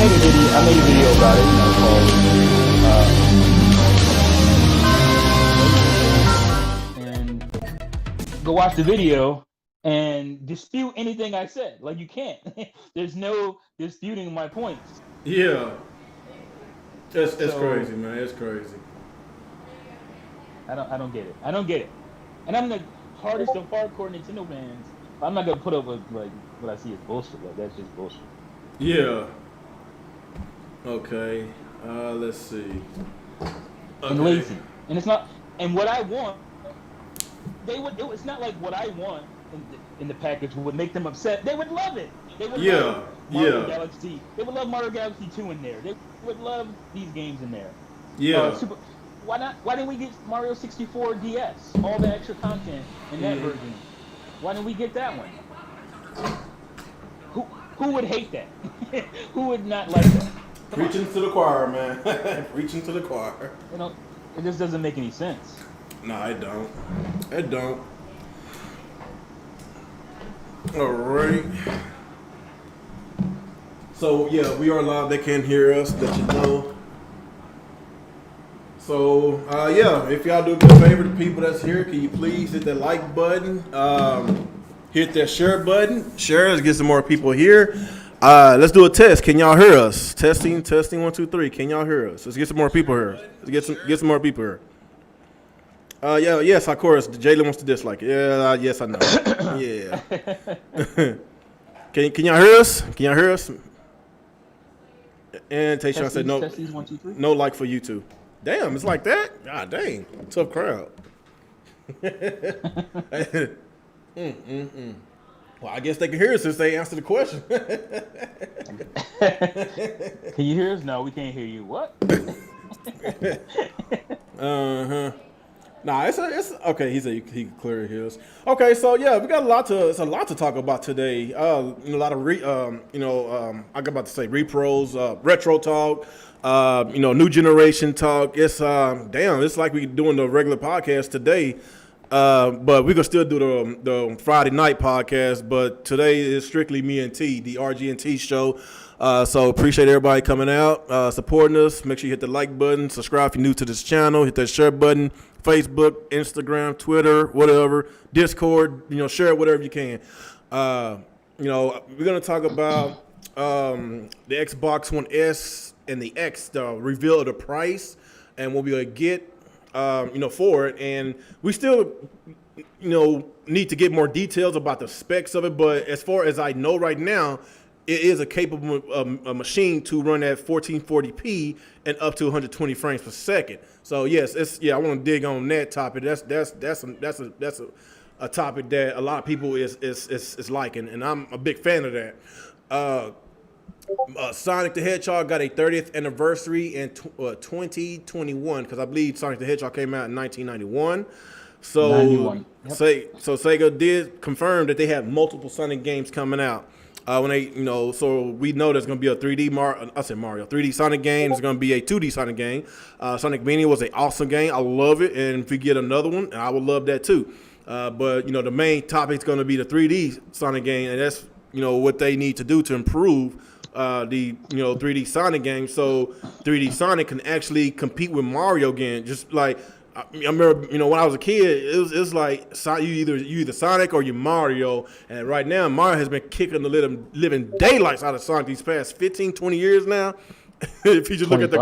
made a video about it, called and go watch the video and dispute anything I said. Like, you can't. There's no disputing my points. Yeah. It's crazy, man. It's crazy. I don't get it. I don't get it. And I'm the hardest of hardcore Nintendo fans. I'm not gonna put up with like what I see as bullshit. Like, that's just bullshit. Yeah. Okay. Let's see. Okay. And lazy. And it's not. And what I want, it's not like what I want in the package would make them upset. They would love it. They would love Mario Galaxy. They would love Mario Galaxy 2 in there. They would love these games in there. Yeah. Why not? Why didn't we get Mario 64 DS? All the extra content in that version. Why didn't we get that one? Who would hate that? Who would not like that? Preaching to the choir, man. Preaching to the choir. You know, it just doesn't make any sense. No, it don't. It don't. All right. So yeah, we are live. They can't hear us. Let you know. So yeah, if y'all do me a favor, the people that's here, can you please hit that like button? Hit that share button. Share. Let's get some more people here. Let's do a test. Can y'all hear us? Testing. 1, 2, 3. Can y'all hear us? Let's get some more people here. Let's get some more people here. Yeah, yes, of course. Jalen wants to dislike it. Yeah, yes, I know. Yeah. Can y'all hear us? Can y'all hear us? And Tayshawn said no. 1, 2, 3. No like for you two. Damn, it's like that? God dang. Tough crowd. Well, I guess they can hear us since they answered the question. Can you hear us? No, we can't hear you. What? Uh-huh. Nah, it's okay. He said he can clear his. Okay, so yeah, we got it's a lot to talk about today. A lot of I got about to say repros, retro talk, new generation talk. It's it's like we doing the regular podcast today. But we can still do the Friday night podcast. But today is strictly me and T, the RG&T show. So appreciate everybody coming out, supporting us. Make sure you hit the like button, subscribe if you're new to this channel, hit that share button, Facebook, Instagram, Twitter, whatever, Discord, share it, whatever you can. We're going to talk about the Xbox One S and the X, the reveal of the price and what we're going to get, for it. And we still, need to get more details about the specs of it. But as far as I know right now, it is a capable machine to run at 1440p and up to 120 frames per second. So yes, I want to dig on that topic. That's a topic that a lot of people is liking, and I'm a big fan of that. Sonic the Hedgehog got a 30th anniversary in 2021 because I believe Sonic the Hedgehog came out in 1991. So 91. Yep. Sega did confirm that they have multiple Sonic games coming out. When they, so we know there's going to be a 3D Sonic game. There's going to be a 2D Sonic game. Sonic Mania was an awesome game. I love it. And if we get another one, I would love that too. But, the main topic is going to be the 3D Sonic game. And that's, what they need to do to improve the 3D Sonic game. So 3D Sonic can actually compete with Mario again. Just like, I remember, when I was a kid, it was like you either Sonic or you Mario. And right now, Mario has been kicking the living daylights out of Sonic these past 15, 20 years now. If you just look at the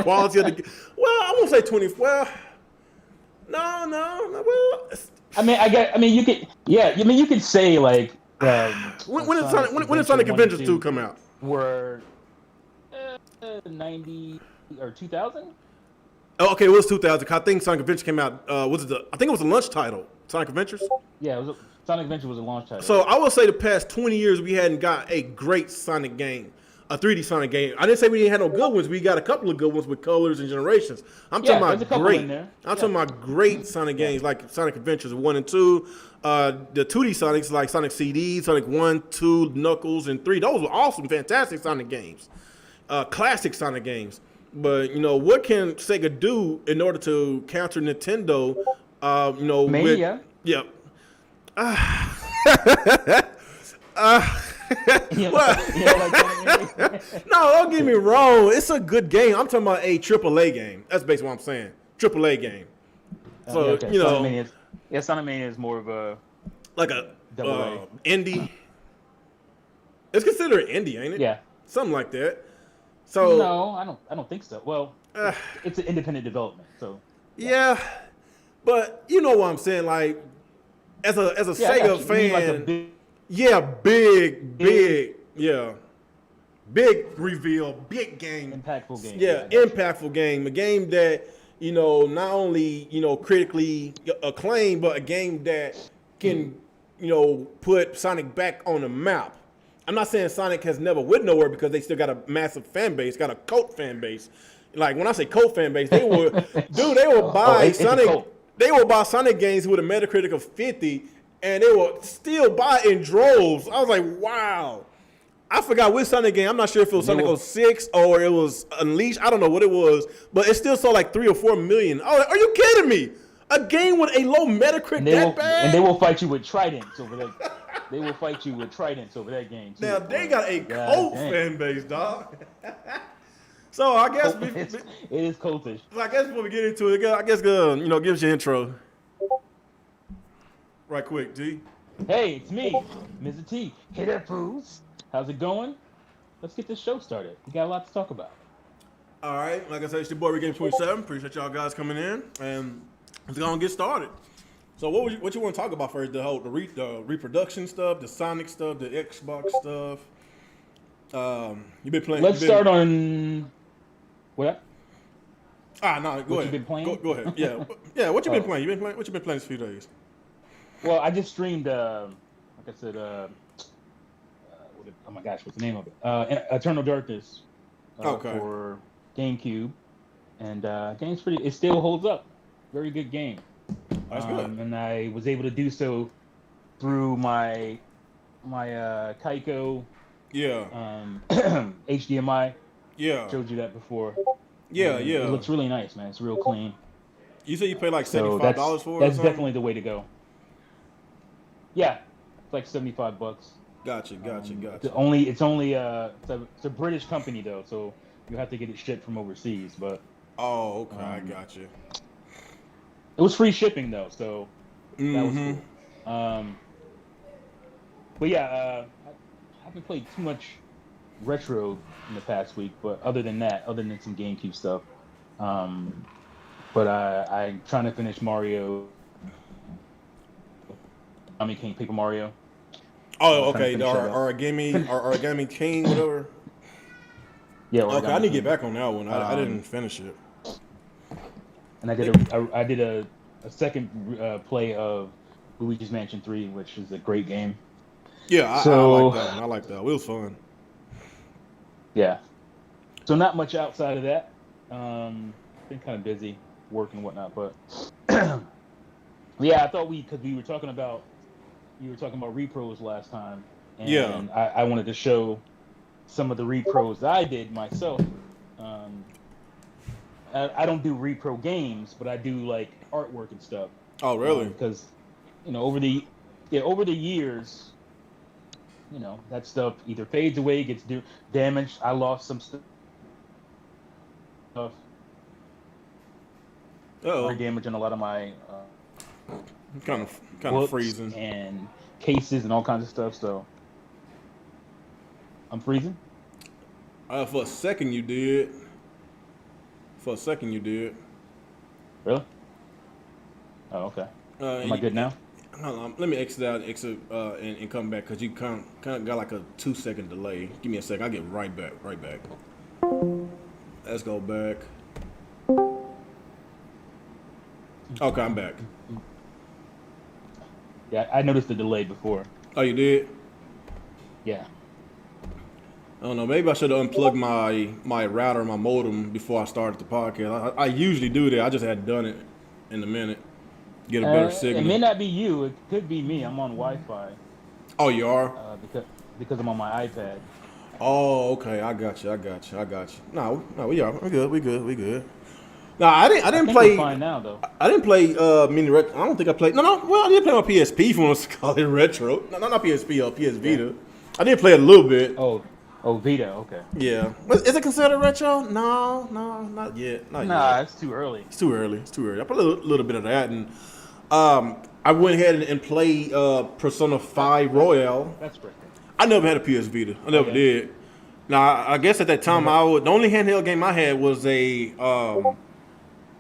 quality of the, well, I won't say 20. Well, no. Well, you could say like. When did Sonic Adventures 2 come out? Were 90 or 2000? Oh, okay, it was 2000. I think Sonic Adventure came out. I think it was a launch title. Sonic Adventures. Yeah, Sonic Adventure was a launch title. So I would say the past 20 years we hadn't got a great Sonic game, a 3D Sonic game. I didn't say we didn't have no good ones. We got a couple of good ones with colors and generations. I'm talking about great. I'm talking about great Sonic games like Sonic Adventures 1 and 2. The 2D Sonics like Sonic CD, Sonic 1, 2, Knuckles, and 3. Those were awesome, fantastic Sonic games. Classic Sonic games. But, what can Sega do in order to counter Nintendo, Mania. Yeah. No, don't get me wrong. It's a good game. I'm talking about a AAA game. That's basically what I'm saying. AAA game. So, okay. Sonic Mania is more of a like a double indie. It's considered indie, ain't it? Yeah. Something like that. So no, I don't think so. Well, it's an independent development, so yeah. But you know what I'm saying, like as a Sega fan, like big reveal, big game, impactful game. Yeah, impactful game, a game that not only critically acclaimed, but a game that can put Sonic back on the map. I'm not saying Sonic has never went nowhere because they still got a massive fan base, got a cult fan base. Like when I say cult fan base, they will buy Sonic. They will buy Sonic games with a Metacritic of 50, and they will still buy in droves. I was like, wow. I forgot which Sonic game. I'm not sure if it was Sonic 06 or it was Unleashed. I don't know what it was, but it still sold like 3 or 4 million. Oh, are you kidding me? A game with a low Metacritic bad? And they will fight you with tridents over that. They will fight you with tridents over that game too. Now they got a cult fan base, dog. So I guess it is cultish. So I guess before we get into it, I guess give us your intro, right quick, G. Hey, it's me, Mr. T. Hit up, fools. How's it going? Let's get this show started. We got a lot to talk about. All right, like I said, it's your boy Game 27. Appreciate y'all guys coming in, and let's go and get started. So what you want to talk about first? The reproduction stuff, the Sonic stuff, the Xbox stuff. You been playing? Let's start on what? No, go ahead. You been playing? Go ahead. Yeah. What you been playing? What you been playing this few days? Well, I just streamed. Like I said, oh my gosh, what's the name of it? Eternal Darkness. For GameCube, and game's pretty. It still holds up. Very good game. That's good. And I was able to do so through my Kaiko. Yeah. HDMI. Yeah. Showed you that before. Yeah. It looks really nice, man. It's real clean. You said you paid like $75 for it? That's definitely the way to go. Yeah, it's like $75. Gotcha. It's a British company though, so you have to get it shipped from overseas. But okay, I got you. It was free shipping though, so that was cool. But yeah, I haven't played too much retro in the past week, but other than some GameCube stuff. But I'm trying to finish Mario. King Paper Mario. Oh, okay. The Origami King, whatever. Yeah. Okay, I need to get back on that one. I didn't finish it. And I did a second play of Luigi's Mansion 3, which is a great game. Yeah, I like that. It was fun. Yeah. So not much outside of that. Been kind of busy working and whatnot, but yeah, I thought because you were talking about repros last time, and I wanted to show some of the repros that I did myself. I don't do repro games, but I do like artwork and stuff. Oh, really? Because over the years, that stuff either fades away, gets damaged. I lost some stuff. Damage in a lot of my kind of freezing and cases and all kinds of stuff. So I'm freezing. For a second you did. Really? Oh, okay. Am I good now? Hold on, let me exit out, and come back because you kind of got like a 2-second delay. Give me a second. I'll get right back. Let's go back. Okay, I'm back. Yeah, I noticed the delay before. Oh, you did? Yeah. I don't know. Maybe I should have unplugged my router, my modem before I started the podcast. I usually do that. I just hadn't done it in a minute. Get a better signal. It may not be you. It could be me. I'm on Wi-Fi. Oh, you are? Because I'm on my iPad. Oh, okay. I got you. No, we are. We good. No, I didn't play. We're fine now, though. I didn't play mini retro. I don't think I played. No. Well, I did play on PSP. If you want to call it retro. No, not PSP. PS Vita. I did play it a little bit. Oh, Vita. Okay. Yeah. Is it considered retro? No, not yet. Not Nah, yet. it's too early. It's too early. It's too early. I played a little bit of that, and I went ahead and played Persona 5 Royale. That's great. I never had a PS Vita. I never did. Now, I guess at that time, the only handheld game I had was a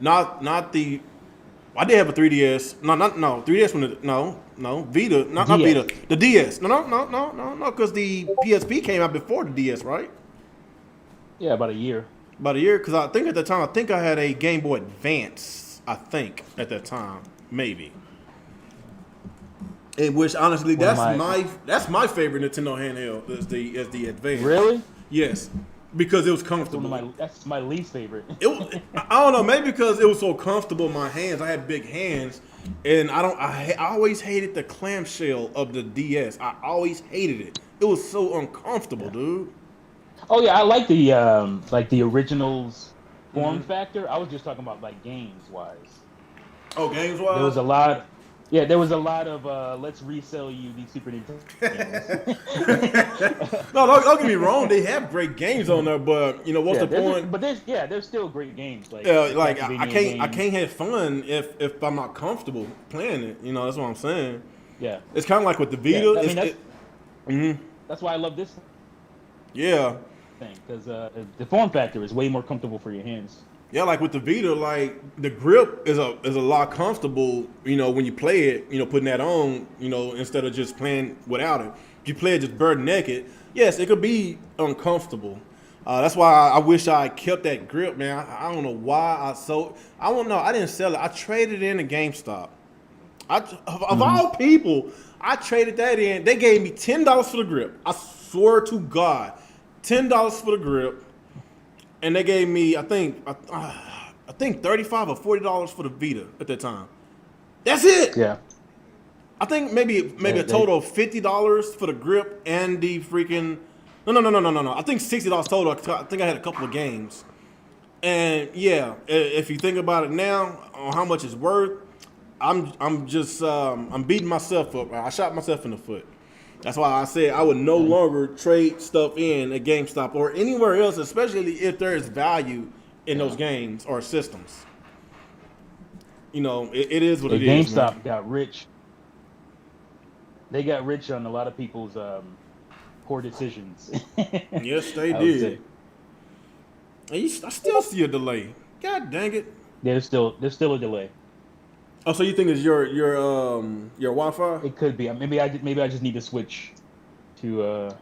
not the. I did have a 3DS. No, 3DS when Vita, not Vita. The DS. No, because the PSP came out before the DS, right? Yeah, about a year. About a year, because I think at the time, I had a Game Boy Advance. I think at that time, maybe. In which, honestly, that's my favorite Nintendo handheld. Is the Advance. Really? Yes, because it was comfortable. That's my least favorite. I don't know, maybe because it was so comfortable in my hands. I had big hands, and I always hated the clamshell of the DS. I always hated it. It was so uncomfortable, dude. Oh yeah, I like the originals form factor. I was just talking about like games wise. Oh, games wise. There was a lot. Yeah, there was a lot of let's resell you these Super Nintendo games. No, don't get me wrong. They have great games on there, but you know what's the point? But there's still great games. Like I can't have fun if I'm not comfortable playing it. You know, that's what I'm saying. Yeah, it's kind of like with the Vita. That's why I love this. Yeah. Thing because the form factor is way more comfortable for your hands. Yeah, like with the Vita, like the grip is a lot comfortable, you know, when you play it, you know, putting that on, you know, instead of just playing without it. If you play it just bird naked, yes, it could be uncomfortable. That's why I wish I kept that grip, man. I don't know why I don't know. I didn't sell it. I traded it in at GameStop. Of all people, I traded that in. They gave me $10 for the grip. I swear to God, $10 for the grip. And they gave me, I think $35 or $40 for the Vita at that time. That's it. Yeah. I think maybe a total of $50 for the grip and the freaking. No. I think $60 total. I think I had a couple of games. And yeah, if you think about it now on how much it's worth, I'm just I'm beating myself up. I shot myself in the foot. That's why I said I would no longer trade stuff in at GameStop or anywhere else, especially if there is value in those games or systems. You know, it is what it is. GameStop got rich. They got rich on a lot of people's poor decisions. Yes, they did. I still see a delay. God dang it. Yeah, there's still a delay. Oh, so you think it's your Wi-Fi? It could be. Maybe I just need to switch to.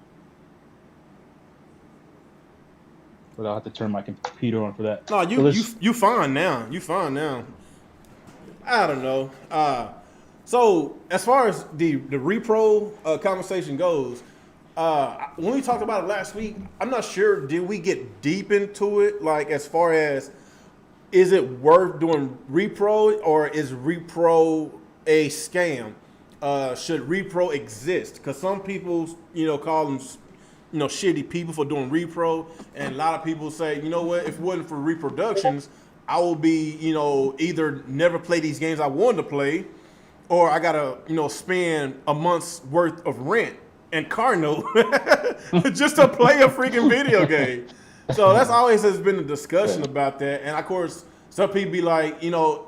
But I'll have to turn my computer on for that. No, you fine now. You fine now. I don't know. So as far as the repro conversation goes, when we talked about it last week, I'm not sure. Did we get deep into it? Like as far as, is it worth doing repro or is repro a scam? Should repro exist? Because some people, you know, call them, you know, shitty people for doing repro, and a lot of people say, you know what, if it wasn't for reproductions, I will be, you know, either never play these games I wanted to play, or I gotta, you know, spend a month's worth of rent and car note just to play a freaking video game. So that's always has been a discussion about that. And of course, some people be like, you know,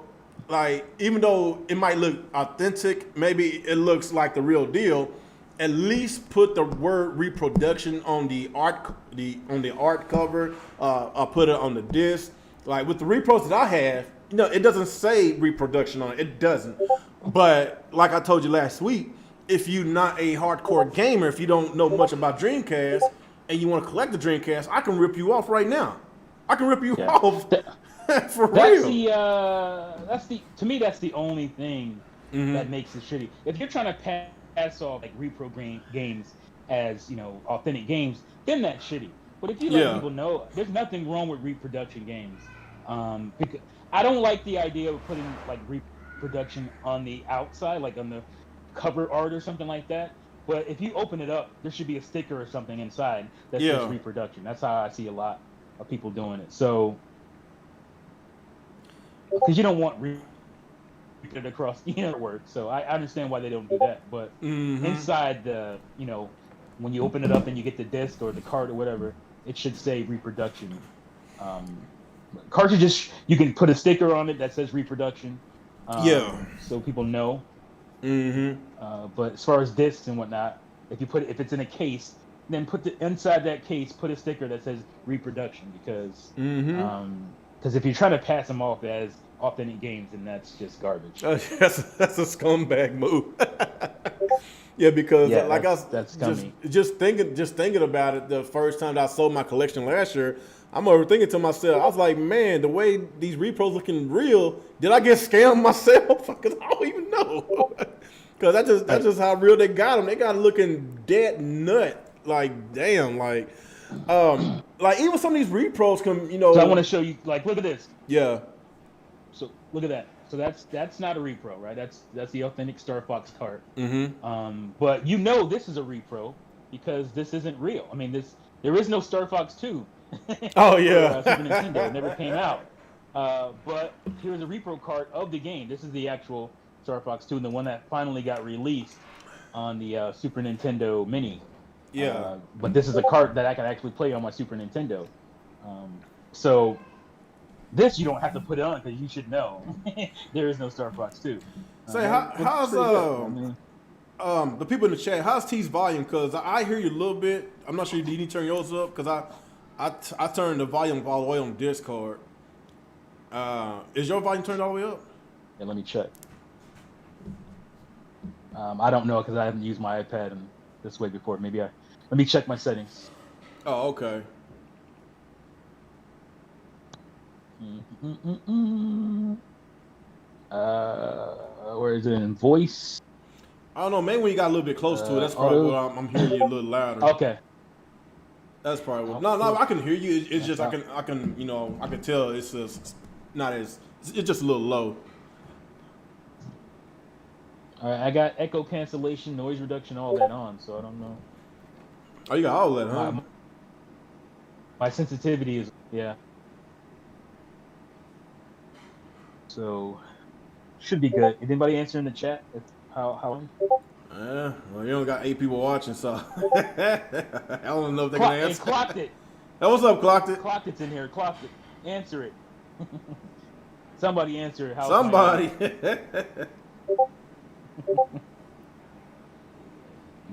like even though it might look authentic, maybe it looks like the real deal, at least put the word reproduction on the art cover, or put it on the disc. Like with the repros that I have, you know, it doesn't say reproduction on it. It doesn't. But like I told you last week, if you're not a hardcore gamer, if you don't know much about Dreamcast, and you want to collect the Dreamcast, I can rip you off right now. I can rip you off for real. To me, that's the only thing that makes it shitty. If you're trying to pass off like repro games as, you know, authentic games, then that's shitty. But if you let people know, there's nothing wrong with reproduction games. Because I don't like the idea of putting like reproduction on the outside, like on the cover art or something like that. But if you open it up, there should be a sticker or something inside that says reproduction. That's how I see a lot of people doing it. So, because you don't want reproducted across the work. So I understand why they don't do that. But inside the, you know, when you open it up and you get the disc or the card or whatever, it should say reproduction. Cartridges, you can put a sticker on it that says reproduction. So people know. But as far as discs and whatnot, if it's in a case, then inside that case, put a sticker that says reproduction, because if you're trying to pass them off as authentic games, then that's just garbage. That's a scumbag move. Because that's scummy. Just thinking about it, the first time that I sold my collection last year, I'm overthinking to myself. I was like, man, the way these repros looking real, did I get scammed myself? Because I don't even know. Because that's just how real they got them. They got looking dead nut. Like, damn, like even some of these repros come, So I want to show you, like, look at this. Yeah. So look at that. So that's not a repro, right? That's the authentic Star Fox cart. But this is a repro because this isn't real. I mean, there is no Star Fox 2. Oh yeah. Super Nintendo. It never came out. But here's a repro cart of the game. This is the actual Star Fox 2, and the one that finally got released on the Super Nintendo Mini. Yeah. But this is a cart that I can actually play on my Super Nintendo. So this you don't have to put it on because you should know there is no Star Fox 2. Say, how's the people in the chat? How's T's volume? Because I hear you a little bit. I'm not sure. Do you need to turn yours up? Because I turned the volume all the way on Discord. Is your volume turned all the way up? Yeah, let me check. I don't know because I haven't used my iPad in this way before. Let me check my settings. Oh, okay. Where is it in voice? I don't know. Maybe when you got a little bit close to it, that's probably why I'm hearing you a little louder. Okay. That's probably what. No, I can hear you. It's just I can I can tell it's just not as. It's just a little low. All right, I got echo cancellation, noise reduction, all that on, so I don't know. Oh, you got all that, huh? My sensitivity is So should be good. Is anybody answering the chat? How? Well, you only got 8 people watching, so I don't know if they can answer. Clocked it. Hey, what's up, Clocked It? Clocked It's in here. Clocked It. Answer it. Somebody answer it. Somebody.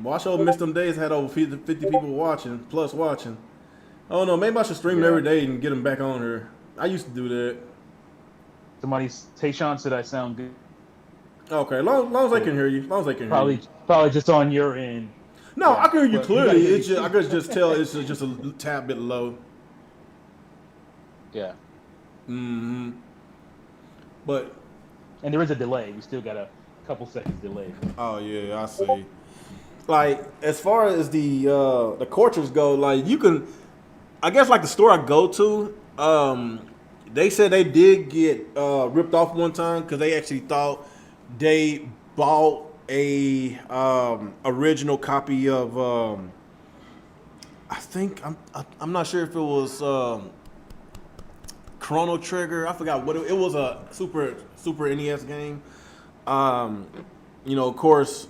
Well, I sure missed them days. Had over 50 people watching. I don't know. Maybe I should stream every day and get them back on here. I used to do that. Tayshawn said I sound good. Okay, long as they can hear you. Probably just on your end. No, I can hear you clearly. I could just tell it's just a tad bit low. Yeah. But. And there is a delay. We still got a couple seconds delay. Oh yeah, I see. Like, as far as the cartridges go, like, you can, I guess, like the store I go to, they said they did get ripped off one time because they actually thought they bought a original copy of I think I'm not sure if it was Chrono Trigger. I forgot what it was. A Super NES game. Of course,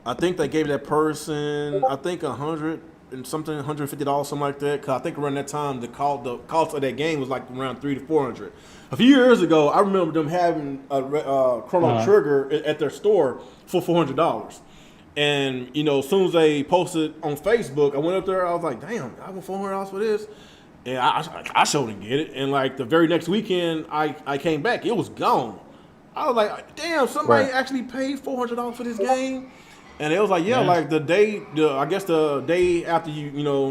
I think they gave that person $100 and something, $150, something like that. Cause I think around that time the cost of that game was like around $300 to $400. A few years ago, I remember them having a Chrono Trigger at their store for $400. And as soon as they posted on Facebook, I went up there. I was like, damn, I want $400 for this. And I showed them get it. And like the very next weekend, I came back. It was gone. I was like, damn, somebody actually paid $400 for this game. And it was like, like the day after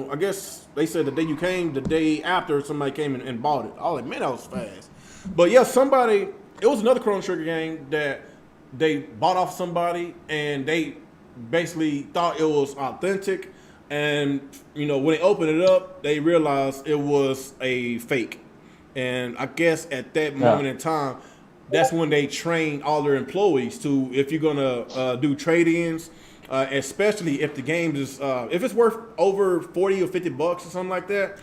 I guess they said the day you came, the day after somebody came and bought it. I was like, man, that was fast. But yeah, it was another Chrono Trigger game that they bought off somebody and they basically thought it was authentic. And, when they opened it up, they realized it was a fake. And I guess at that moment in time, that's when they trained all their employees to, if you're gonna do trade-ins, especially if the game is, if it's worth over 40 or 50 bucks or something like that,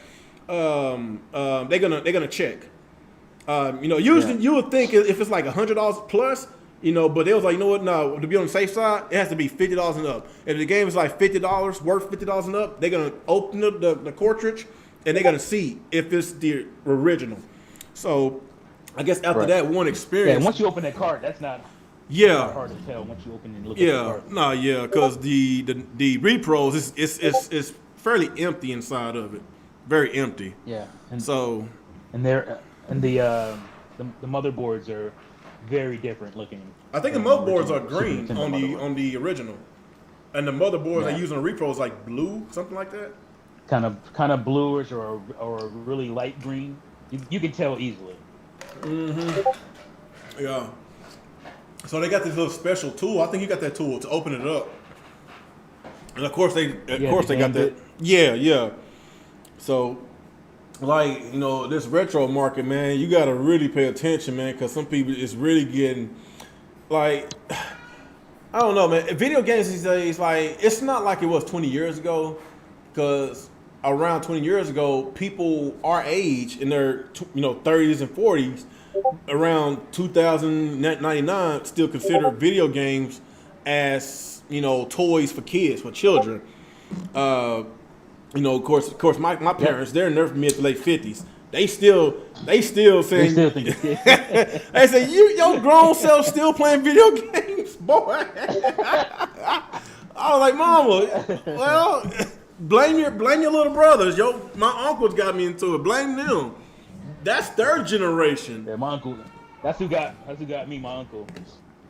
they're gonna check. Usually you would think if it's like $100 plus, You know, but they was like, you know what? No, to be on the safe side, it has to be $50 and up. If the game is like $50, worth $50 and up, they're gonna open the cartridge and they're gonna see if it's the original. So, I guess after that one experience, yeah. Once you open that card, that's not hard to tell. Once you open and look at the card. Because the repros is fairly empty inside of it, very empty. Yeah, and the motherboards are very different looking. I think the motherboards are green on the original, and the motherboards they use on the repro is like blue, something like that. Kind of bluish or really light green. You can tell easily. Mm-hmm. Yeah. So they got this little special tool. I think you got that tool to open it up, and of course they got that. Yeah. So, like, you know, this retro market, man, you got to really pay attention, man, because some people is really getting, like, I don't know, man. Video games these days, like, it's not like it was 20 years ago, because around 20 years ago, people our age in their 30s and 40s, around 2099, still considered video games as, you know, toys for kids, for children. You know, of course, my parents, they're in their mid to late 50s. They still saying, think they say, your grown self still playing video games, boy. I was like, Mama, well, blame your little brothers. My uncles got me into it. Blame them. That's third generation. Yeah, my uncle. That's who got me. My uncle.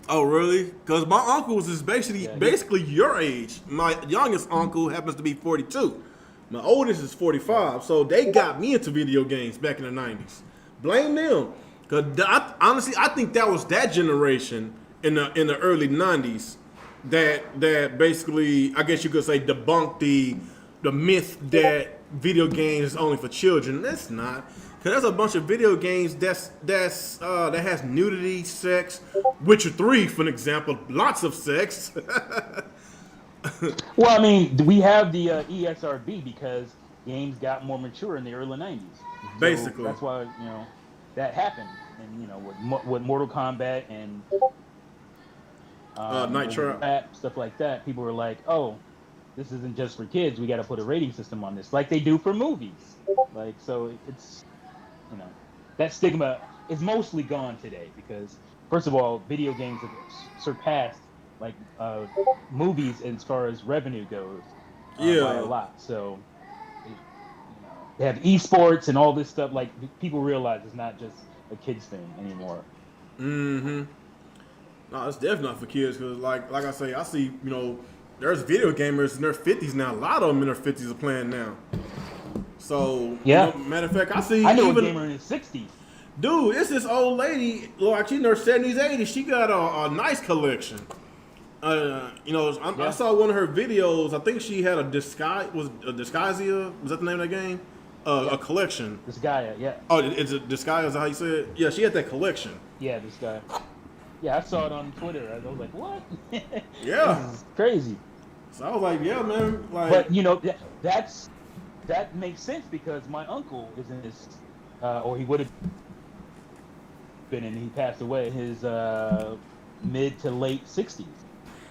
Oh, really? Because my uncles is basically your age. My youngest uncle happens to be 42. My oldest is 45. So they got me into video games back in the 90s. Blame them. Because honestly, I think that was that generation in the early 90s that basically, I guess you could say, debunked the myth that video games is only for children. That's not. Because there's a bunch of video games that has nudity, sex. Witcher 3, for an example, lots of sex. Well, I mean, we have the ESRB because games got more mature in the early 90s. Basically. So that's why, that happened. And, with Mortal Kombat and Night Trap, stuff like that, people were like, oh, this isn't just for kids. We got to put a rating system on this, like they do for movies. Like, so it's, that stigma is mostly gone today because, first of all, video games have surpassed like movies as far as revenue goes by a lot. So they have esports and all this stuff. Like, people realize it's not just a kids thing anymore. Mm-hmm. No, it's definitely not for kids because, like I say, I see, there's video gamers in their 50s now. A lot of them in their 50s are playing now. So, matter of fact, I know a gamer in his 60s. Dude, it's this old lady, like she's in her 70s, 80s. She got a nice collection. I saw one of her videos. I think she had a Disgaea. Was that the name of that game? A collection. Disgaea, yeah. Oh, is it Disgaea? Is that how you say it? Yeah, she had that collection. Yeah, Disgaea. Yeah, I saw it on Twitter. I was like, what? Yeah. This is crazy. So I was like, yeah, man. Like, but that makes sense because my uncle is in his, or he would have been, and he passed away in his mid to late 60s,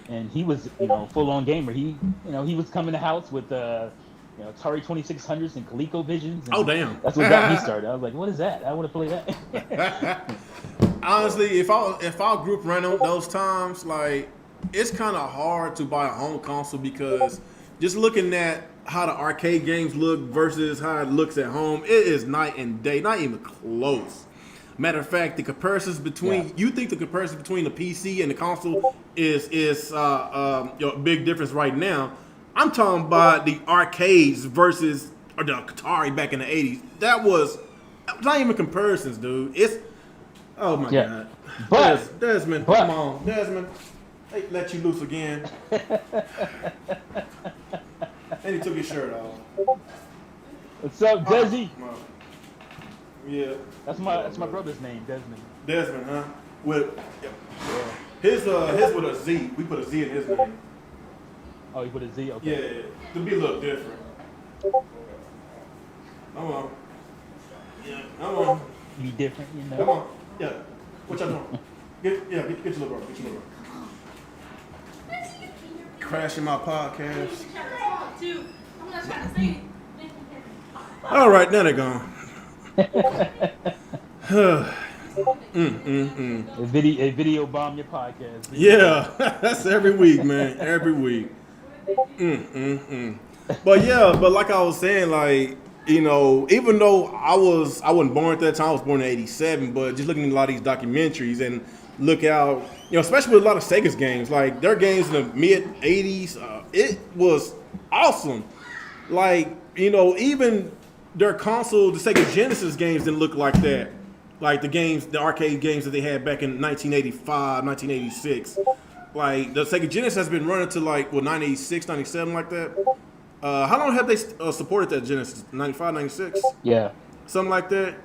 and he was full-on gamer. He was coming to house with Atari 2600s and ColecoVisions. And oh damn! That's what got me started. I was like, what is that? I want to play that. Honestly, if our group ran on those times, like, it's kind of hard to buy a home console because just looking at how the arcade games look versus how it looks at home, it is night and day, not even close. Matter of fact, the comparisons between you think the comparison between the PC and the console is a big difference right now. I'm talking about the arcades versus the Atari back in the 80s. That was not even comparisons, dude. It's oh my god. But Desmond, come on, Desmond. They let you loose again. And he took his shirt off. What's up, Desi? Yeah. That's my brother's name, Desmond. Desmond, huh? His with a Z. We put a Z in his name. Oh, you put a Z? Okay. Yeah, to be a little different. Come on. Yeah, come on. Be different, Come on. Yeah. What y'all doing? Get your little bro. Crashing my podcast. All right, now they're gone. A video bomb your podcast. Yeah, that's every week, man. Every week. But yeah, but like I was saying, like, you know, even though I wasn't born at that time, I was born in '87, but just looking at a lot of these documentaries and look out, you know, especially with a lot of Sega's games, like their games in the mid '80s, it was awesome. Like, you know, even their console, the Sega Genesis games didn't look like that. Like the arcade games that they had back in 1985, 1986. Like, the Sega Genesis has been running to like, 96, 97, like that. How long have they supported that Genesis? 95, 96? Yeah. Something like that.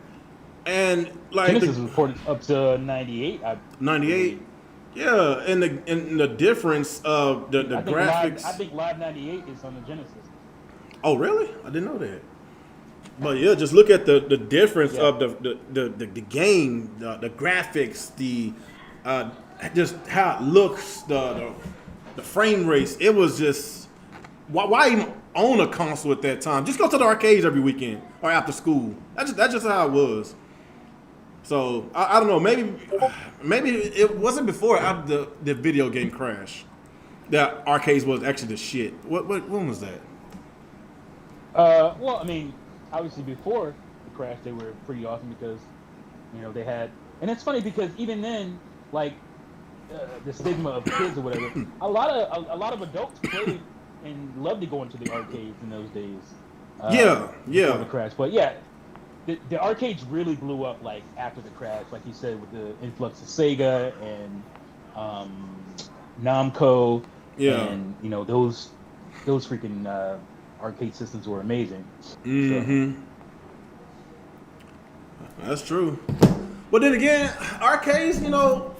And like Genesis was supported up to 98. 98? Yeah, and the difference of the graphics. I think Live 98 is on the Genesis. Oh, really? I didn't know that. But yeah, just look at the difference of the game, the graphics, the just how it looks, the frame rates. It was just why even own a console at that time? Just go to the arcades every weekend or after school. That's just how it was. So I don't know. Maybe it wasn't before after the video game crash that arcades was actually the shit. When was that? Well, I mean, obviously before the crash, they were pretty awesome because, you know, they had, and it's funny because even then, like the stigma of kids or whatever, a lot of adults played and loved to go into the arcades in those days. Before the crash, but yeah, the arcades really blew up like after the crash, like you said, with the influx of Sega and Namco, and you know those freaking arcade systems were amazing. Mm-hmm. So. That's true. But then again, arcades, you know,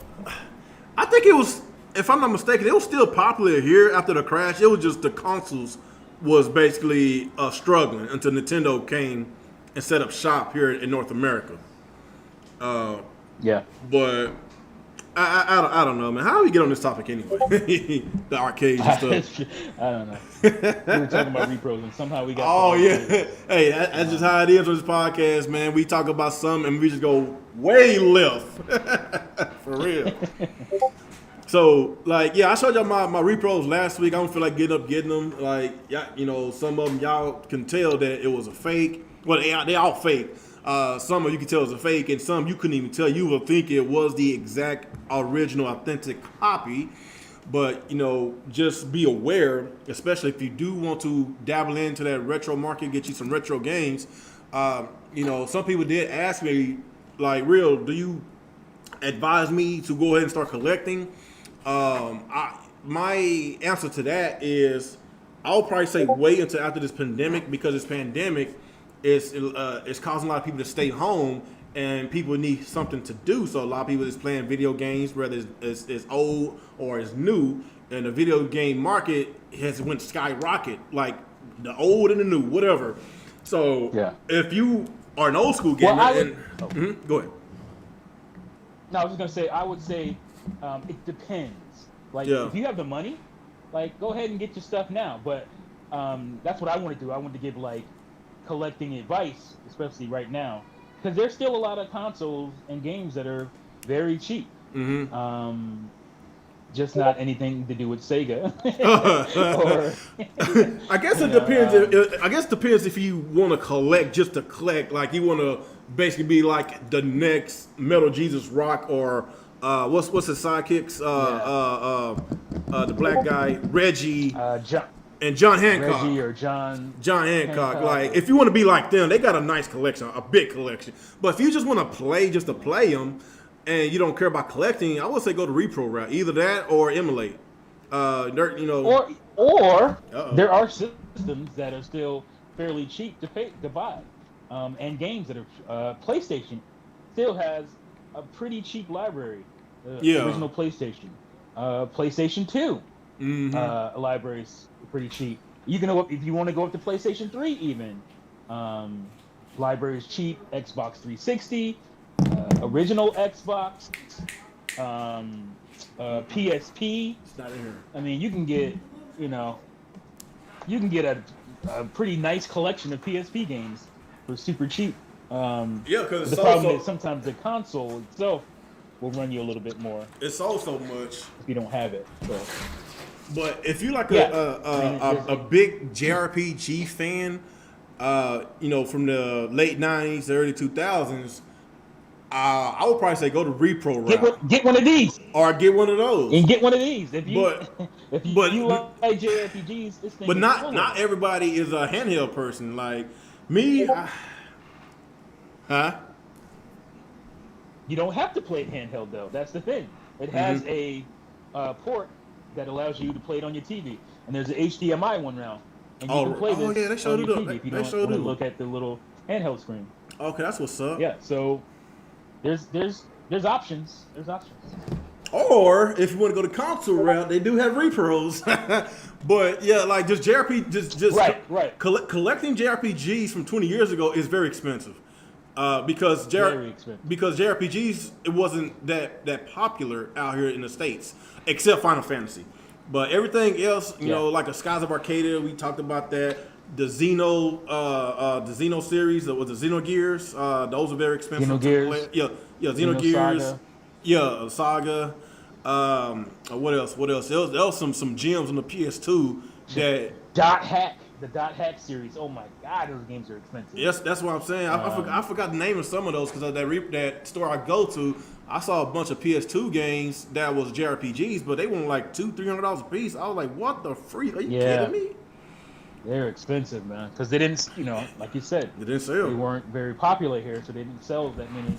I think it was, if I'm not mistaken, it was still popular here after the crash. It was just the consoles was basically struggling until Nintendo came and set up shop here in North America. Yeah. But I don't know, man. How do we get on this topic anyway? The arcades and stuff. I don't know. We were talking about repros and somehow we got. Oh yeah. Hey, that's just how it is on this podcast, man. We talk about something and we just go way left. For real. So, like, yeah, I showed y'all my repros last week. I don't feel like getting them. Like, yeah, you know, some of them y'all can tell that it was a fake. Well, they all fake. Some of you can tell it's a fake, and some you couldn't even tell. You would think it was the exact original, authentic copy. But, you know, just be aware, especially if you do want to dabble into that retro market, get you some retro games. You know, some people did ask me, like, real, do you advise me to go ahead and start collecting? My answer to that is I'll probably say wait until after this pandemic, because this pandemic it's causing a lot of people to stay home and people need something to do. So a lot of people is playing video games, whether it's old or it's new, and the video game market has went skyrocket, like the old and the new, whatever. So if you are an old school gamer, go ahead. No, I was just gonna say, I would say it depends. Like, if you have the money, like, go ahead and get your stuff now. But that's what I want to do. I want to give like collecting advice, especially right now, because there's still a lot of consoles and games that are very cheap. Just not anything to do with Sega. I guess it depends. I guess it depends if you want to collect just to collect. Like, you want to basically be like the next Metal Jesus Rock, or what's his sidekicks? The black guy, Reggie. And John Hancock. Reggie or John Hancock. Like, if you want to be like them, they got a nice collection, a big collection. But if you just want to play just to play them, and you don't care about collecting, I would say go the repro route. Either that or emulate. You know. Or there are systems that are still fairly cheap to buy, and games that are PlayStation still has a pretty cheap library. Original PlayStation, PlayStation 2, libraries pretty cheap. You can go up if you want to go up to PlayStation 3 even. Libraries cheap. Xbox 360, original Xbox, PSP. It's not in here. I mean, you can get, you know, you can get a pretty nice collection of PSP games for super cheap. Because the problem is sometimes the console itself will run you a little bit more. It's so much if you don't have it. So. But if you like a big JRPG fan, you know, from the late '90s, early 2000s, I would probably say go to Repro route. Get one of these, or get one of those, and get one of these. If you but you like JRPGs, this thing. But not everybody is a handheld person. Like me, huh? You don't have to play it handheld though. That's the thing. It has a port that allows you to play it on your TV, and there's an HDMI one now, and you can play this on your TV if you don't want to look at the little handheld screen. Okay, that's what's up. Yeah, so there's options. There's options. Or if you want to go the console route, they do have repros. But yeah, like just JRPG, just right. Collecting JRPGs from 20 years ago is very expensive. Because JRPGs, it wasn't that popular out here in the States, except Final Fantasy. But everything else, you know, like a Skies of Arcadia, we talked about that. The Xeno series, the Xenogears, those are very expensive. Xenogears. Xenogears. Yeah, Saga. What else? There was some gems on the PS2 that the Dot Hack series. Oh my God, those games are expensive. Yes, that's what I'm saying. I forgot the name of some of those because of that store I go to. I saw a bunch of PS2 games that was JRPGs, but they were like $200-$300 a piece. I was like, what the freak? Are you kidding me? They're expensive, man, because they didn't, you know, like you said, they didn't sell. They weren't very popular here, so they didn't sell that many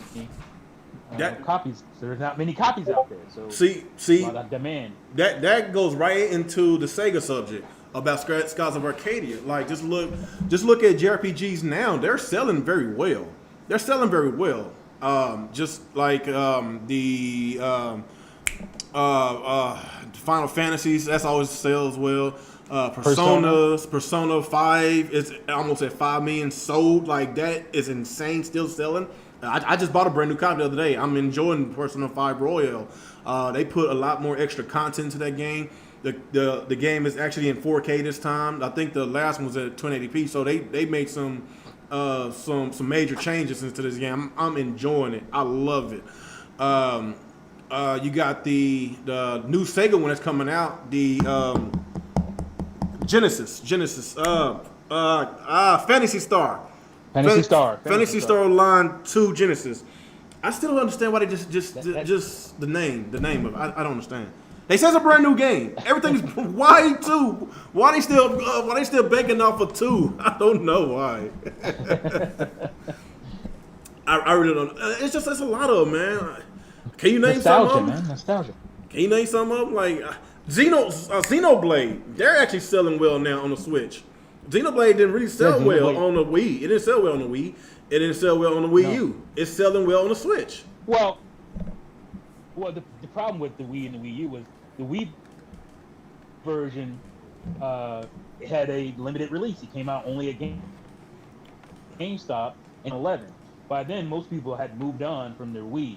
copies. So there's not many copies out there. So see, a lot of demand. That goes right into the Sega subject about Skies of Arcadia. Like, just look at JRPGs now. They're selling very well. Just like the Final Fantasies, that's always sells well. Persona 5 is almost at 5 million sold. Like, that is insane, still selling. I just bought a brand new copy the other day. I'm enjoying Persona 5 Royal. They put a lot more extra content to that game. The game is actually in 4K this time. I think the last one was at 1080p. So they made some major changes into this game. I'm enjoying it. I love it. You got the new Sega one that's coming out. The Genesis. Phantasy Star. Phantasy Star Line 2 Genesis. I still don't understand why they just the name of it. I don't understand. They say it's a brand new game. Everything's why 2? Why they still banking off of 2? I don't know why. I really don't know. It's a lot of them, man. Can you name some of them? Nostalgia. Can you name some of them? Like Xenoblade. They're actually selling well now on the Switch. Xenoblade didn't really sell well on the Wii. It didn't sell well on the Wii. It didn't sell well on the Wii U. It's selling well on the Switch. Well, the problem with the Wii and the Wii U was the Wii version had a limited release. It came out only at GameStop in 2011. By then, most people had moved on from their Wiis,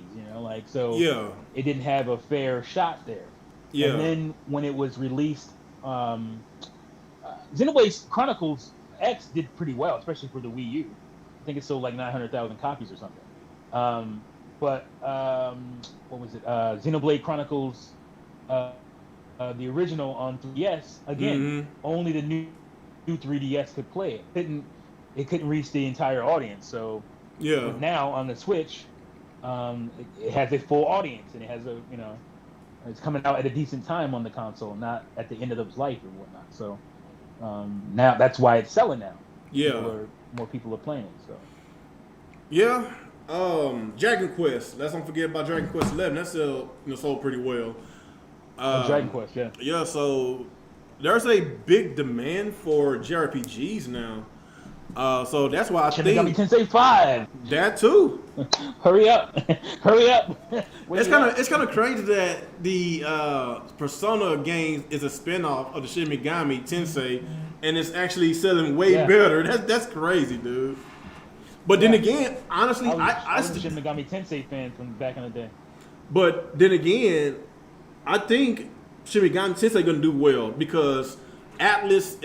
it didn't have a fair shot there. Yeah. And then when it was released, Xenoblade Chronicles X did pretty well, especially for the Wii U. I think it sold like 900,000 copies or something. What was it? Xenoblade Chronicles, the original on 3DS. Again, only the new 3DS could play it. It couldn't reach the entire audience. So but now on the Switch, it has a full audience, and it has it's coming out at a decent time on the console, not at the end of its life and whatnot. So now that's why it's selling now. Yeah, more people are playing it. So Dragon Quest. Let's not forget about Dragon Quest 11. That sold pretty well. Dragon Quest, yeah. Yeah, so there's a big demand for JRPGs now. So that's why I think Shin Megami Tensei 5. That too. Hurry up! Hurry up! It's kind of crazy that the Persona game is a spinoff of the Shin Megami Tensei, and it's actually selling way better. That's crazy, dude. But then again, honestly, I was a Shin Megami Tensei fan from back in the day. But then again, I think Shinigami Tensei going to do well because Atlas,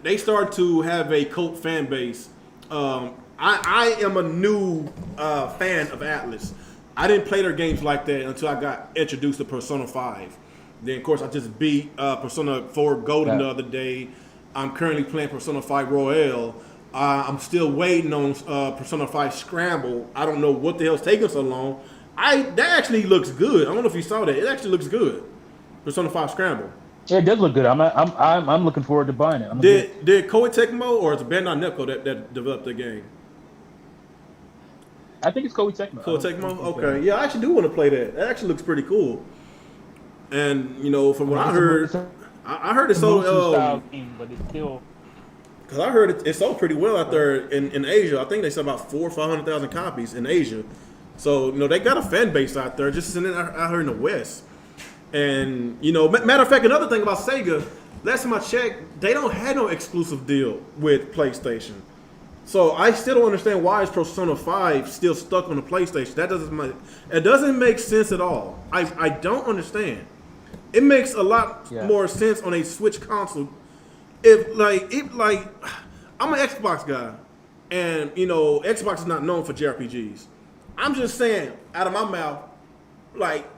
they start to have a cult fan base. I am a new fan of Atlas. I didn't play their games like that until I got introduced to Persona 5. Then, of course, I just beat Persona 4 Golden the other day. I'm currently playing Persona 5 Royale. I'm still waiting on Persona 5 Scramble. I don't know what the hell's taking so long. That actually looks good. I don't know if you saw that. It actually looks good. Persona 5 Scramble. Yeah, it does look good. I'm looking forward to buying it. Did Koei Tecmo or is it Bandai Namco that developed the game? I think it's Koei Tecmo. Koei Tecmo? Okay. Yeah, I actually do want to play that. That actually looks pretty cool. And, from what I heard, I heard it's so style game, but it's still. Because I heard it sold pretty well out there in Asia. I think they sold about 400,000 or 500,000 copies in Asia. So, they got a fan base out there just out here in the West. And, matter of fact, another thing about Sega, last time I checked, they don't have no exclusive deal with PlayStation. So I still don't understand why is Persona 5 still stuck on the PlayStation. It doesn't make sense at all. I don't understand. It makes a lot more sense on a Switch console. I'm an Xbox guy, and Xbox is not known for JRPGs. I'm just saying, out of my mouth,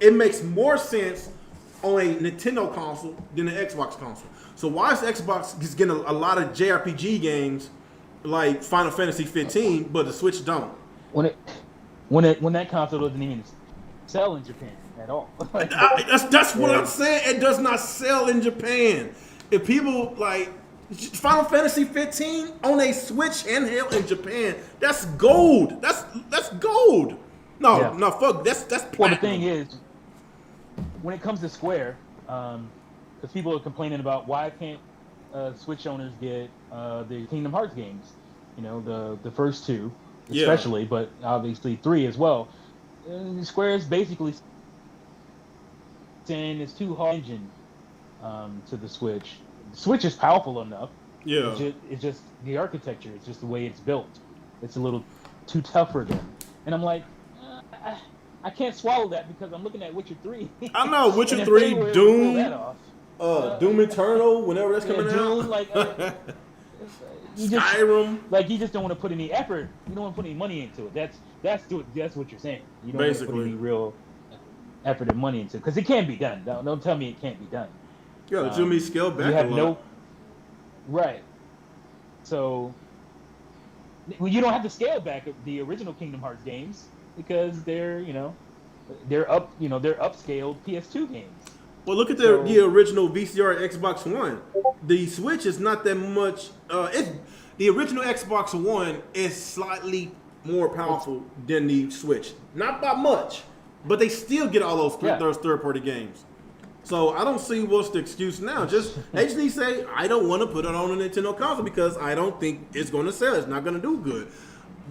it makes more sense on a Nintendo console than an Xbox console. So why is Xbox just getting a lot of JRPG games like Final Fantasy 15, but the Switch don't? When that console doesn't even sell in Japan at all. That's what I'm saying. It does not sell in Japan. If people Final Fantasy 15 on a Switch handheld in Japan, that's gold. That's gold. No, fuck. That's platinum. Well, the thing is, when it comes to Square, because people are complaining about why can't Switch owners get the Kingdom Hearts games, the first two especially, but obviously 3 as well. Square is basically saying it's too hard engine to the Switch. The Switch is powerful enough. Yeah. It's just the architecture. It's just the way it's built. It's a little too tough for them. And I'm like, I can't swallow that because I'm looking at Witcher 3. I know, Witcher 3, Doom, Doom Eternal, whenever that's coming Doom, out. Skyrim. You just don't want to put any effort. You don't want to put any money into it. That's what you're saying. You don't want to put any real effort and money into it because it can be done. Don't tell me it can't be done. Yeah, it's me scale back a lot. Right. So you don't have to scale back the original Kingdom Hearts games because they're upscaled PS2 games. Well, look at the original VCR Xbox One. The Switch is not that much. The original Xbox One is slightly more powerful than the Switch. Not by much, but they still get all those third-party games. So I don't see what's the excuse now. They just need to say, I don't want to put it on a Nintendo console because I don't think it's going to sell. It's not going to do good.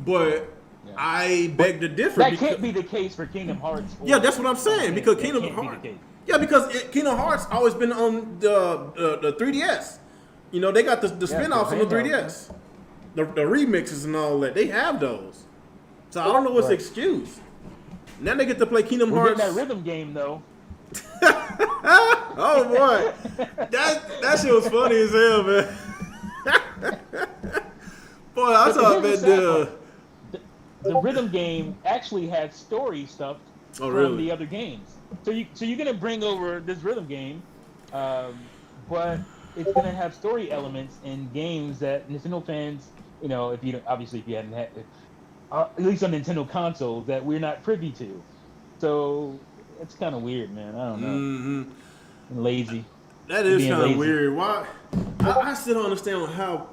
But I beg to differ. That can't be the case for Kingdom Hearts. Yeah, that's what I'm saying. Because Kingdom Hearts. Yeah, because Kingdom Hearts always been on the 3DS. They got the spin-offs on the 3DS. The remixes and all that. They have those. So I don't know what's the excuse. Now they get to play Kingdom Hearts. That rhythm game, though. Oh, boy. That shit was funny as hell, man. Boy, I saw the rhythm game actually had story stuff from the other games. So you're gonna bring over this rhythm game, but it's gonna have story elements in games that Nintendo fans, if you hadn't had, at least on Nintendo consoles, that we're not privy to. So it's kind of weird, man. I don't know. Mm-hmm. Lazy. That is kind of weird. Why? I still don't understand how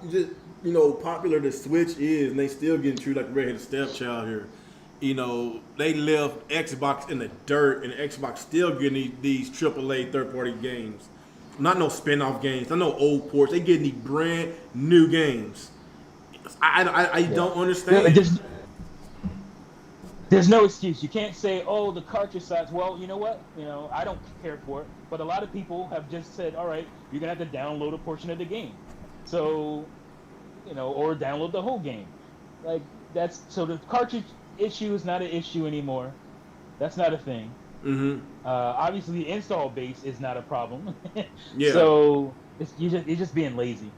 popular the Switch is, and they still getting treated like a redheaded stepchild here. They left Xbox in the dirt, and Xbox still getting these AAA third-party games. Not no spin-off games, not no old ports. They getting these brand new games. I don't understand. There's no excuse. You can't say, "Oh, the cartridge size." Well, you know what? I don't care for it. But a lot of people have just said, "All right, you're gonna have to download a portion of the game." So, or download the whole game. So the cartridge issue is not an issue anymore. That's not a thing. Obviously, the install base is not a problem. Yeah. So you're just being lazy.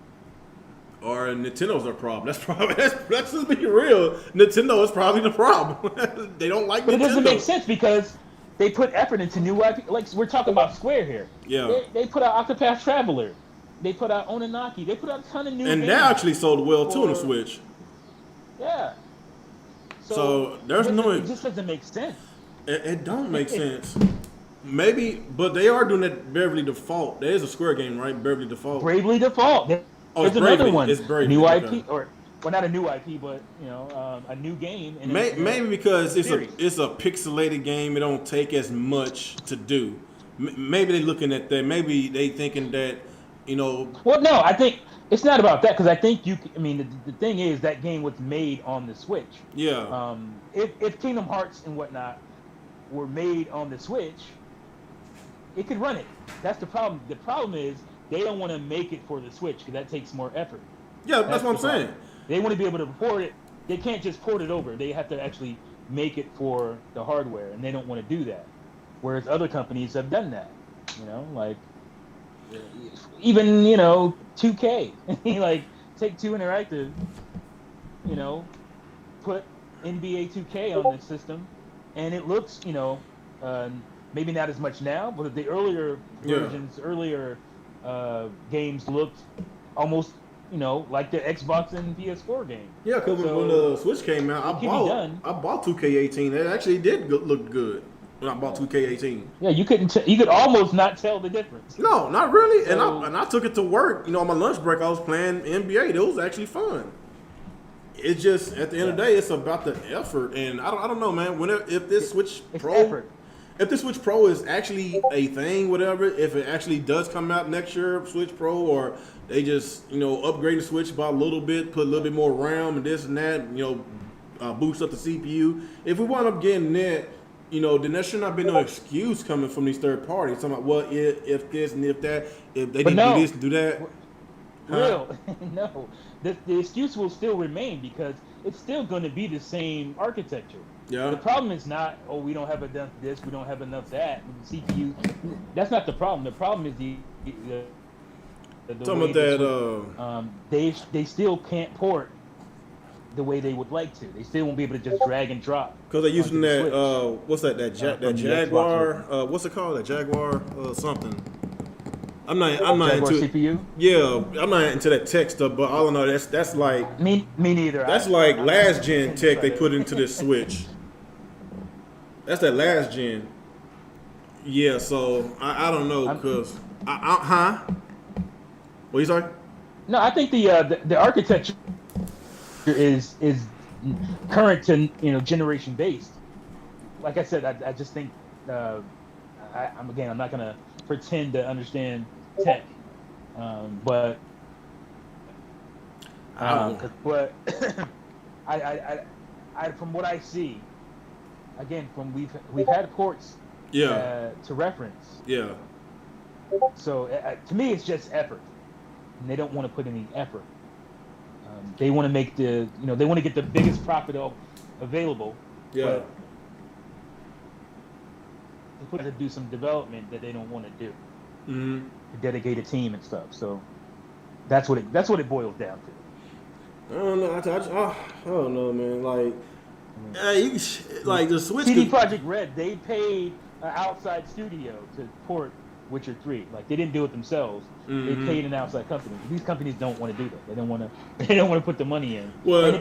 Or Nintendo's their problem. That's probably let's just be real. Nintendo is probably the problem. They don't like But Nintendo. it doesn't make sense because they put effort into new IP. Like we're talking about Square here. Yeah. They put out Octopath Traveler. They put out Ononaki. They put out a ton of new And games. that actually sold well too on the Switch. Yeah. So there's it just doesn't make sense. It don't make sense. Maybe, but they are doing that Bravely Default. There is a Square game, right? Bravely Default. Bravely Default. Oh, There's it's another Bravely. one. It's Bravely. New Okay. IP, or well, not a new IP, but a new game. Maybe because it's series. a pixelated game. It don't take as much to do. Maybe they're looking at that. Maybe they thinking that, Well, no, I think it's not about that because I think the thing is that game was made on the Switch. Yeah. If Kingdom Hearts and whatnot were made on the Switch, it could run it. That's the problem. The problem is they don't want to make it for the Switch because that takes more effort. Yeah, that's what I'm saying. They want to be able to port it. They can't just port it over. They have to actually make it for the hardware, and they don't want to do that. Whereas other companies have done that. Like even 2K, like Take-Two Interactive, put NBA 2K on this system, and it looks, maybe not as much now, but the earlier versions, games looked almost, like the Xbox and PS4 game. Yeah, because when the Switch came out, I bought 2K18. It actually did look good when I bought 2K18. Yeah, you could almost not tell the difference. No, not really. And I took it to work. On my lunch break, I was playing NBA. It was actually fun. It's just at the end of the day, it's about the effort, and I don't know, man. If this Switch Pro, if this Switch Pro is actually a thing, whatever, if it actually does come out next year, Switch Pro, or they just upgrade the Switch by a little bit, put a little bit more RAM and this and that, boost up the CPU. If we wind up getting that, then there should not be no excuse coming from these third parties. Talking about, well, if this and if that, if they didn't do this and do that. No. The excuse will still remain because it's still going to be the same architecture. Yeah. The problem is not, we don't have enough this, we don't have enough that. The CPU, that's not the problem. The problem is the talking about that. They still can't port the way they would like to. They still won't be able to just drag and drop. Because they're using that, what's that? That Jaguar. What's it called? That Jaguar something. I'm not into CPU. Yeah, I'm not into that tech stuff. But all I know that's like me neither. That's like last gen tech they put into this Switch. That's that last gen. Yeah, so I don't know because What you say? No, I think the architecture is current to generation based. Like I said, I just think I'm not gonna pretend to understand tech, but I from what I see, again, from we've had ports to reference. Yeah. So to me, it's just effort, and they don't want to put any effort. They want to make they want to get the biggest profit available. Yeah. But they put to do some development that they don't want to do. Mm-hmm. To dedicate a team and stuff. So that's what it boils down to. I don't know. I don't know, man. Like the Switch. CD Projekt Red, they paid an outside studio to port Witcher 3. Like they didn't do it themselves. Mm-hmm. They paid an outside company. These companies don't want to do that. They don't want to put the money in. Well,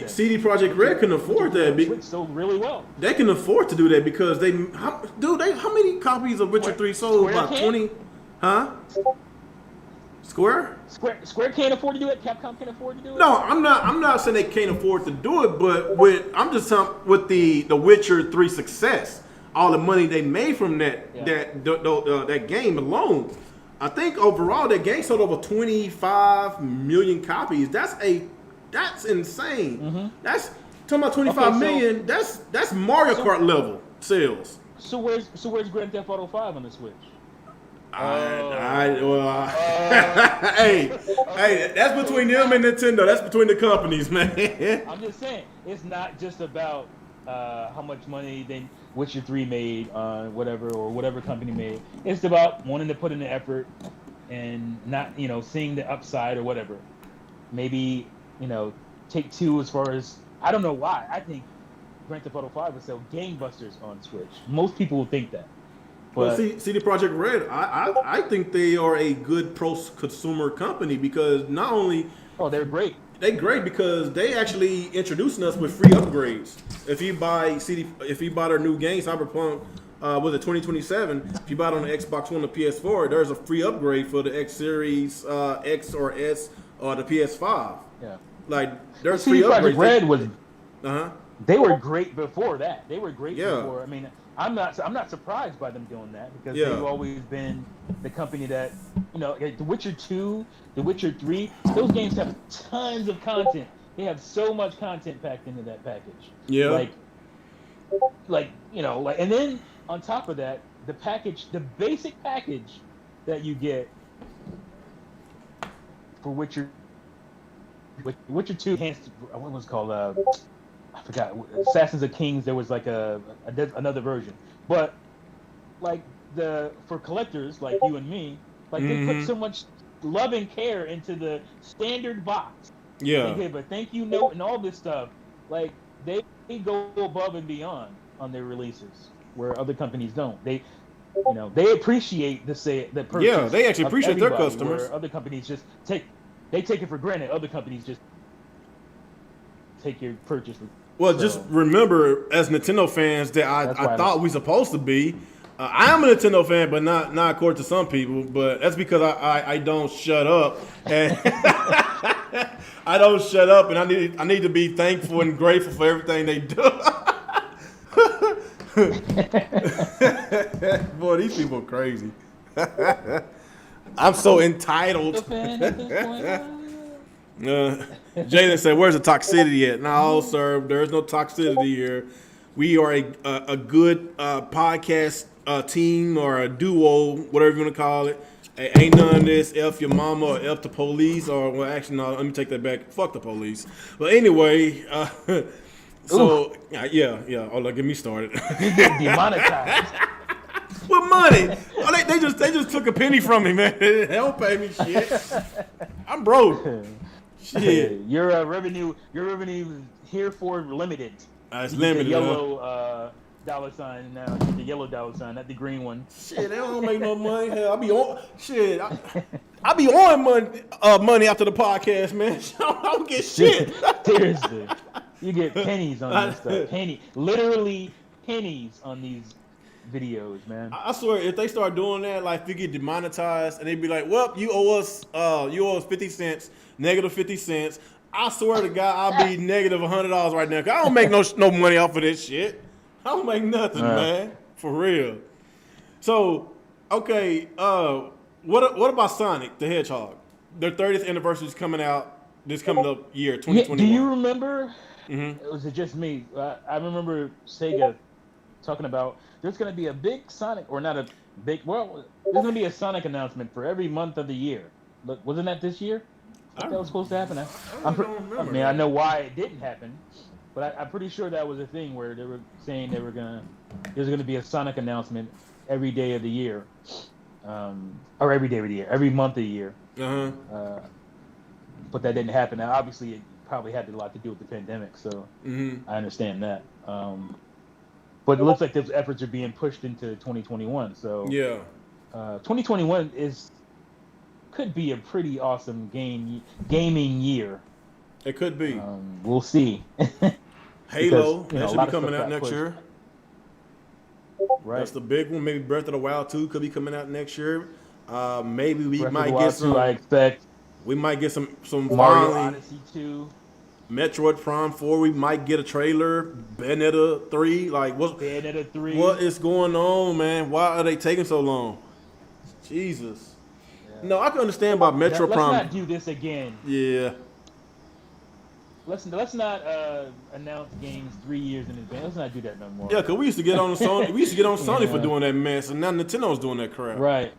CD Projekt Red couldn't afford that. Switch sold really well. They can afford to do that because how many copies of Witcher 3 sold? About 20? Huh? Square can't afford to do it. Capcom can afford to do it. No, I'm not saying they can't afford to do it, but I'm just talking with the Witcher 3 success, all the money they made from that game alone. I think overall that game sold over 25 million copies. That's insane. Mm-hmm. That's talking about 25 million. That's Mario Kart level sales. So where's Grand Theft Auto 5 on the Switch? Hey, that's between them and Nintendo. That's between the companies, man. I'm just saying, it's not just about how much money Witcher 3 made on whatever company made. It's about wanting to put in the effort and not, seeing the upside or whatever. Maybe, Take Two, as far as, I don't know why. I think Grand Theft Auto 5 would sell gangbusters on Switch. Most people will think that. But CD Projekt Red, I think they are a good pro-consumer company because not only... Oh, they're great. They're great because they actually introducing us with free upgrades. If you buy their new game, Cyberpunk, was it 2027? If you buy it on the Xbox One or PS4, there's a free upgrade for the X Series X or S or the PS5. Yeah. Like, there's free upgrades. Red was... They were great before that. They were great before. I mean, I'm not surprised by them doing that because they've always been the company that, The Witcher 2, The Witcher 3, those games have tons of content. They have so much content packed into that package. Yeah. And then on top of that, the basic package that you get for Witcher 2, what was it called? I forgot. Assassins of Kings. There was like another version, but for collectors like you and me, they put so much love and care into the standard box. Yeah. Okay, but thank you note and all this stuff. Like they go above and beyond on their releases, where other companies don't. They appreciate the purchase. Yeah, they actually appreciate their customers. Where other companies just take it for granted. Other companies just take your purchase. Well, just remember, as Nintendo fans, that I thought we supposed to be. I am a Nintendo fan, but not according to some people. But that's because I don't shut up, and I don't shut up, and I need to be thankful and grateful for everything they do. Boy, these people are crazy. I'm so entitled. Jalen said, "Where's the toxicity at?" No, sir, there's no toxicity here. We are a good podcast team or a duo, whatever you want to call it. Ain't none of this F your mama or F the police or, well, actually, no, let me take that back. Fuck the police. But anyway, yeah. Oh, look, get me started. You get demonetized. What money? Oh, they just took a penny from me, man. They don't pay me shit. I'm broke. Shit. Your revenue here for limited. It's limited. The yellow dollar sign now. The yellow dollar sign, not the green one. Shit, they don't make no money. Hell, I be on shit. I be on money after the podcast, man. I don't get shit. Seriously, you get pennies on this stuff. Literally pennies on these videos, man. I swear, if they start doing that, like if you get demonetized, and they be like, "Well, you owe us 50 cents, negative 50 cents." I swear to God, I'll be negative $100 right now. Cause I don't make no money off of this shit. I don't make nothing, man. For real. So, okay, what about Sonic the Hedgehog? Their 30th anniversary is coming out this coming up year, 2021. Do you remember? Mm-hmm. Was it just me? I remember Sega talking about there's going to be a big Sonic, or not a big. Well, there's going to be a Sonic announcement for every month of the year. Look, wasn't that this year? That was supposed to happen. I know why it didn't happen, but I'm pretty sure that was a thing where they were saying there's gonna be a Sonic announcement every day of the year, or every day of the year, every month of the year. But that didn't happen. Now, obviously, it probably had a lot to do with the pandemic, so I understand that. But it looks like those efforts are being pushed into 2021. So 2021 could be a pretty awesome gaming year. It could be. We'll see. Halo, that should be coming out next year. Right. That's the big one. Maybe Breath of the Wild 2 could be coming out next year. Maybe we Breath might get some. 2, I expect. We might get some Mario finally, Odyssey 2. Metroid Prime 4. We might get a trailer. Bayonetta 3. Like Bayonetta 3. What is going on, man? Why are they taking so long? Jesus. No, I can understand about Metro Prime. Let's not do this again. Yeah. Let's not announce games 3 years in advance. Let's not do that no more. Yeah, cause we used to get on Sony. We used to get on Sony for doing that mess, and now Nintendo's doing that crap. Right.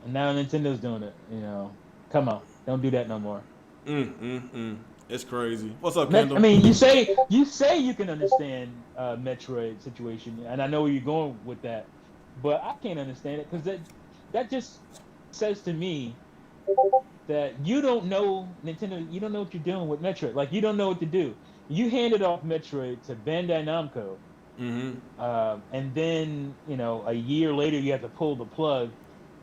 And now Nintendo's doing it. Come on, don't do that no more. It's crazy. What's up, I Kendall? mean, you say you can understand Metroid situation, and I know where you're going with that, but I can't understand it because that just says to me that you don't know Nintendo. You don't know what you're doing with Metroid. Like you don't know what to do. You handed off Metroid to Bandai Namco, and then a year later you have to pull the plug.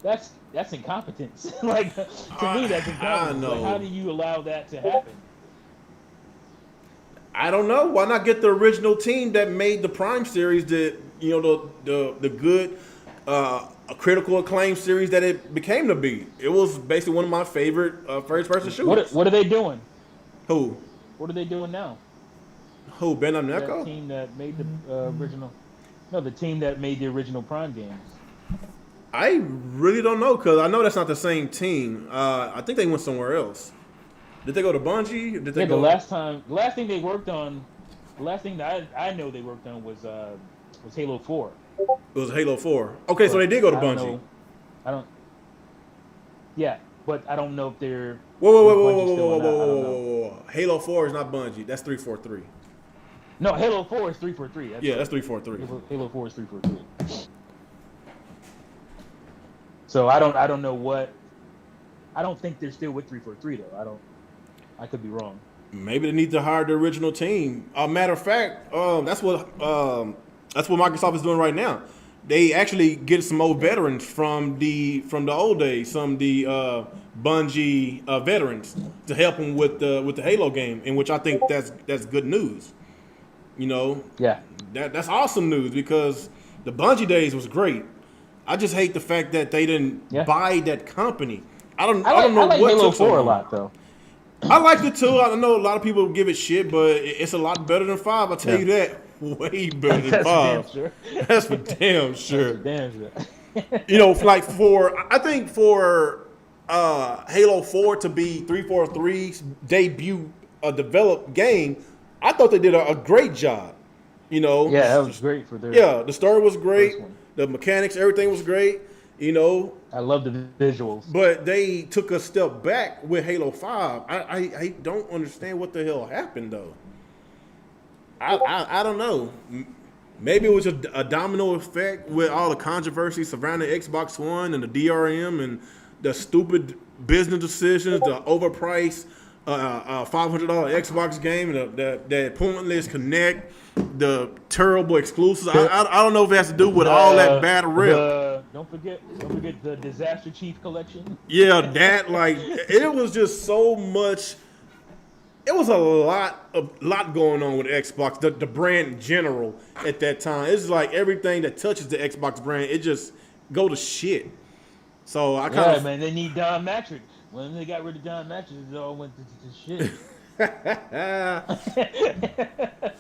That's incompetence. Like to me, that's incompetence. I know. Like, how do you allow that to happen? I don't know. Why not get the original team that made the Prime series, the good, critical acclaim series that it became to be? It was basically one of my favorite first-person shooters. What are they doing? Who? What are they doing now? Who? Bandai Namco? The team that made the original. No, the team that made the original Prime games. I really don't know because I know that's not the same team. I think they went somewhere else. Did they go to Bungie? Did they go? The last thing they worked on, the last thing that I know they worked on was Halo 4. It was Halo 4. Okay, so they did go to Bungie. Yeah, but I don't know if they're. Whoa. Halo 4 is not Bungie. That's 343. No, Halo 4 is 343. That's 343. Halo 4 is 343. So I don't know what. I don't think they're still with 343 though. I could be wrong. Maybe they need to hire the original team. Matter of fact, that's what Microsoft is doing right now. They actually get some old veterans from the old days, some of the Bungie veterans to help them with the Halo game, in which I think that's good news. Yeah, that's awesome news because the Bungie days was great. I just hate the fact that they didn't buy that company. I don't know I like what Halo took 4 so a long. lot though. I liked it too. I know a lot of people give it shit, but it's a lot better than 5. I'll tell you that. Way better than 5. Damn sure. That's for damn sure. That's for damn sure. I think for Halo 4 to be 343's debut developed game, I thought they did a great job. Yeah, that was great for their. Yeah, the story was great. The mechanics, everything was great. I love the visuals. But they took a step back with Halo 5. I don't understand what the hell happened though. I don't know. Maybe it was a domino effect with all the controversy surrounding Xbox One and the DRM and the stupid business decisions, the overpriced $500 Xbox game, and the pointless Connect, the terrible exclusives. I don't know if it has to do with all that bad rep. Don't forget the Disaster Chief collection. Yeah, that it was just so much. It was a lot going on with Xbox, the brand in general at that time. It's like everything that touches the Xbox brand, it just go to shit. So I kind of man, they need Don Matrick. When they got rid of Don Matrick, it all went to shit. I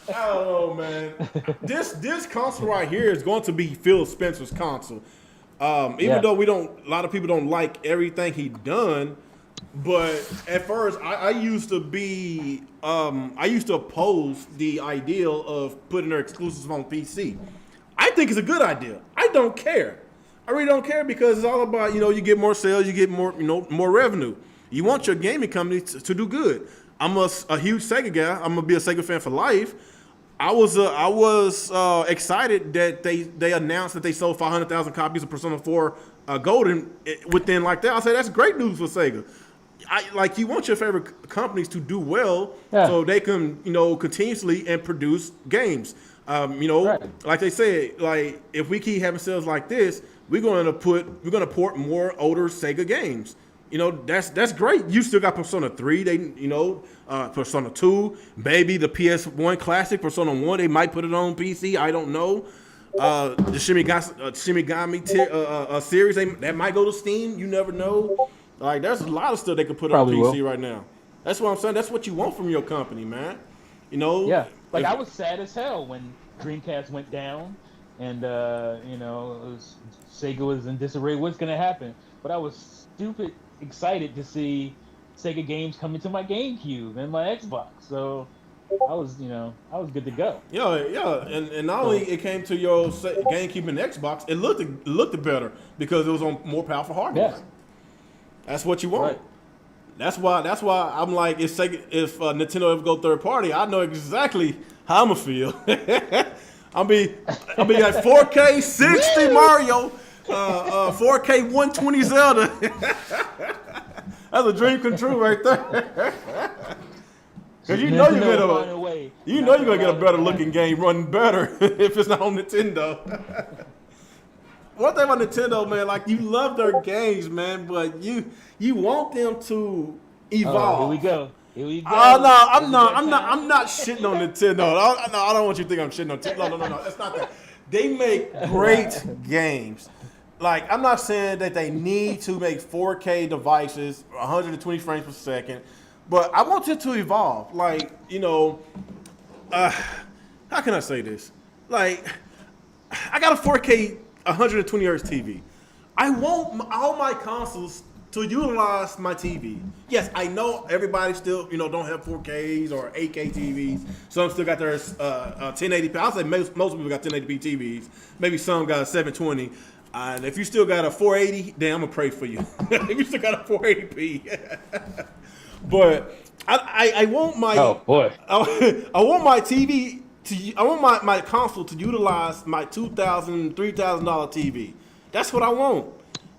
don't know, man. This console right here is going to be Phil Spencer's console. Even though a lot of people don't like everything he done, but at first I used to oppose the ideal of putting their exclusives on PC. I think it's a good idea. I don't care. I really don't care because it's all about, you get more sales, you get more, more revenue. You want your gaming company to do good. I'm a huge Sega guy. I'm gonna be a Sega fan for life. I was excited that they announced that they sold 500,000 copies of Persona 4 Golden within like that. I said that's great news for Sega. You want your favorite companies to do well so they can continuously and produce games. Right. Like they said, if we keep having sales like this, we're gonna port more older Sega games. That's great. You still got Persona 3, Persona 2, maybe the PS1 classic, Persona 1, they might put it on PC, I don't know. The Shimigami series, that might go to Steam, you never know. There's a lot of stuff they could put on PC right now. That's what I'm saying. That's what you want from your company, man. Yeah. I was sad as hell when Dreamcast went down and, Sega was in disarray. What's going to happen? But I was stupid excited to see Sega games come into my GameCube and my Xbox. So I was good to go. Yeah, and not only it came to your GameCube and Xbox, it looked better because it was on more powerful hardware. Yeah. That's what you want. Right. That's why I'm like, if Nintendo ever go third party, I know exactly how I'm gonna feel. I'll be like 4K 60 Mario, 4K 120 Zelda. That's a dream come true right there. Because you know you're gonna get a better looking game running better if it's not on Nintendo. One thing about Nintendo, man, like you love their games, man, but you want them to evolve. Oh, here we go. Oh no, I'm not shitting on Nintendo. I don't want you to think I'm shitting on Nintendo. No, that's not that. They make great games. Like I'm not saying that they need to make 4K devices, 120 frames per second, but I want it to evolve. Like how can I say this? Like I got a 4K 120 hertz TV. I want all my consoles to utilize my TV. Yes, I know everybody still, don't have 4Ks or 8K TVs. Some still got their 1080p. I'll say most people got 1080p TVs. Maybe some got a 720. And if you still got a 480, then I'm gonna pray for you. If you still got a 480p. But I want my I want my TV. I want my console to utilize my $2,000, $3,000 TV. That's what I want,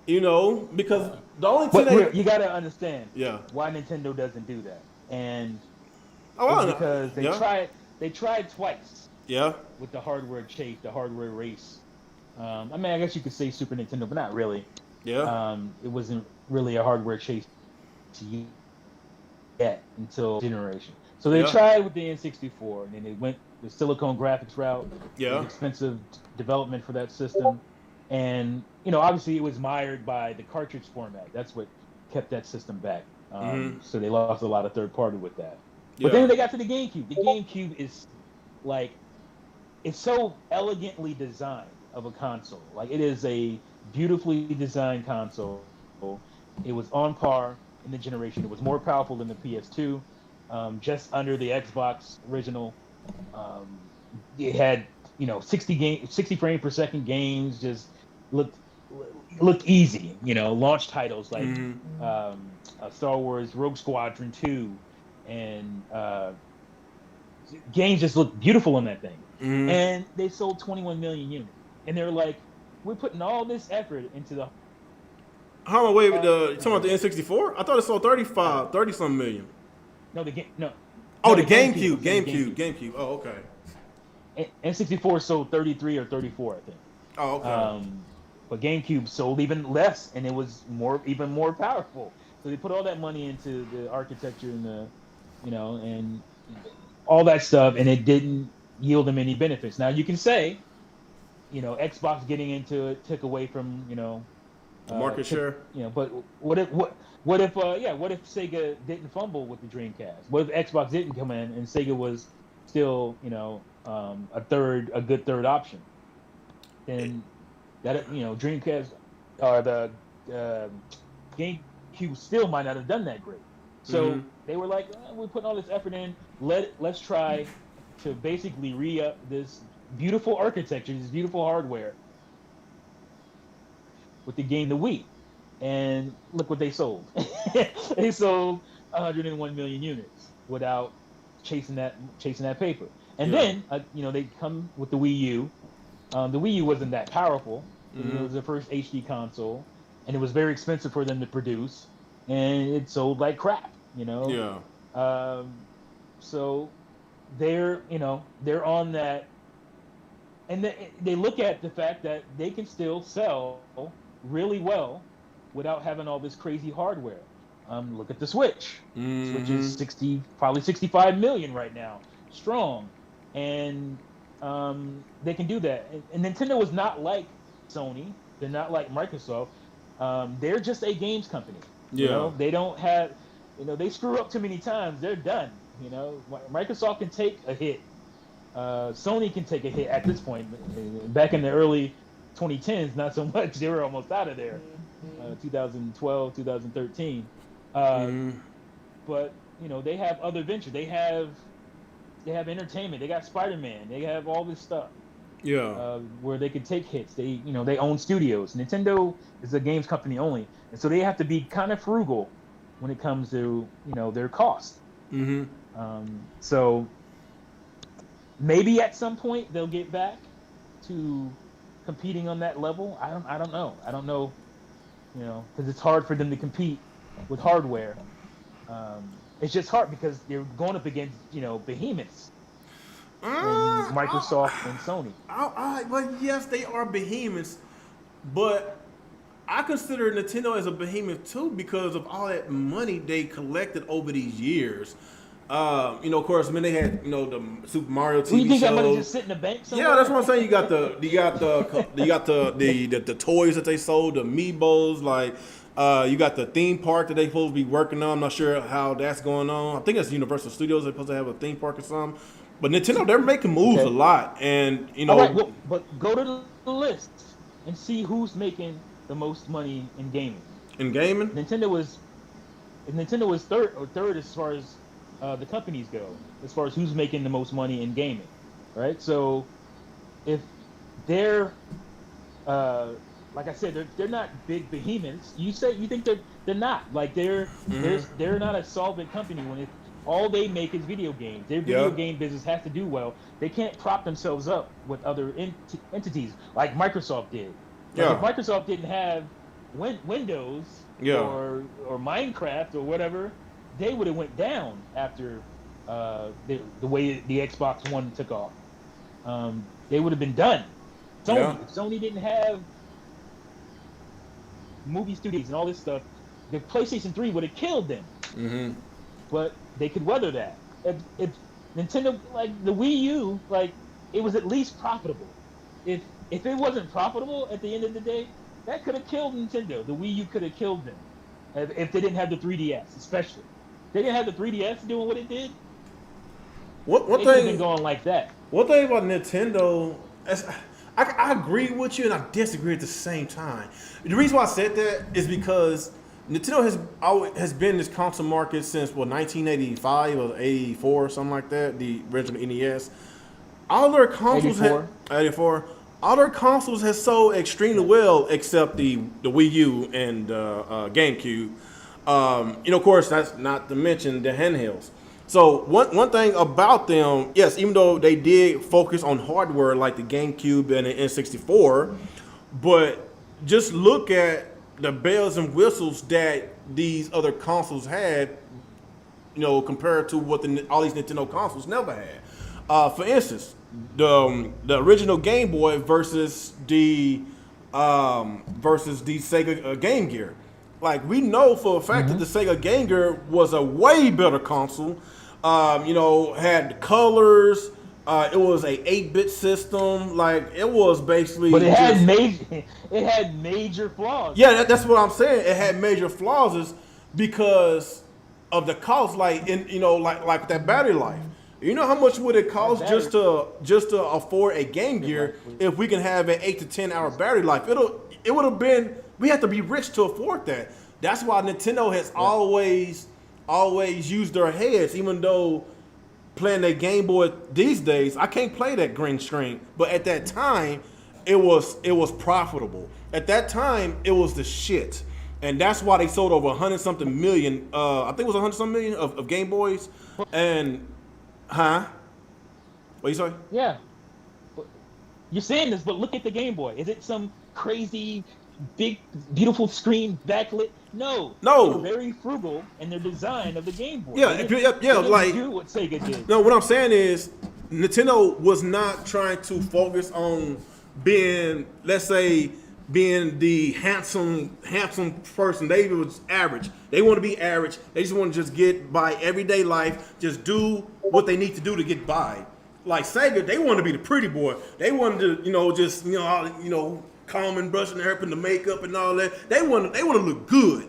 because the only thing you gotta understand, yeah, why Nintendo doesn't do that, and because they tried twice, yeah, with the hardware chase, the hardware race. I guess you could say Super Nintendo, but not really. Yeah, it wasn't really a hardware chase to yet until generation. So they tried with the N64, and then they went the silicone graphics route. Yeah. It was expensive development for that system. And, obviously it was mired by the cartridge format. That's what kept that system back. So they lost a lot of third party with that. But then they got to the GameCube. The GameCube is like, it's so elegantly designed of a console. Like it is a beautifully designed console. It was on par in the generation. It was more powerful than the PS2. Just under the Xbox original. It had 60 frame per second games. Just looked easy. Launch titles like Star Wars Rogue Squadron 2, and games just looked beautiful in that thing. And they sold 21 million units. And they're like, we're putting all this effort into the. Hold on, wait. You talking about the N64? I thought it sold 30 some million. No, the game. No. Oh, the GameCube. Oh, okay. N64 sold 33 or 34, I think. Oh, okay. But GameCube sold even less, and it was even more powerful. So they put all that money into the architecture and the, and all that stuff, and it didn't yield them any benefits. Now you can say, Xbox getting into it took away from, market share. But what if Sega didn't fumble with the Dreamcast? What if Xbox didn't come in and Sega was still, a good third option? Then that Dreamcast or the GameCube still might not have done that great. So they were like, we're putting all this effort in. Let's try to basically re-up this beautiful architecture, this beautiful hardware with the game, the Wii. And look what they sold. They sold 101 million units without chasing that paper. And then they come with the Wii U. The Wii U wasn't that powerful. It was their first HD console, and it was very expensive for them to produce, and it sold like crap. Yeah. So they're on that, and they look at the fact that they can still sell really well without having all this crazy hardware. Look at the Switch. Switch is probably 65 million right now, strong, and they can do that. And Nintendo is not like Sony. They're not like Microsoft. They're just a games company. They don't have. They screw up too many times. They're done. Microsoft can take a hit. Sony can take a hit at this point. Back in the early 2010s, not so much. They were almost out of there. 2012, 2013. But they have other ventures. They have entertainment. They got Spider-Man. They have all this stuff. Yeah. Where they can take hits. They own studios. Nintendo is a games company only, and so they have to be kind of frugal when it comes to their cost. So maybe at some point they'll get back to competing on that level. I don't know. I don't know. Because it's hard for them to compete with hardware. It's just hard because they're going up against behemoths. Microsoft and Sony. Well, yes, they are behemoths, but I consider Nintendo as a behemoth too because of all that money they collected over these years. Of course, they had the Super Mario TV show. You think that money just sit in the bank somewhere? Yeah, that's what I'm saying. You got the toys that they sold, the amiibos, like. You got the theme park that they supposed to be working on. I'm not sure how that's going on. I think it's Universal Studios. They're supposed to have a theme park or something. But Nintendo, they're making moves a lot, and All right, well, but go to the list and see who's making the most money in gaming. In gaming, Nintendo was third as far as the companies go, as far as who's making the most money in gaming, right? So if they're like I said, they're not big behemoths. You think they're not. Like they're not a solvent company when all they make is video games. Their video game business has to do well. They can't prop themselves up with other entities like Microsoft did. Like if Microsoft didn't have Windows or Minecraft or whatever, they would have went down after the way the Xbox One took off. They would have been done. If Sony didn't have movie studios and all this stuff, the PlayStation 3 would have killed them. But they could weather that. If Nintendo, like the Wii U, like it was at least profitable. If it wasn't profitable at the end of the day, that could have killed Nintendo. The Wii U could have killed them if they didn't have the 3DS, especially. If they didn't have the 3DS doing what it did. What they could have been going like that. One thing about Nintendo, I agree with you and I disagree at the same time. The reason why I said that is because Nintendo has been in this console market since 1985 or 84 or something like that. The original NES. All their consoles 84. All their consoles has sold extremely well, except the Wii U and GameCube. Of course, that's not to mention the handhelds. So one thing about them, yes, even though they did focus on hardware like the GameCube and the N64, but just look at the bells and whistles that these other consoles had, compared to what all these Nintendo consoles never had. For instance, the original Game Boy versus the Sega Game Gear. Like we know for a fact that the Sega Game Gear was a way better console. Had colors. It was a 8-bit system. Like it was basically. But it had major flaws. Yeah, that's what I'm saying. It had major flaws because of the cost. Like like that battery life. You know how much would it cost just to afford a Game Gear if we can have an 8 to 10 hour battery life? It would have been. We have to be rich to afford that. That's why Nintendo has always used their heads, even though playing that Game Boy these days, I can't play that green screen. But at that time, it was profitable. At that time, it was the shit. And that's why they sold over 100-something million. I think it was 100-something million of Game Boys. And, what you say? Yeah. You're saying this, but look at the Game Boy. Is it some crazy, big, beautiful screen backlit? No. They're very frugal in their design of the Game Boy. Yeah, like do what Sega did. No, what I'm saying is Nintendo was not trying to focus on being, let's say, being the handsome person. They was average. They want to be average. They just want to just get by everyday life. Just do what they need to do to get by. Like Sega, they want to be the pretty boy. They wanted to, calm and brushing their hair, putting the makeup and all that. They want to look good,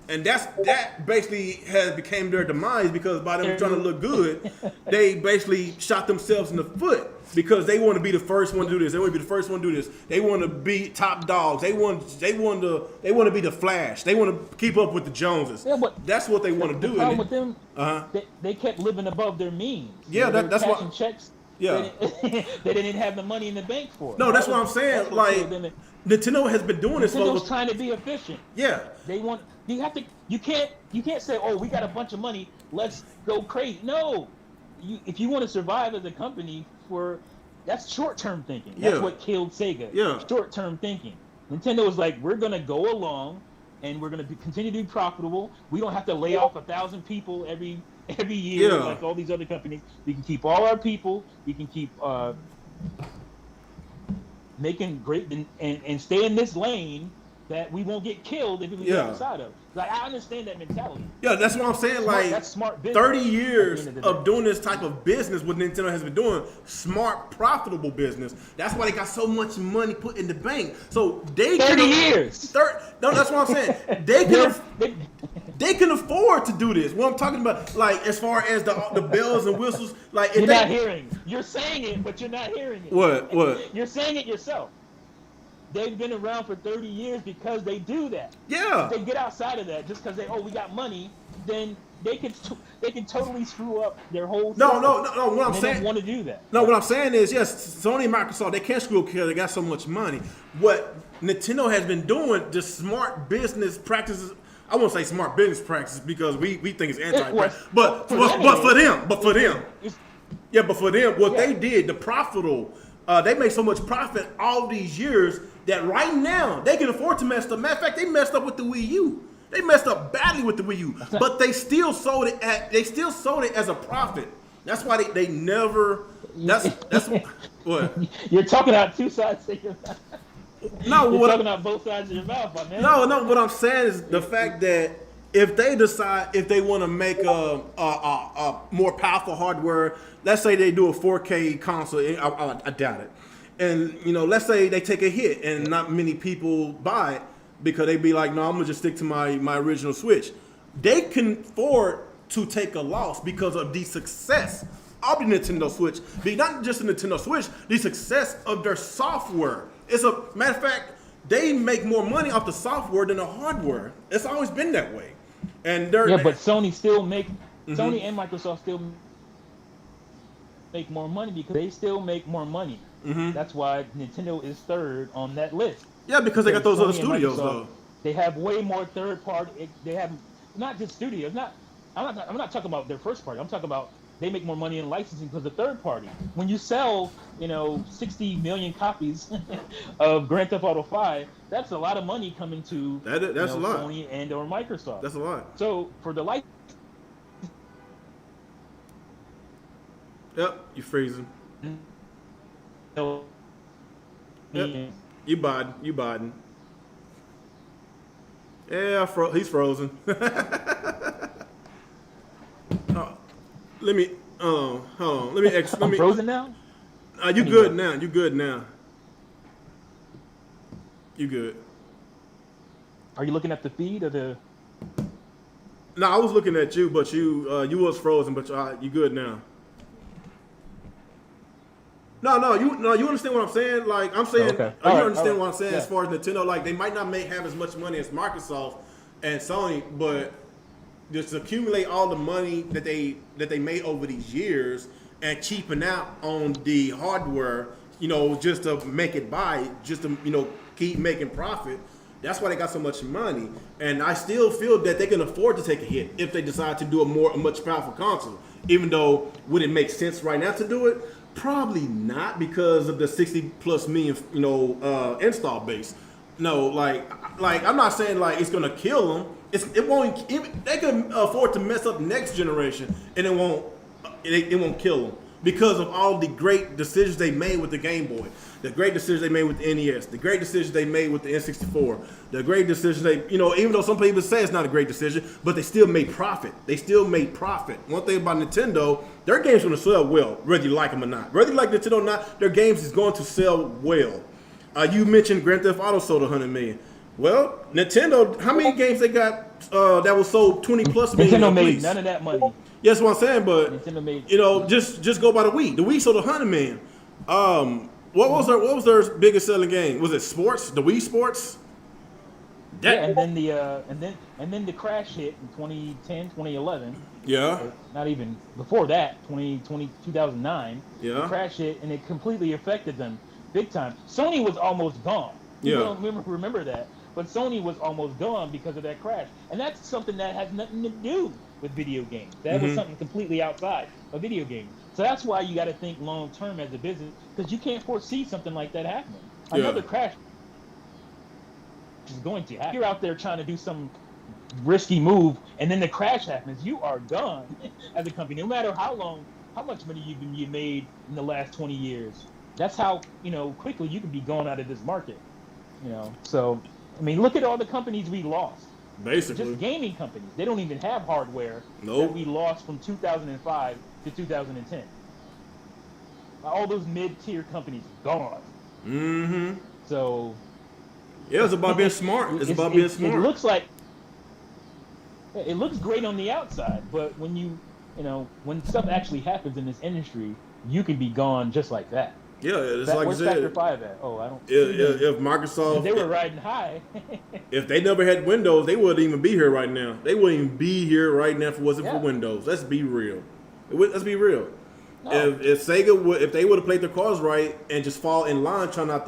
and that basically has became their demise because by them trying to look good, they basically shot themselves in the foot because they want to be the first one to do this. They want to be the first one to do this. They want to be top dogs. They want to be the Flash. They want to keep up with the Joneses. Yeah, but that's what they want to do. The problem with them, they kept living above their means. Yeah, that's why. Checks Yeah. They didn't have the money in the bank for. No, that's what I'm saying. Like, Nintendo has been doing this for Nintendo's trying to be efficient. Yeah. They want you can't say, oh, we got a bunch of money, let's go crazy. No. If you want to survive as a company, that's short-term thinking. That's what killed Sega. Yeah. Short-term thinking. Nintendo was like, we're gonna go along and we're gonna continue to be profitable. We don't have to lay off 1,000 people every year like all these other companies. We can keep all our people. We can keep making great and stay in this lane that we won't get killed if we get outside of. Like, I understand that mentality. Yeah, that's what I'm saying. That's smart business. 30 years of doing this type of business, what Nintendo has been doing, smart, profitable business. That's why they got so much money put in the bank. So they 30 years. No, that's what I'm saying. They can afford to do this. What I'm talking about, like as far as the bells and whistles, like you're not hearing. You're saying it, but you're not hearing it. What? You're saying it yourself. They've been around for 30 years because they do that. Yeah. If they get outside of that just because we got money, then they can totally screw up their whole. No. What I'm saying, they don't want to do that. No, what I'm saying is, yes, Sony and Microsoft, they can't screw up because they got so much money. What Nintendo has been doing, just smart business practices. I won't say smart business practices because we think it's anti-practice, but for them, what they did, the profitable, they made so much profit all these years that right now they can afford to mess up. Matter of fact, they messed up with the Wii U. They messed up badly with the Wii U, but they still sold it as a profit. That's why they never. That's what. You're talking out two sides of your mouth. No, you're talking out both sides of your mouth, my man. No. What I'm saying is the fact that if they decide if they want to make a more powerful hardware, let's say they do a 4K console, I doubt it. And let's say they take a hit and not many people buy it because they be like, no, I'm gonna just stick to my original Switch. They can afford to take a loss because of the success of the Nintendo Switch. Not just the Nintendo Switch, the success of their software. It's a matter of fact, they make more money off the software than the hardware. It's always been that way. And but Sony Sony and Microsoft still make more money because they still make more money. Mm-hmm. That's why Nintendo is third on that list. Yeah, because they got those other studios though. They have way more third party. They have not just studios. I'm not talking about their first party. I'm talking about they make more money in licensing because the third party. When you sell, 60 million copies of Grand Theft Auto 5, that's a lot of money coming to that's a lot. Sony and or Microsoft. That's a lot. So for the license. Yep, you freezing. Yep. You Biden. Yeah, he's frozen. Let me hold on. Let me. Frozen now? You good now? You good now? You good? Are you looking at the feed or the? No, I was looking at you, but you was frozen, but you good now. No, you understand what I'm saying? Like I'm saying, okay. You understand what I'm saying as far as Nintendo? Like they might not have as much money as Microsoft and Sony, but just accumulate all the money that they made over these years and cheaping out on the hardware, just to make it buy, just to keep making profit. That's why they got so much money, and I still feel that they can afford to take a hit if they decide to do a much powerful console. Even though would it make sense right now to do it? Probably not because of the 60+ million, install base. No, like I'm not saying like it's gonna kill them. It won't. They can afford to mess up next generation, and it won't kill them because of all the great decisions they made with the Game Boy, the great decisions they made with the NES, the great decisions they made with the N64, the great decisions they, even though some people say it's not a great decision, but they still made profit. One thing about Nintendo, their games are going to sell well, whether you like them or not. Whether you like Nintendo or not, their games is going to sell well. You mentioned Grand Theft Auto sold 100 million. Well, Nintendo, how many games they got that was sold 20+ million? Nintendo made none of that money. Yes, what I'm saying, but Nintendo made, just go by the Wii. The Wii sold 100 million. What was their biggest selling game? Was it Sports? The Wii Sports? And then the crash hit in 2010, 2011. Yeah. Or not even before that, 2009. Yeah. The crash hit, and it completely affected them big time. Sony was almost gone. People Yeah. don't remember that. But Sony was almost gone because of that crash. And that's something that has nothing to do with video games. That was something completely outside of video games. So that's why you got to think long term as a business, because you can't foresee something like that happening. Another crash is going to happen. You're out there trying to do some risky move, and then the crash happens. You are gone as a company, no matter how much money you made in the last 20 years. That's how quickly you can be gone out of this market. So I mean, look at all the companies we lost. Basically, just gaming companies. They don't even have hardware that we lost from 2005 to 2010. All those mid-tier companies gone. Mm-hmm. So yeah, it's about being smart. It's about being smart. It looks like it looks great on the outside, but when when stuff actually happens in this industry, you can be gone just like that. Yeah, it's like where's you said. Factor 5 at? Oh, I don't. If Microsoft, they were riding high. If they never had Windows, they wouldn't even be here right now. They wouldn't even be here right now if it wasn't for Windows. Let's be real. Let's be real. No. If Sega if they would have played their cards right and just fall in line, trying to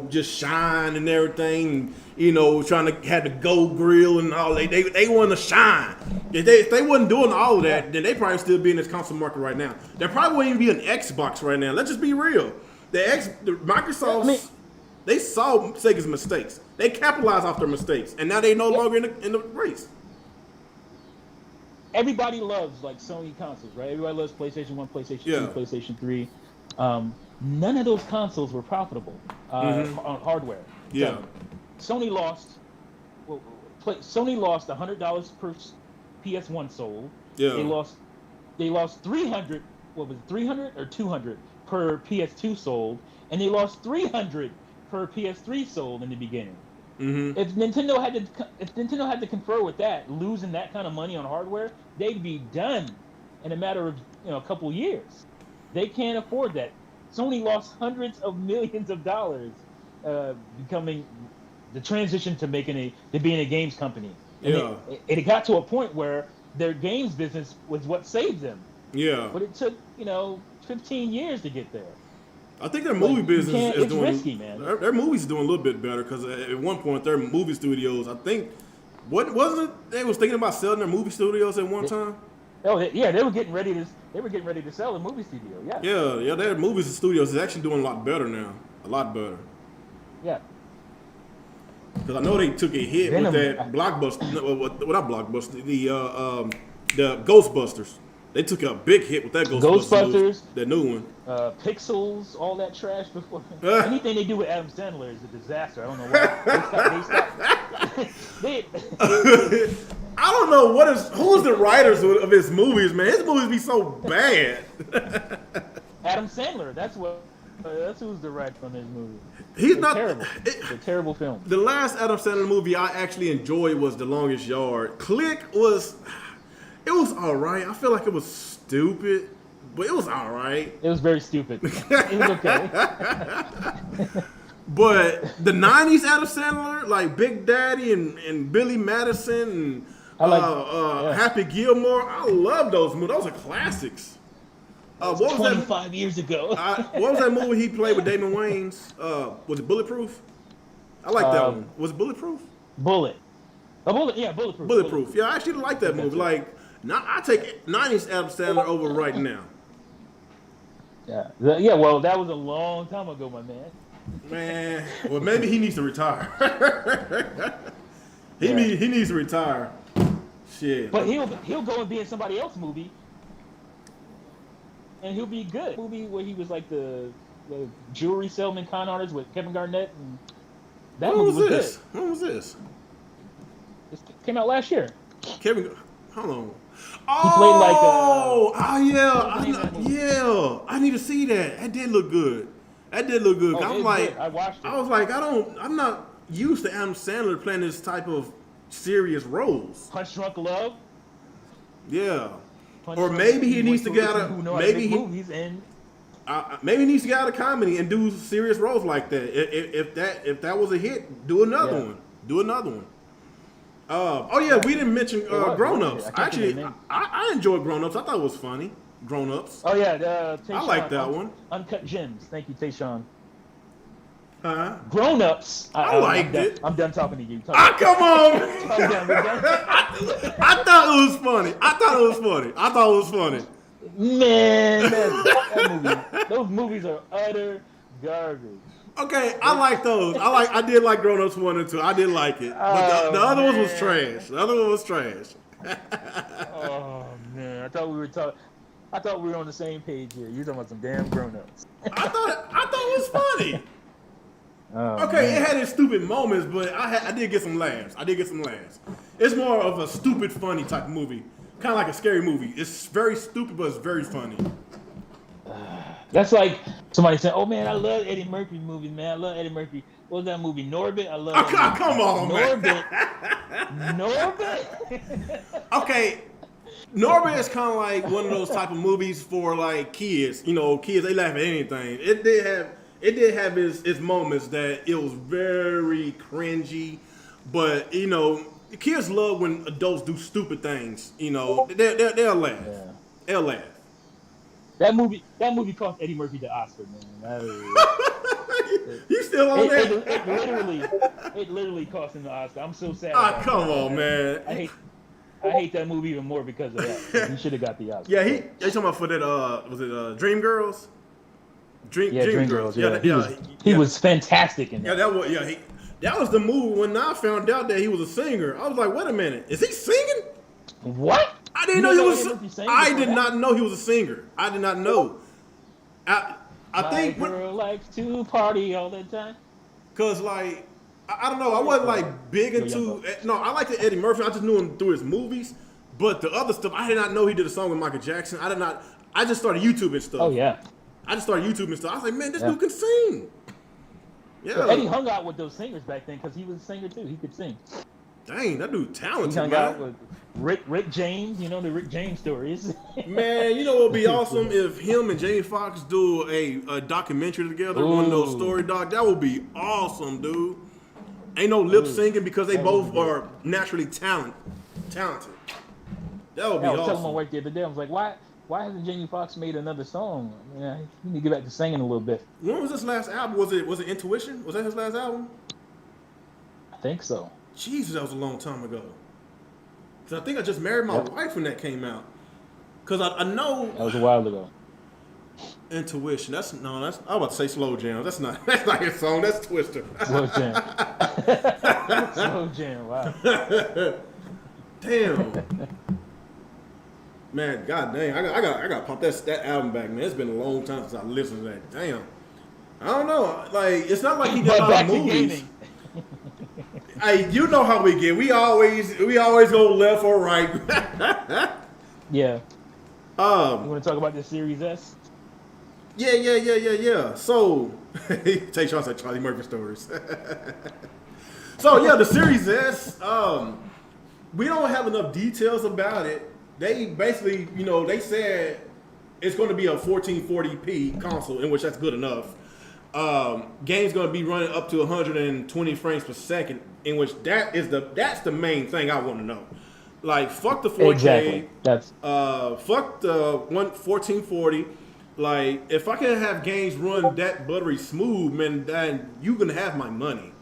just shine and everything, trying to have the gold grill and all, they want to shine. If they wasn't doing all of that, then they probably still be in this console market right now. There probably wouldn't even be an Xbox right now. Let's just be real. Microsoft, they saw Sega's mistakes. They capitalized off their mistakes, and now they no longer in the race. Everybody loves like Sony consoles, right? Everybody loves PlayStation 1, PlayStation 2, PlayStation 3. None of those consoles were profitable on hardware. Yeah. So, Sony lost $100 per PS1 sold. Yeah. They lost 300. What was it? 300 or 200 per PS2 sold, and they lost 300 per PS3 sold in the beginning. Mm-hmm. If Nintendo had to confer with that, losing that kind of money on hardware, they'd be done in a matter of a couple years. They can't afford that. Sony lost hundreds of millions of dollars becoming the transition to being a games company. And it got to a point where their games business was what saved them. Yeah. But it took 15 years to get there. I think their movie business is doing risky, man. Their movies are doing a little bit better because at one point their movie studios, I think, wasn't it? They was thinking about selling their movie studios at one time. Oh yeah, they were getting ready to sell the movie studio. Yeah. Yeah. Their movies and studios is actually doing a lot better now. A lot better. Yeah. Because I know they took a hit with that Blockbuster. Not Blockbuster. The Ghostbusters. They took a big hit with that Ghostbusters. That new one. Pixels, all that trash before. Anything they do with Adam Sandler is a disaster. I don't know why. They I don't know who's the writers of his movies, man. His movies be so bad. Adam Sandler. That's who's the writer on his movie. He's not terrible. It's a terrible film. The last Adam Sandler movie I actually enjoyed was The Longest Yard. Click was all right. I feel like it was stupid, but it was all right. It was very stupid. It was okay. But the 90s Adam Sandler, like Big Daddy and Billy Madison and Happy Gilmore, I love those movies. Those are classics. What was 25 years ago. What was that movie he played with Damon Wayans? Was it Bulletproof? I like that one. Was it Bulletproof? Bullet. Yeah, Bulletproof. Bulletproof. Yeah, I actually like that movie. Like, now I take 90s Adam Sandler over right now. Yeah. Well, that was a long time ago, my man. Man, well, maybe he needs to retire. He needs to retire. Shit. But he'll go and be in somebody else's movie, and he'll be good. A movie where he was like the jewelry salesman con artist with Kevin Garnett. And that movie was this? Good. When was this? This came out last year. Kevin, hold on. He played yeah. I need to see that. That did look good. I'm like, I watched it. I was like, I'm not used to Adam Sandler playing this type of serious roles. Punch Drunk Love. Yeah. Or maybe he needs to get out of maybe he needs to get out of comedy and do serious roles like that. If that was a hit, do another one. Oh yeah, we didn't mention Grown Ups. I can't think of the Actually, name. I enjoyed Grown Ups. I thought it was funny. Grown Ups. Oh yeah, I like that one. Uncut Gems. Thank you, Tayshawn. Huh? Grown Ups. I liked it. I'm done talking to you. Come on! I'm done. We're done. I thought it was funny. I thought it was funny. Man, that movie. Those movies are utter garbage. Okay, I like those. I did like Grown Ups 1 and 2. I did like it. But the other one was trash. The other one was trash. Oh man, I thought we were on the same page here. You're talking about some damn Grown Ups. I thought it was funny. Oh, Okay, man. it had its stupid moments, but I did get some laughs. It's more of a stupid, funny type of movie. Kind of like a scary movie. It's very stupid, but it's very funny. That's like somebody saying, "Oh man, I love Eddie Murphy movies, man. I love Eddie Murphy. What was that movie? Norbit. I love." Come on, man. Norbit. Okay, Norbit is kind of like one of those type of movies for like kids. You know, kids they laugh at anything. It did have its moments that it was very cringy, but you know, kids love when adults do stupid things. You know, they'll laugh. Yeah. They'll laugh. That movie cost Eddie Murphy the Oscar, man. You still on that? It literally cost him the Oscar. I'm so sad. Come on, man. I hate that movie even more because of that. He should have got the Oscar. Yeah, you talking about for that? Was it Dreamgirls? Dreamgirls. Yeah, he was fantastic in that. Yeah, that was the movie when I found out that he was a singer. I was like, wait a minute, is he singing? What? I didn't know he was. I did not know he was a singer. I did not know. I think my girl likes to party all the time. Cause like I don't know, I wasn't like big into. No, I liked Eddie Murphy. I just knew him through his movies, but the other stuff I did not know he did a song with Michael Jackson. I just started YouTubing stuff. Oh yeah. I just started YouTubing stuff. I was like, man, this dude can sing. Yeah. So Eddie hung out with those singers back then because he was a singer too. He could sing. Dang, that dude talented. He hung out with Rick James. You know the Rick James stories. Man, you know what would be awesome if him and Jamie Foxx do a documentary together, one of those story docs. That would be awesome, dude. Ain't no lip syncing because they both are naturally talented. That would be awesome. I was telling my wife the other day, I was like, why hasn't Jamie Foxx made another song? I mean, he need to get back to singing a little bit. When was his last album? Was it Intuition? Was that his last album? I think so. Jesus, that was a long time ago. Cause I think I just married my wife when that came out. Cause I know that was a while ago. Intuition. That's I was about to say Slow Jam. That's not his song. That's Twister. Slow Jam. Slow Jam. Wow. Damn. Man, god dang, I got to pump that album back, man. It's been a long time since I listened to that. Damn. I don't know. Like, it's not like he did a lot of movies. Hey, you know how we get. We always go left or right. Yeah. You want to talk about the Series S? Yeah. So, Tayshawn said Charlie Murphy stories. So yeah, the Series S. We don't have enough details about it. They basically, they said it's going to be a 1440p console, in which that's good enough. Game's going to be running up to 120 frames per second, in which that's the main thing I want to know. Like, fuck the 4K. Exactly. Fuck the 1440. Like, if I can have games run that buttery smooth, man, then you can have my money.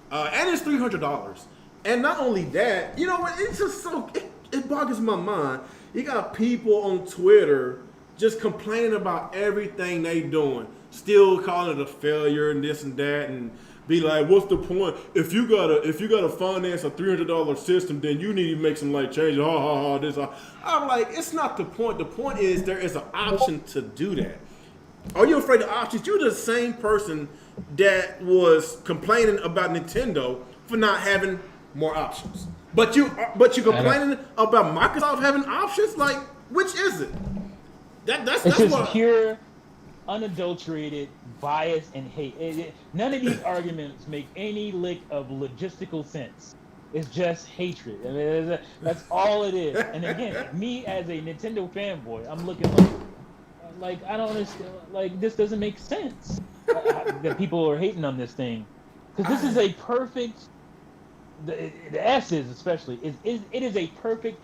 And it's $300. And not only that, you know what? It's just so it boggles my mind. You got people on Twitter just complaining about everything they doing, still calling it a failure and this and that, and be like, "What's the point? If you gotta finance a $300 system, then you need to make some like changes." This. I'm like, it's not the point. The point is there is an option to do that. Are you afraid of options? You're the same person that was complaining about Nintendo for not having more options. But you complaining about Microsoft having options? Like, which is it? That's just what pure, unadulterated bias and hate. None of these arguments make any lick of logistical sense. It's just hatred. I mean, that's all it is. And again, me as a Nintendo fanboy, I'm looking like I don't understand. Like, this doesn't make sense that people are hating on this thing, because this is a perfect the S is especially it is a perfect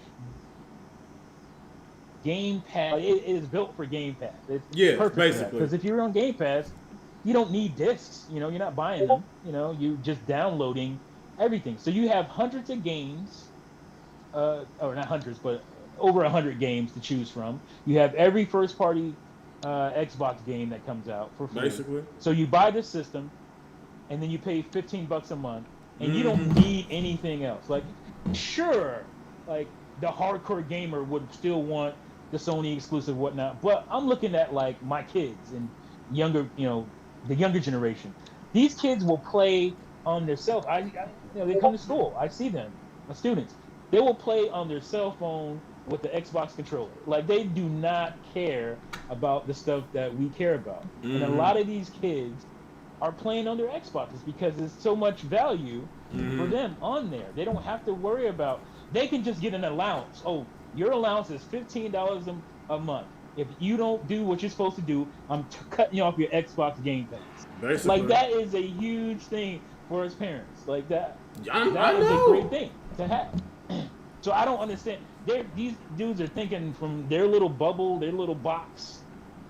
Game Pass. It is built for Game Pass. It's Yes, perfect for that. basically. Because if you're on Game Pass, you don't need discs. You know, you're not buying them. You know, you just downloading everything. So you have hundreds of games, or not hundreds, but over 100 games to choose from. You have every first-party Xbox game that comes out for free. Basically. So you buy this system, and then you pay $15 a month, and you don't need anything else. Like, sure, like the hardcore gamer would still want the Sony exclusive, whatnot. But I'm looking at like my kids and younger, the younger generation. These kids will play on their cell. They come to school. I see them, my students. They will play on their cell phone with the Xbox controller. Like, they do not care about the stuff that we care about. And a lot of these kids are playing on their Xboxes because there's so much value for them on there. They don't have to worry about. They can just get an allowance. Oh, your allowance is $15 a month. If you don't do what you're supposed to do, I'm cutting you off your Xbox Game Pass. Basically. Like, that is a huge thing for his parents. Like, that is know. a great thing to have. So I don't understand. These dudes are thinking from their little bubble, their little box.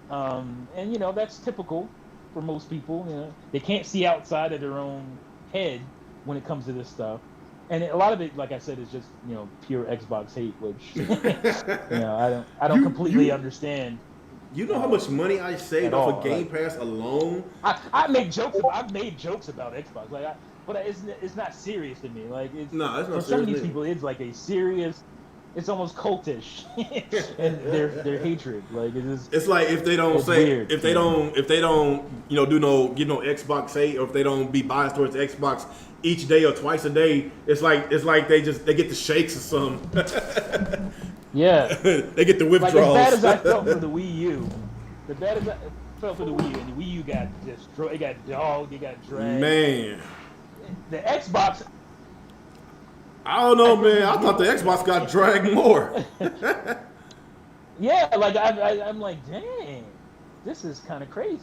And, that's typical for most people. They can't see outside of their own head when it comes to this stuff. And a lot of it, like I said, is just pure Xbox hate, which I don't completely understand. You know how much money I saved off of Game Pass alone? I've made jokes about Xbox, but it's not serious to me. Like, it's not for some of these people, it's like a serious. It's almost cultish, and their hatred. Like, it's like if they don't say, if they don't do no Xbox hate, or if they don't be biased towards Xbox each day or twice a day, it's like they get the shakes or something. Yeah, they get the withdrawals. Like, as bad as I felt for the Wii U, and the Wii U got destroyed. It got dogged. It got dragged. Man, the Xbox. I don't know, man. I thought the Xbox got dragged more. Yeah, like I'm like, dang, this is kind of crazy.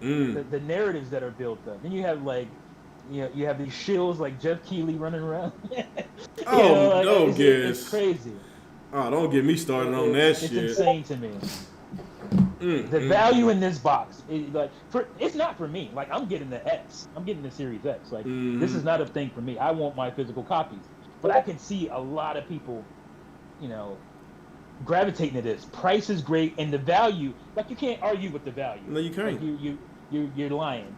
The narratives that are built up. Then you have you have these shills like Jeff Keighley running around. It's crazy. Oh, don't get me started on that shit. It's insane to me. The value in this box, it's not for me. Like, I'm getting the X. I'm getting the Series X. Like, this is not a thing for me. I want my physical copies. But I can see a lot of people, gravitating to this. Price is great, and the value, like, you can't argue with the value. No, you can't. Like, you're lying.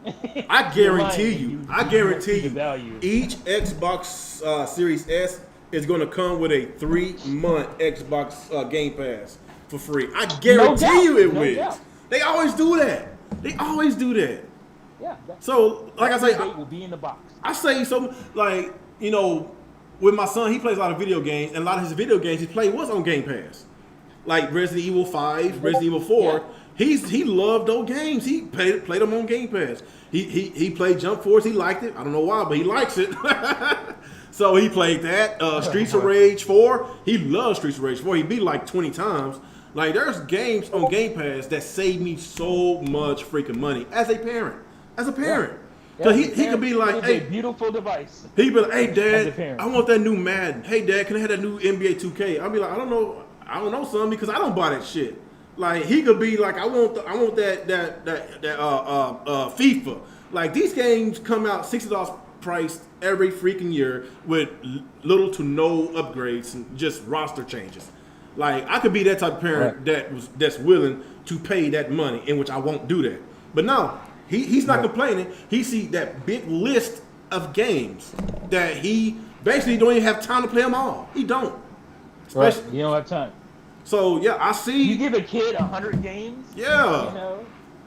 I guarantee you. I guarantee you. The value. Each Xbox Series S is going to come with a 3-month Xbox Game Pass for free. I guarantee you it will. Doubt. They always do that. Yeah. So, like I say, will be in the box. I say so. Like, with my son, he plays a lot of video games, and a lot of his video games he played was on Game Pass. Like Resident Evil 5, Resident Evil 4. Yeah. He loved those games. He played them on Game Pass. He played Jump Force. He liked it. I don't know why, but he likes it. So he played that. Streets of Rage 4. He loves Streets of Rage 4. He beat it like 20 times. Like, there's games on Game Pass that save me so much freaking money as a parent. Because he could be like, hey, a beautiful device. He'd be like, hey, Dad, I want that new Madden. Hey, Dad, can I have that new NBA 2K? I'll be like, I don't know, son, because I don't buy that shit. Like, he could be like, I want that FIFA. Like, these games come out $60 price every freaking year with little to no upgrades and just roster changes. Like, I could be that type of parent that's willing to pay that money, in which I won't do that. But no, he's not complaining. He see that big list of games that he basically don't even have time to play them all. He don't. Right. You don't have time. So yeah, I see. You give a kid 100 games. Yeah.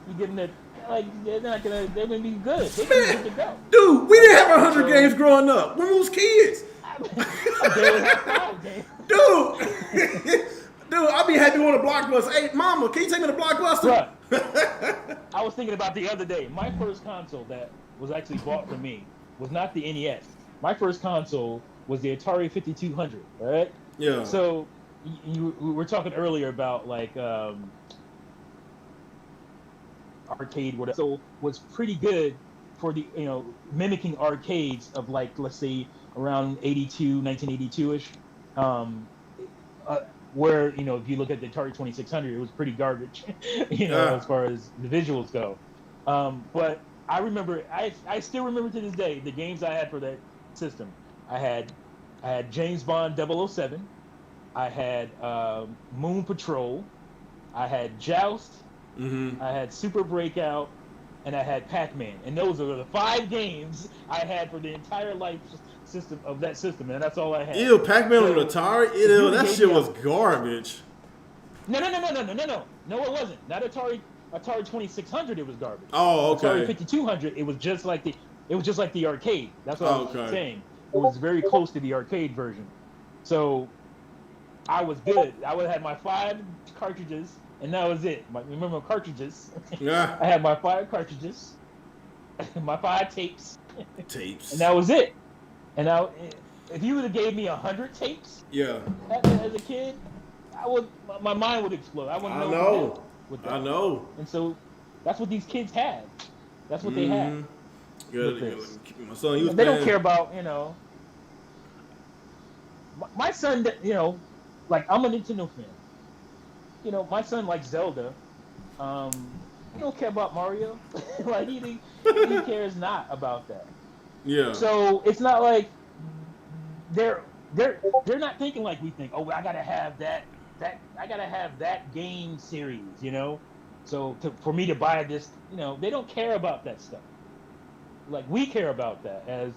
You give them they're gonna be good. They're gonna be good to go. Dude, we didn't have 100 games growing up when we was kids. Dude, I'd be happy going to Blockbuster. Hey, Mama, can you take me to Blockbuster? I was thinking about the other day. My first console that was actually bought for me was not the NES. My first console was the Atari 5200. All right. Yeah. So we were talking earlier about like arcade, whatever. So was pretty good for the mimicking arcades of, like, let's say around 1982-ish. Um, where, if you look at the Atari 2600, it was pretty garbage, as far as the visuals go. But I remember, I still remember to this day the games I had for that system. I had James Bond 007. I had Moon Patrol. I had Joust. Mm-hmm. I had Super Breakout, and I had Pac-Man. And those are the 5 games I had for the entire life system of that system, and that's all I had. Ew, Pac-Man on Atari? Ew, that shit was garbage. No, it wasn't. Not Atari 2600. It was garbage. Oh, okay. Atari 5200. It was just like the arcade. That's what I was saying. It was very close to the arcade version. So I was good. I would have had my 5 cartridges, and that was it. Remember cartridges? Yeah. I had my 5 cartridges, my 5 tapes. Tapes. And that was it. And now, if you would have gave me 100 tapes, yeah, as a kid, my mind would explode. I wouldn't know what to do with that. I know. And so, that's what these kids had. That's what they had. Good. My son, they don't care about, my son, like, I'm a Nintendo fan. My son likes Zelda. He don't care about Mario. Like, he cares not about that. Yeah. So it's not like they're not thinking like we think. Oh, I gotta have that I gotta have that game series, So for me to buy this, they don't care about that stuff. Like we care about that as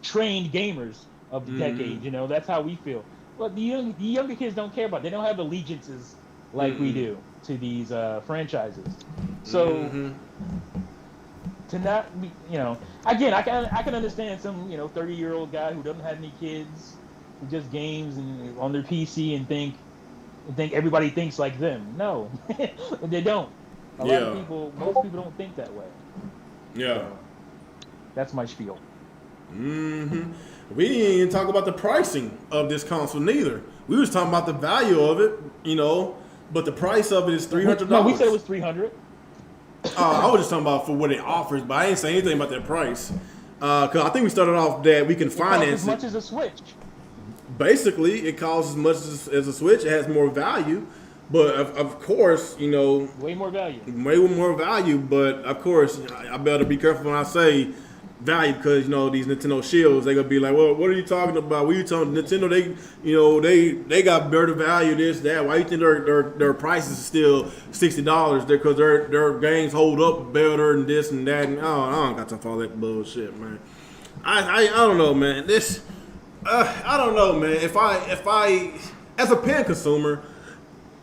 trained gamers of the decade. That's how we feel. But the younger kids don't care about it. They don't have allegiances like we do to these franchises. So. To not be, again, I can understand some, 30-year-old guy who doesn't have any kids, who just games and on their PC and think everybody thinks like them. No, they don't. Most people don't think that way. Yeah. So, that's my spiel. Mm-hmm. We didn't even talk about the pricing of this console neither. We was talking about the value of it, but the price of it is $300. No, we said it was $300. I was just talking about for what it offers, but I didn't say anything about that price. Because I think we started off that we can finance as much as a Switch. Basically, it costs as much as a Switch. It has more value, but of course, way more value. Way more value, but of course, I better be careful when I say value because these Nintendo shields, they gonna be like, well, what are you talking about? What are you talking Nintendo? They got better value, this, that. Why you think their prices are still $60? Because their games hold up better and this and that. And I don't got time for all that bullshit, man. I don't know, man. I don't know, man. If I as a pen consumer,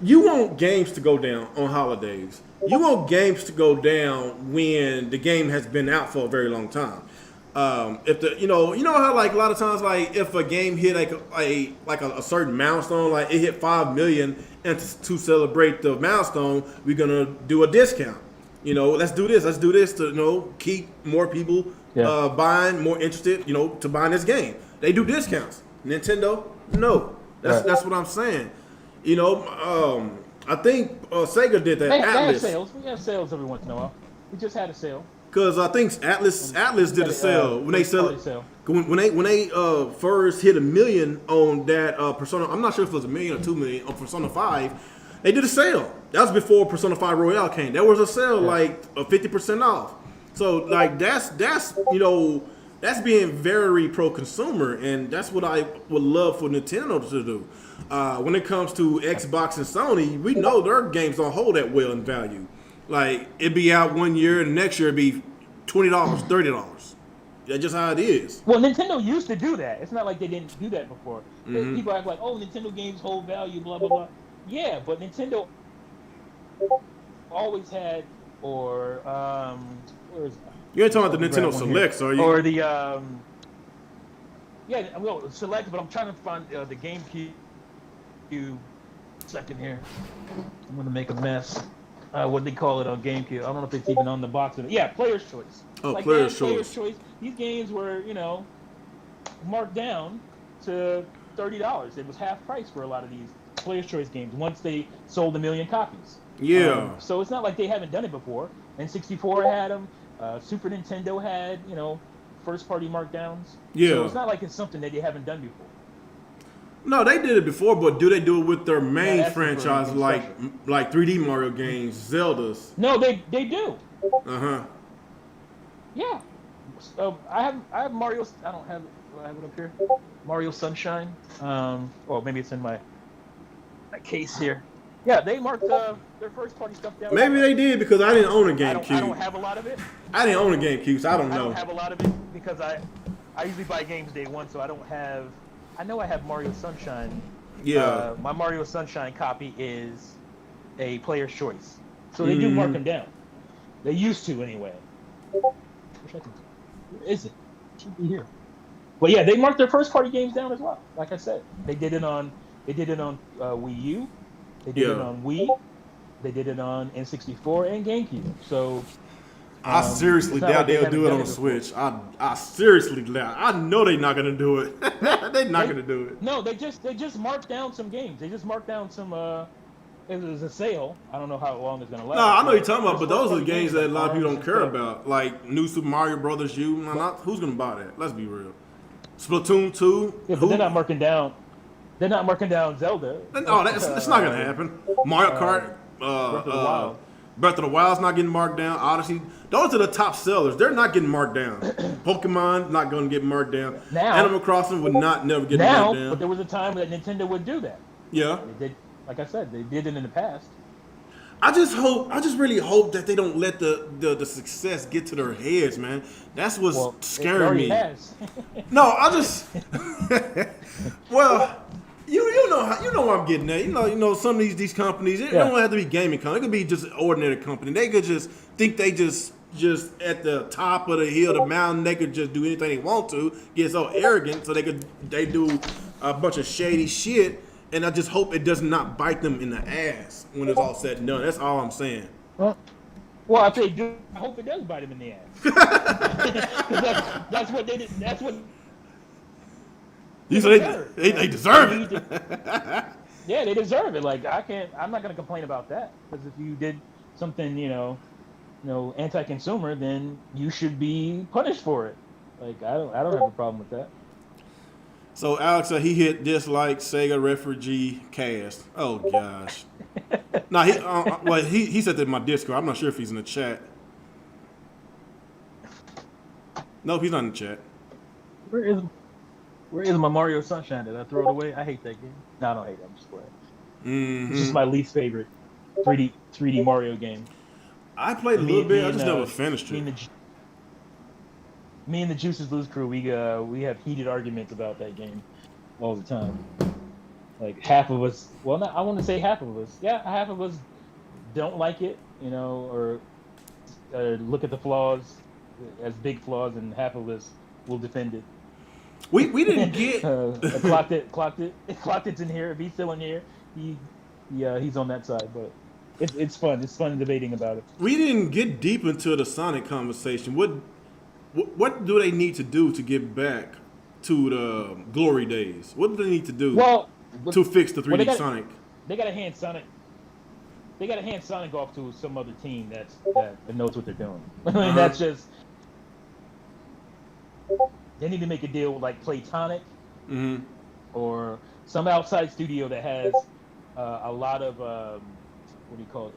you want games to go down on holidays. You want games to go down when the game has been out for a very long time. If the how like a lot of times like if a game hit like a certain milestone, like it hit 5 million, and to celebrate the milestone, we're gonna do a discount. Let's do this to keep more people buying, more interested, to buying this game. They do discounts. Nintendo, no. That's what I'm saying. I think Sega did that. They have sales. We have sales every once in a while. We just had a sale. Because I think Atlas did a sale when they when they first hit 1 million on that Persona. I'm not sure if it was 1 million or 2 million on Persona 5. They did a sale. That was before Persona 5 Royale came. There was a sale like 50% off. So like that's being very pro-consumer, and that's what I would love for Nintendo to do. When it comes to Xbox and Sony, we know their games don't hold that well in value. Like, it'd be out 1 year, and the next year it'd be $20, $30. That's just how it is. Well, Nintendo used to do that. It's not like they didn't do that before. People act like, oh, Nintendo games hold value, blah, blah, blah. Yeah, but Nintendo always had, or, where is it? You ain't talking about the Nintendo Selects, are you? Or the, well, Select, but I'm trying to find the GameCube. Second here. I'm going to make a mess. What they call it on GameCube. I don't know if it's even on the box. Yeah, Player's Choice. Oh, like Player's Choice. These games were, marked down to $30. It was half price for a lot of these Player's Choice games once they sold 1 million copies. Yeah. So it's not like they haven't done it before. N64 had them. Super Nintendo had, first-party markdowns. Yeah. So it's not like it's something that they haven't done before. No, they did it before, but do they do it with their main that's franchise, like 3D Mario games, Zeldas? No, they do. Yeah. I have Mario. I don't have. Do I have it up here? Mario Sunshine. Or maybe it's in my case here. Yeah, they marked their first-party stuff down. Maybe they did because I didn't own a GameCube. I don't have a lot of it. I didn't own a GameCube, so I don't know. I don't have a lot of it because I usually buy games day one, so I don't have. I know I have Mario Sunshine. Yeah. My Mario Sunshine copy is a player's choice, so they do mark them down. They used to anyway. Where is it? It should be here. But yeah, they marked their first-party games down as well. Like I said, they did it on Wii U. They did it on Wii. They did it on N64 and GameCube. So I seriously doubt they'll do it on the Switch. I seriously doubt. I know they're not gonna do it. They're not gonna do it. No, they just marked down some games. They just marked down some. It was a sale. I don't know how long it's gonna last. No, I know you're talking about, but those are the games that a lot of people don't care about, like New Super Mario Brothers U. Who's gonna buy that? Let's be real. Splatoon 2. Yeah, but they're not marking down. They're not marking down Zelda. No, that's not gonna happen. Mario Kart. Breath of the Wild. Breath of the Wild's not getting marked down. Odyssey, those are the top sellers. They're not getting marked down. Pokemon not going to get marked down. Now, Animal Crossing would never get marked down. But there was a time that Nintendo would do that. Yeah. They did, like I said, they did it in the past. I just really hope that they don't let the success get to their heads, man. That's what's scaring me. Has. No, I just well. You know what I'm getting at. You know some of these companies, it don't have to be gaming companies. It could be just an ordinary company. They could just think they just at the top of the hill, the mountain, they could just do anything they want to, get so arrogant so they do a bunch of shady shit, and I just hope it does not bite them in the ass when it's all said and done. That's all I'm saying. Well, if they do, I hope it does bite them in the ass. that's what they did. That's what. You said they deserve it. Yeah, they deserve it. Like I'm not gonna complain about that, because if you did something, anti-consumer, then you should be punished for it. Like I don't have a problem with that. So Alex, he hit dislike Sega refugee cast. Oh gosh. Nah, he said that in my Discord. I'm not sure if he's in the chat. Nope, he's not in the chat. Where is my Mario Sunshine? Did I throw it away? I hate that game. No, I don't hate it. I'm just playing. Mm-hmm. It's just my least favorite 3D Mario game. I played a little bit. I just never finished it. Me and the Juices Loose crew, we have heated arguments about that game all the time. Like half of us, I want to say half of us. Yeah, half of us don't like it, or look at the flaws as big flaws, and half of us will defend it. We didn't get clocked it's in here. If he's still in here, he's on that side. But it's fun. It's fun debating about it. We didn't get deep into the Sonic conversation. What do they need to do to get back to the glory days? What do they need to do to fix the 3D Sonic? They got to hand Sonic. They got to hand Sonic off to some other team that knows what they're doing. I mean, that's just. They need to make a deal with like Playtonic, or some outside studio that has a lot of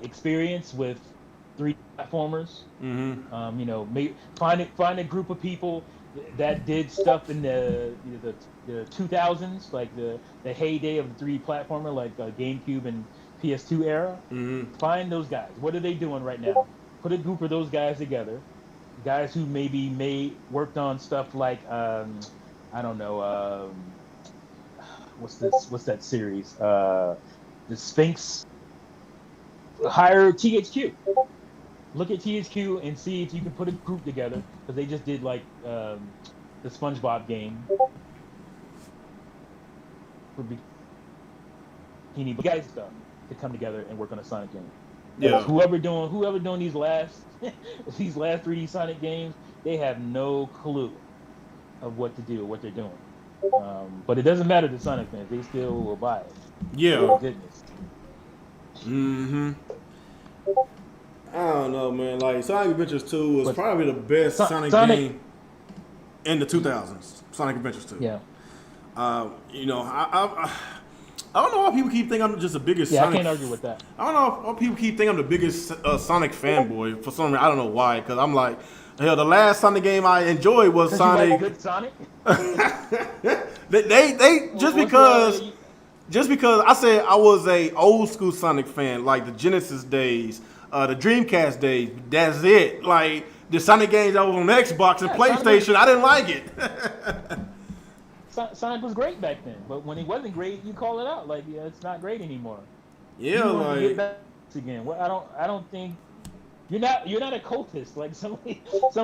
experience with 3D platformers. Find a group of people that did stuff in the 2000s, like the heyday of the 3D platformer, like GameCube and PS2 era. Find those guys. What are they doing right now? Put a group of those guys together. Guys who maybe worked on stuff like I don't know, what's that series? The Sphinx. Hire THQ. Look at THQ and see if you can put a group together, because they just did like the SpongeBob game for Bikini guys stuff to come together and work on a Sonic game. Yeah. Whoever doing these last 3D Sonic games, they have no clue of what to do or what they're doing. But it doesn't matter to Sonic fans; they still will buy it. Yeah. Oh, goodness. I don't know, man. Like Sonic Adventures 2 was probably the best Sonic game. in the 2000s, Sonic Adventures 2. Yeah. You know, I don't know why people keep thinking I'm just the biggest Yeah, Sonic. I can't argue with that. I don't know why people keep thinking I'm the biggest Sonic fanboy. For some reason, I don't know why. Because I'm like, hell, the last Sonic game I enjoyed was Sonic. You like good Sonic? they just because I said I was a old school Sonic fan, like the Genesis days, the Dreamcast days. That's it. Like the Sonic games that was on Xbox and PlayStation, I didn't like it. Sonic was great back then, but when he wasn't great, you call it out. Like, yeah, it's not great anymore. Yeah, you want to get like back again. Well, I don't think you're not a cultist like some of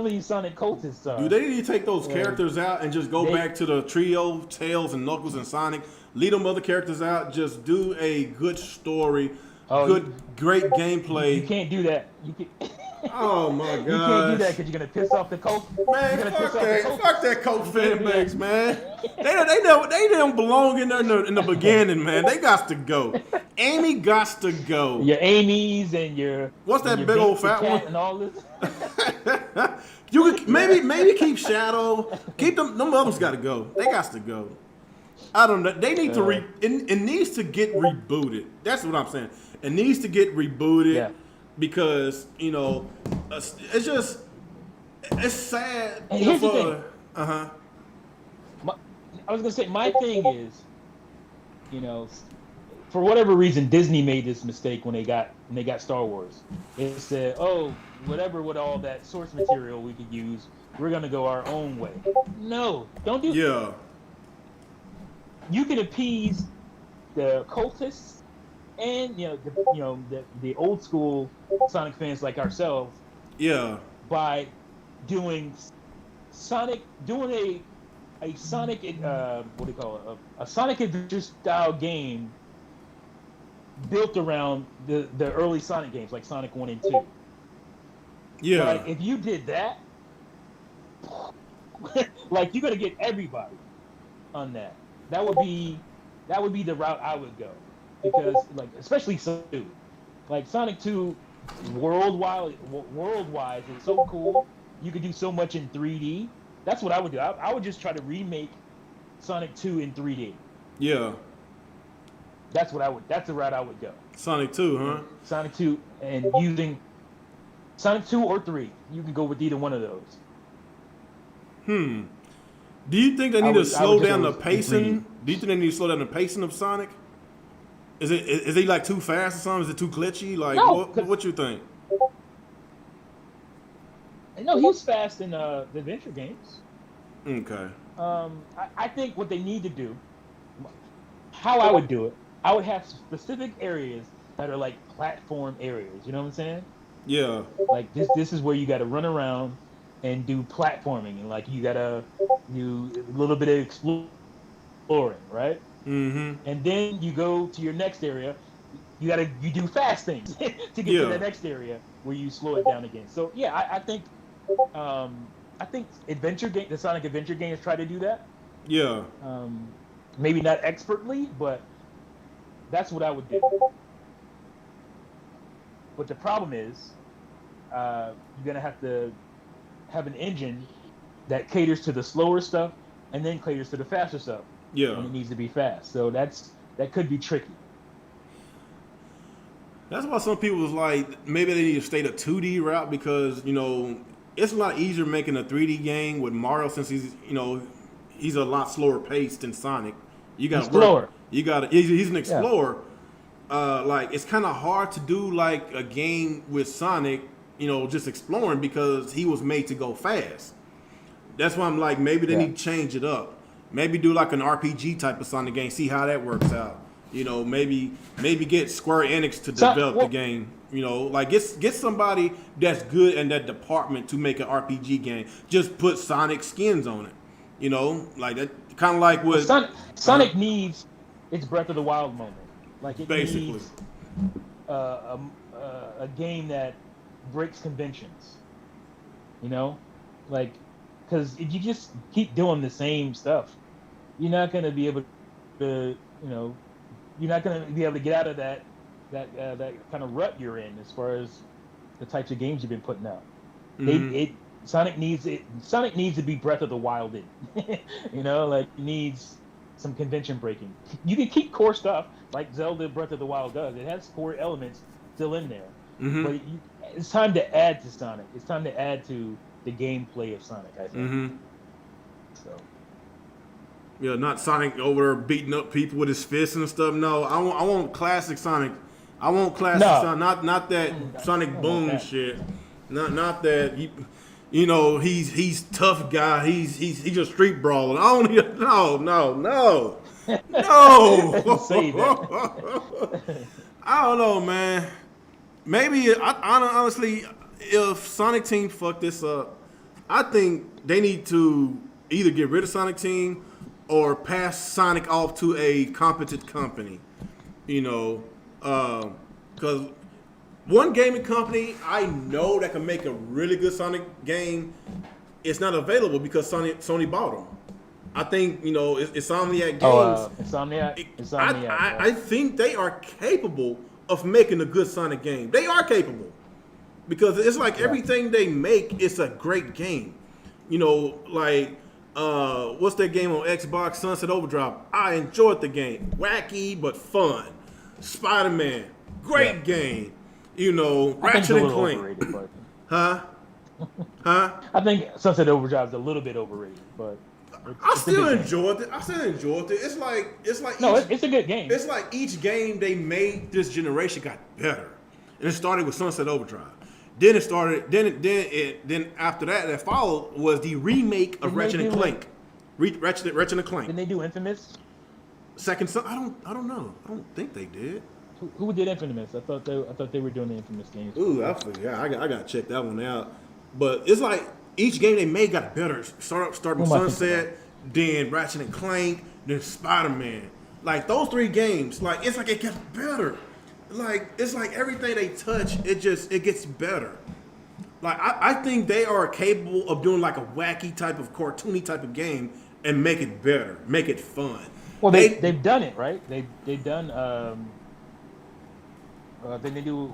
these Sonic cultists are. do they need to take those characters out and just go back to the trio, Tails and Knuckles and Sonic? Leave them other characters out. Just do a good story, great gameplay. You can't do that. Oh my god! You can't do that because you're gonna piss off the cult. Man, fuck that cult fan base, man. They don't belong in there in the beginning, man. They got to go. Amy got to go. Your Amy's and your what's that big old fat one? And all this. You could, maybe keep Shadow. Keep them. Them others got to go. They got to go. I don't know. They need to it needs to get rebooted. That's what I'm saying. It needs to get rebooted. Yeah. Because, you know, it's just, it's sad. And here's the thing. I was going to say, my thing is, you know, for whatever reason, Disney made this mistake when they got Star Wars. It said, oh, whatever with all that source material we could use, we're going to go our own way. No, don't do that. Yeah. You can appease the cultists and the old school Sonic fans like ourselves, by doing a Sonic what do you call it, a Sonic Adventure style game built around the early Sonic games like Sonic 1 and 2. Yeah. Like, if you did that, like, you're gonna get everybody on that. That would be the route I would go. Because, like, especially Sonic 2. Like, Sonic 2, worldwide is so cool. You could do so much in 3D. That's what I would do. I would just try to remake Sonic 2 in 3D. Yeah. That's the route I would go. Sonic 2, huh? Sonic 2, and using Sonic 2 or 3. You can go with either one of those. Do you think they need to slow down the pacing? Do you think they need to slow down the pacing of Sonic? Is he like too fast or something? Is it too glitchy? Like, no, what you think? No, he's fast in the adventure games. Okay. I think what they need to do, how I would do it, I would have specific areas that are like platform areas. You know what I'm saying? Yeah. Like this is where you got to run around and do platforming, and like you got to do a little bit of exploring, right? Mm-hmm. And then you go to your next area. You do fast things to get to the next area where you slow it down again. So yeah, I think the Sonic Adventure games try to do that. Yeah. Maybe not expertly, but that's what I would do. But the problem is, you're gonna have to have an engine that caters to the slower stuff and then caters to the faster stuff. Yeah. And it needs to be fast. So that could be tricky. That's why some people was like, maybe they need to stay the 2D route because, you know, it's a lot easier making a 3D game with Mario since he's a lot slower paced than Sonic. You got slower. He's an explorer. Yeah. Like it's kind of hard to do like a game with Sonic, you know, just exploring because he was made to go fast. That's why I'm like, maybe they need to change it up. Maybe do like an RPG type of Sonic game, see how that works out. You know, maybe get Square Enix to develop the game. You know, like get somebody that's good in that department to make an RPG game. Just put Sonic skins on it. You know, like that, kind of like what Sonic needs its Breath of the Wild moment. Like it basically needs a game that breaks conventions. You know, like. Because if you just keep doing the same stuff, you're not going to be able to, you're not going to be able to get out of that kind of rut you're in as far as the types of games you've been putting out. Mm-hmm. Sonic needs it. Sonic needs to be Breath of the Wild. Like he needs some convention breaking. You can keep core stuff like Zelda Breath of the Wild does. It has core elements still in there, but it's time to add to Sonic. It's time to add to the gameplay of Sonic, I think. So. Yeah, not Sonic over there beating up people with his fists and stuff. No, I want classic Sonic. I want classic Sonic, not that Sonic Boom shit. Not that he's tough guy. He's just street brawler. I don't need no. Say that. I don't know, man. Maybe honestly, if Sonic Team fuck this up, I think they need to either get rid of Sonic Team or pass Sonic off to a competent company. Because one gaming company I know that can make a really good Sonic game is not available because Sony bought them. I think it's Insomniac Games. Insomniac. I think they are capable of making a good Sonic game. They are capable because it's like everything they make is a great game. What's that game on Xbox, Sunset Overdrive? I enjoyed the game. Wacky but fun. Spider-Man, great game. Ratchet and Clank. Huh? I think Sunset Overdrive is a little bit overrated, but I still enjoyed it. It's a good game. It's like each game they made this generation got better, and it started with Sunset Overdrive. Then it started. Then after that followed was the remake of Ratchet and Clank. Ratchet and Clank. Didn't they do Infamous? Second son, I don't know. I don't think they did. Who did Infamous? I thought they were doing the Infamous games. Ooh, I forgot. I gotta check that one out. But it's like each game they made got better. Start with Sunset, then Ratchet and Clank, then Spider-Man. Like those three games, it's like it gets better. Like it's like everything they touch, it gets better. Like I think they are capable of doing like a wacky type of cartoony type of game and make it better, make it fun. Well, they've done it, right? They've done. Then they do.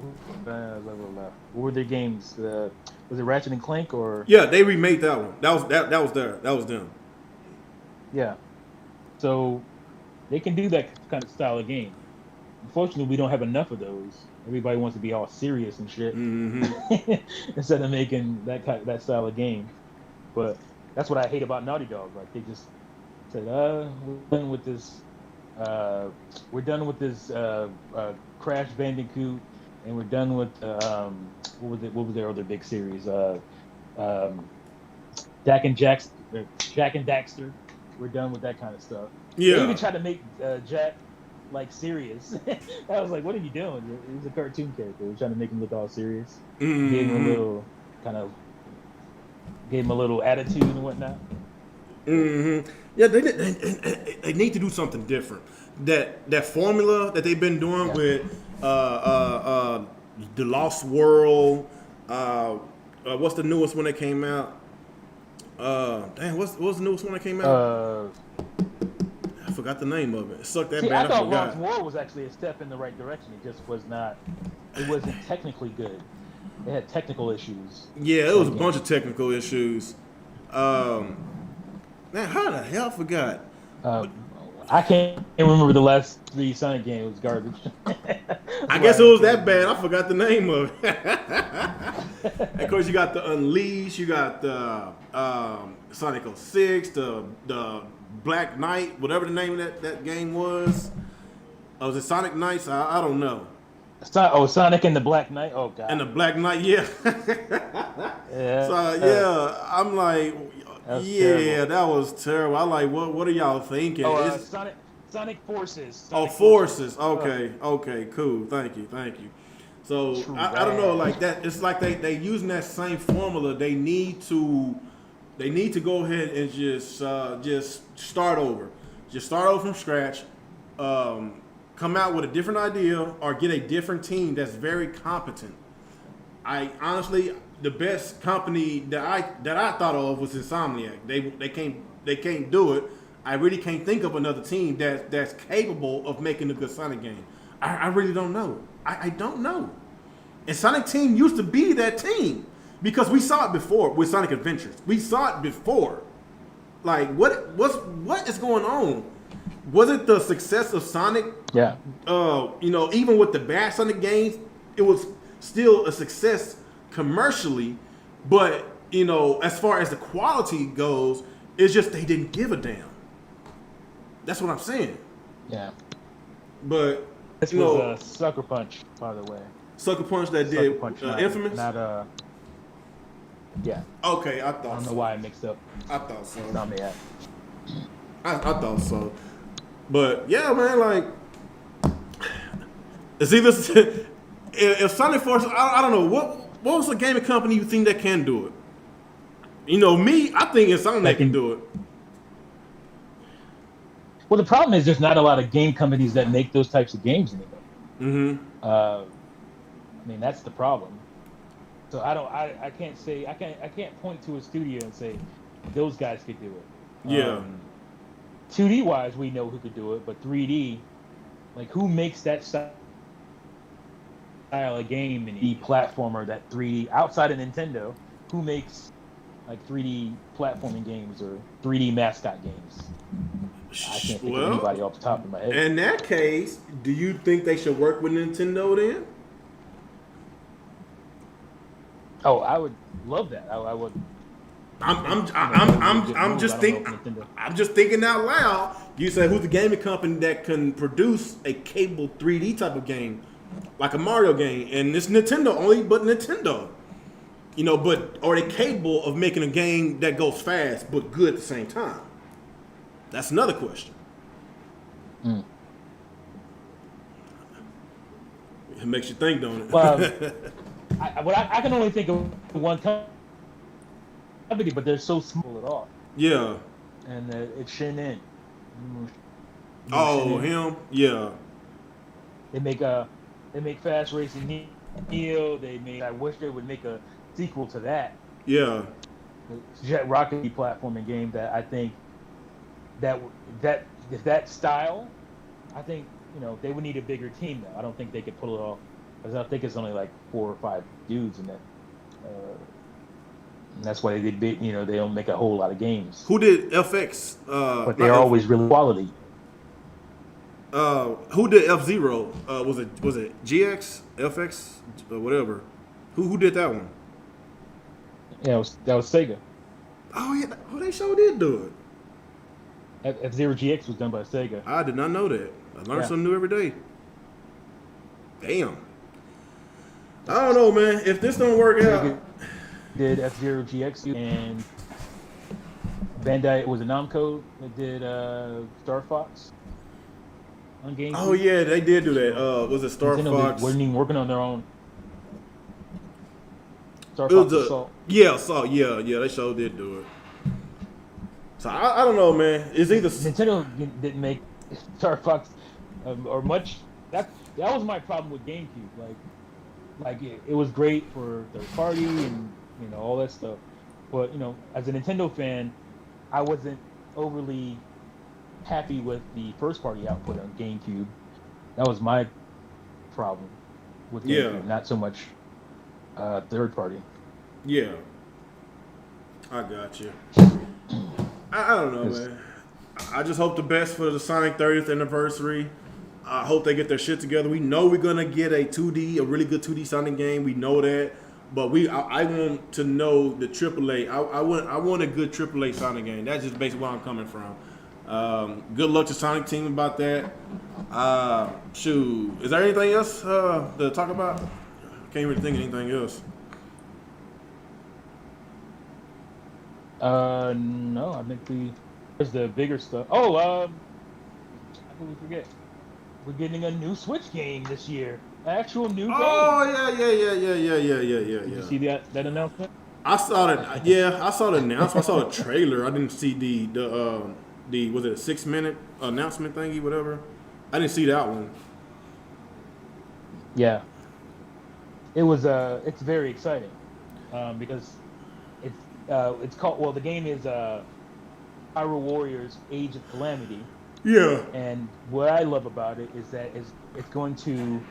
What were their games? Was it Ratchet and Clank or? Yeah, they remade that one. That was them. Yeah, so they can do that kind of style of game. Unfortunately, we don't have enough of those. Everybody wants to be all serious and shit instead of making that style of game. But that's what I hate about Naughty Dog. Like they just said, "We're done with this. We're done with this Crash Bandicoot, and we're done with what was their other big series? Jak and Daxter. We're done with that kind of stuff. Yeah. They even tried to make Jak like serious. I was like, what are you doing? He was a cartoon character. We're trying to make him look all serious. Mm-hmm. Gave him a little attitude and whatnot. Mm-hmm. Yeah, they need to do something different. That formula that they've been doing with The Lost World. What's the newest one that came out? What's the newest one that came out? I forgot the name of it. It sucked that bad. I thought Lost World was actually a step in the right direction. It just was not. It wasn't technically good. It had technical issues. Yeah, it was a bunch of technical issues. Man, how the hell I forgot? I can't remember the last three Sonic games. It was garbage. I guess it was that bad. I forgot the name of it. Of course, you got the Unleashed. You got the Sonic 06, the Black Knight, whatever the name of that game was. Was it Sonic Knights? I don't know. Sonic and the Black Knight. Oh god. And the Black Knight, yeah. Yeah. So yeah, I'm like, yeah, that was terrible. I like, what are y'all thinking? Sonic Forces. Forces. Okay, cool. Thank you. So I don't know, like that. It's like they using that same formula. They need to go ahead and just start over. Just start over from scratch. Come out with a different idea or get a different team that's very competent. I honestly, the best company that I thought of was Insomniac. They can't do it. I really can't think of another team that's capable of making a good Sonic game. I really don't know. I don't know. And Sonic Team used to be that team. because we saw it before with Sonic Adventures. We saw it before. Like, what is going on? Was it the success of Sonic? Yeah. Even with the bad Sonic games, it was still a success commercially. But, as far as the quality goes, it's just they didn't give a damn. That's what I'm saying. Yeah. But, this was a Sucker Punch, by the way. Sucker Punch that did Infamous? Yeah. Okay, I thought so. I don't know why I mixed up. I thought so. It's not me. I thought so. But, yeah, man, like, it's either, if Sonic Forces, I don't know, what was the gaming company you think that can do it? Me, I think it's Sonic that can do it. Well, the problem is there's not a lot of game companies that make those types of games anymore. Mm-hmm. That's the problem. So I can't point to a studio and say those guys could do it. Yeah. 2D wise, we know who could do it, but 3D, like, who makes that style of game in the platformer, that 3D outside of Nintendo? Who makes like 3D platforming games or 3D mascot games? I can't think of anybody off the top of my head. In that case, do you think they should work with Nintendo then? Oh, I would love that. I would. I'm just thinking out loud. You say who's the gaming company that can produce a capable 3D type of game, like a Mario game, and it's Nintendo only, but Nintendo. But are they capable of making a game that goes fast but good at the same time? That's another question. It makes you think, don't it? Well, I can only think of one company, but they're so small at all. Yeah. And it's Shinin. Oh, him? Yeah. They make Fast Racing Neo. I wish they would make a sequel to that. Yeah. Jet Rocket platforming game that I think that style, I think they would need a bigger team though. I don't think they could pull it off, because I think it's only like 4 or 5 dudes in that. And that's why they don't make a whole lot of games. Who did FX? But they're always really quality. Who did F-Zero? Was it GX, FX, or whatever? Who did that one? Yeah, that was Sega. Oh yeah, they sure did do it. F-Zero GX was done by Sega. I did not know that. I learn something new every day. Damn. I don't know, man. If this don't work out, did F-Zero GX and Bandai, was it Namco that did Star Fox on GameCube? Oh yeah, they did do that. Was it Star Fox? They weren't even working on their own. Star Fox Assault. Yeah, Assault. Yeah, they sure did do it. So I don't know, man. It's either Nintendo didn't make Star Fox or much. That was my problem with GameCube. Like it was great for third party and all that stuff, but as a Nintendo fan, I wasn't overly happy with the first party output on GameCube. That was my problem with GameCube, not so much third party. Yeah, I got you. I don't know, man. I just hope the best for the Sonic 30th anniversary. I hope they get their shit together. We know we're gonna get a really good 2D Sonic game. We know that, but I want to know the AAA. I want a good AAA Sonic game. That's just basically where I'm coming from. Good luck to Sonic Team about that. Shoot, is there anything else to talk about? Can't really think of anything else. No, I think there's the bigger stuff. Oh, how can we forget? We're getting a new Switch game this year. Actual new game. Oh yeah. Did you see that announcement? I saw that. Yeah, I saw the announcement. I saw the trailer. I didn't see the was it a 6-minute announcement thingy, whatever. I didn't see that one. Yeah. It was it's very exciting because it's called, well, the game is Hyrule Warriors Age of Calamity. Yeah. And what I love about it is that it's going to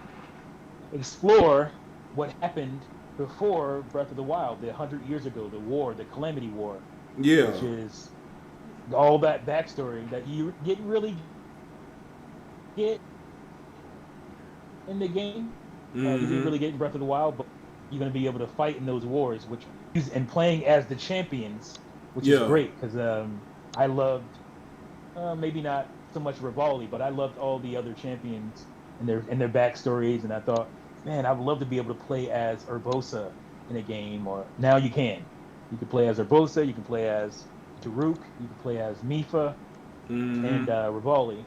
explore what happened before Breath of the Wild, the 100 years ago, the war, the Calamity War, Yeah. which is all that backstory that you really get in the game. You didn't really get in Breath of the Wild, but you're going to be able to fight in those wars, and playing as the champions, which is great because I loved maybe not so much Rivali, but I loved all the other champions and their backstories, and I thought, man, I would love to be able to play as Urbosa in a game. Or now you can play as Urbosa, you can play as Daruk, you can play as Mipha and Rivali,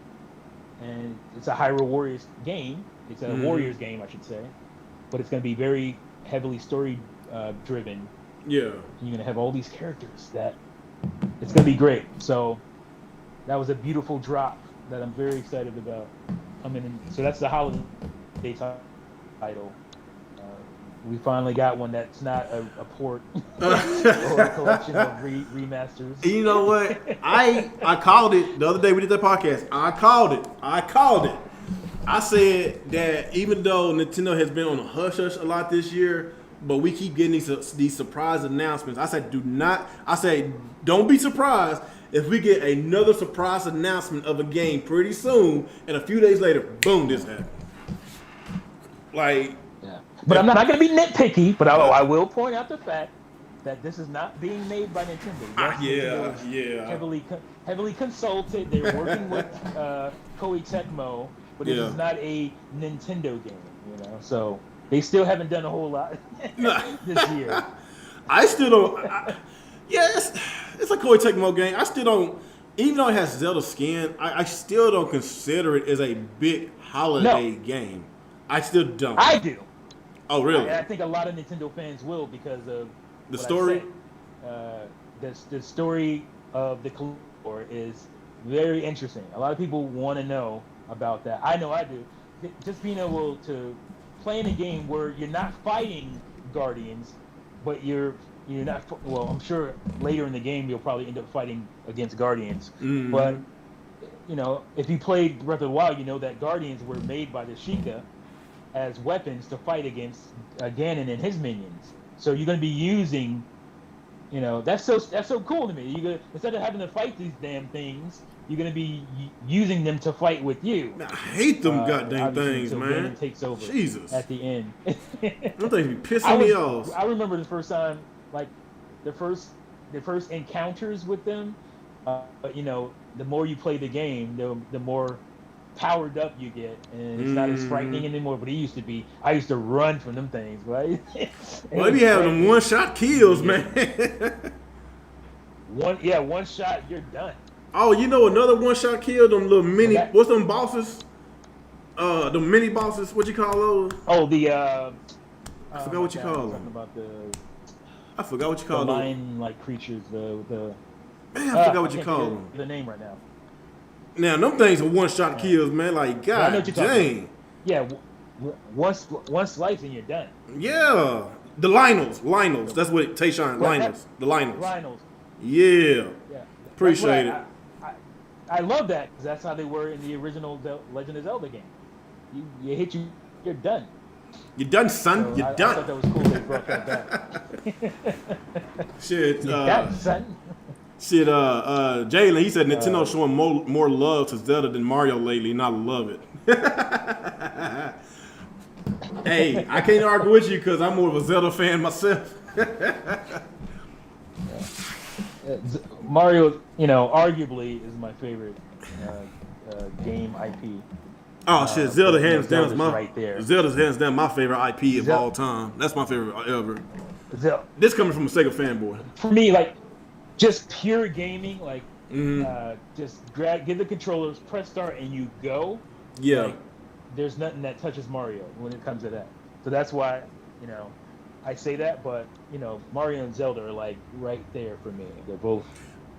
and it's a Hyrule Warriors game. It's a Warriors game, I should say, but it's going to be very heavily story driven. Yeah, and you're going to have all these characters that it's going to be great. So that was a beautiful drop that I'm very excited about coming in. So that's the holiday title. We finally got one that's not a port or a collection of remasters. You know what? I called it the other day we did that podcast. I called it. I said that even though Nintendo has been on a hush a lot this year, but we keep getting these surprise announcements. I said don't be surprised if we get another surprise announcement of a game pretty soon, and a few days later, boom, this happened. Like, yeah. But I'm not going to be nitpicky, but I will point out the fact that this is not being made by Nintendo. Yes, Nintendo is heavily consulted. They're working with Koei Tecmo, but this is not a Nintendo game, So they still haven't done a whole lot this year. I still don't. It's a Koei Tecmo game. I still don't. Even though it has Zelda skin, I still don't consider it as a big holiday game. I still don't. I do. Oh, really? I think a lot of Nintendo fans will because of the story. The story of the War is very interesting. A lot of people want to know about that. I know I do. Just being able to play in a game where you're not fighting Guardians, but you're not. Well, I'm sure later in the game you'll probably end up fighting against Guardians. Mm-hmm. But if you played Breath of the Wild, you know that Guardians were made by the Sheikah as weapons to fight against Ganon and his minions. So you're going to be using, that's so cool to me. You're gonna, instead of having to fight these damn things, you're going to be using them to fight with you. I hate them goddamn things, so man. Ganon takes over. Jesus. At the end. Them things be pissing me off. I remember the first time, like the first encounters with them. The more you play the game, the more powered up you get, and it's not as frightening anymore. But it used to be. I used to run from them things, right? Well, they be having them one-shot kills, man. One shot, you're done. Oh, another one-shot kill, them little mini. What's them bosses? The mini bosses. What you call those? Oh, the. I forgot what you call them. I forgot what you call them. Lion-like creatures. The. Man, I forgot what you call them. The name right now. Now, them things are one-shot kills, man. Like, God dang. Yeah, one slice and you're done. Yeah. The Lynels. That's what Tayshawn, Lynels. The Lynels. Lynels. Yeah. Appreciate it. I love that because that's how they were in the original Legend of Zelda game. You hit you're done. You're done, son. So you're done. I thought that was cool they brought that back. Shit. You're done, son. Shit, Jalen, he said Nintendo showing more love to Zelda than Mario lately, and I love it. Hey, I can't argue with you because I'm more of a Zelda fan myself. Mario, arguably is my favorite game IP. Oh shit, Zelda hands down is right there. Zelda's hands down my favorite IP of all time. That's my favorite ever. This coming from a Sega fanboy. For me, like. Just pure gaming, like just give the controllers, press start, and you go. Yeah. Like, there's nothing that touches Mario when it comes to that. So that's why, I say that. But Mario and Zelda are like right there for me. They're both.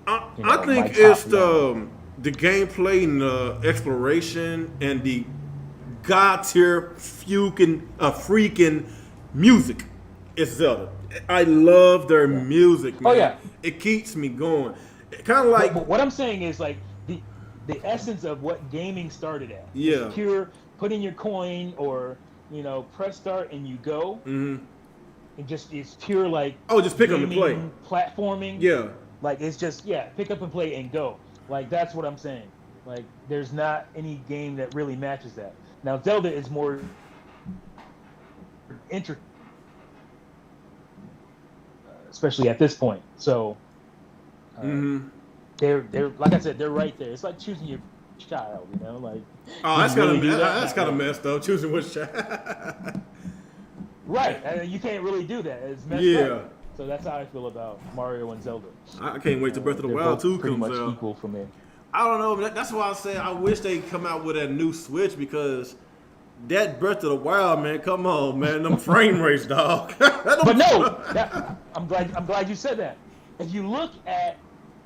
I think it's the gameplay and the exploration and the god tier freaking music. It's Zelda. I love their music, man. Oh yeah, it keeps me going. Kind of like what I'm saying is like the essence of what gaming started at. Yeah, it's pure. Put in your coin or press start and you go. Mm-hmm. and just it's pure like just pick up and play. Platforming. Yeah. Like it's just pick up and play and go. Like that's what I'm saying. Like there's not any game that really matches that. Now Zelda is more intricate, especially at this point. So they're like I said, they're right there. It's like choosing your child, you know, like that's kind of messed up. Choosing which child. Right, and you can't really do that. It's messed up. So that's how I feel about Mario and Zelda. I can't wait till Breath of the Wild 2 pretty comes much out. Equal for me. I don't know. That's why I say I wish they come out with a new Switch because that Breath of the Wild, man, come on, man, them frame rates, dog. But no, I'm glad you said that. If you look at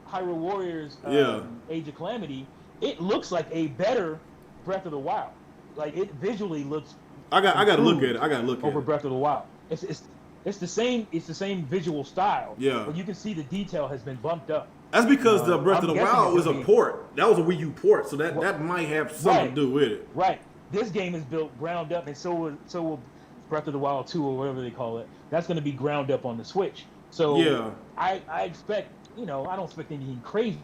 Hyrule Warriors Age of Calamity, it looks like a better Breath of the Wild. Like it visually looks. I got to look at it. Over Breath of the Wild. It's the same visual style. Yeah. But you can see the detail has been bumped up. That's because the Breath of the Wild was a port. That was a Wii U port, so that might have something to do with it. Right. This game is built ground up, and so will Breath of the Wild 2 or whatever they call it. That's going to be ground up on the Switch. So I expect, I don't expect anything crazy,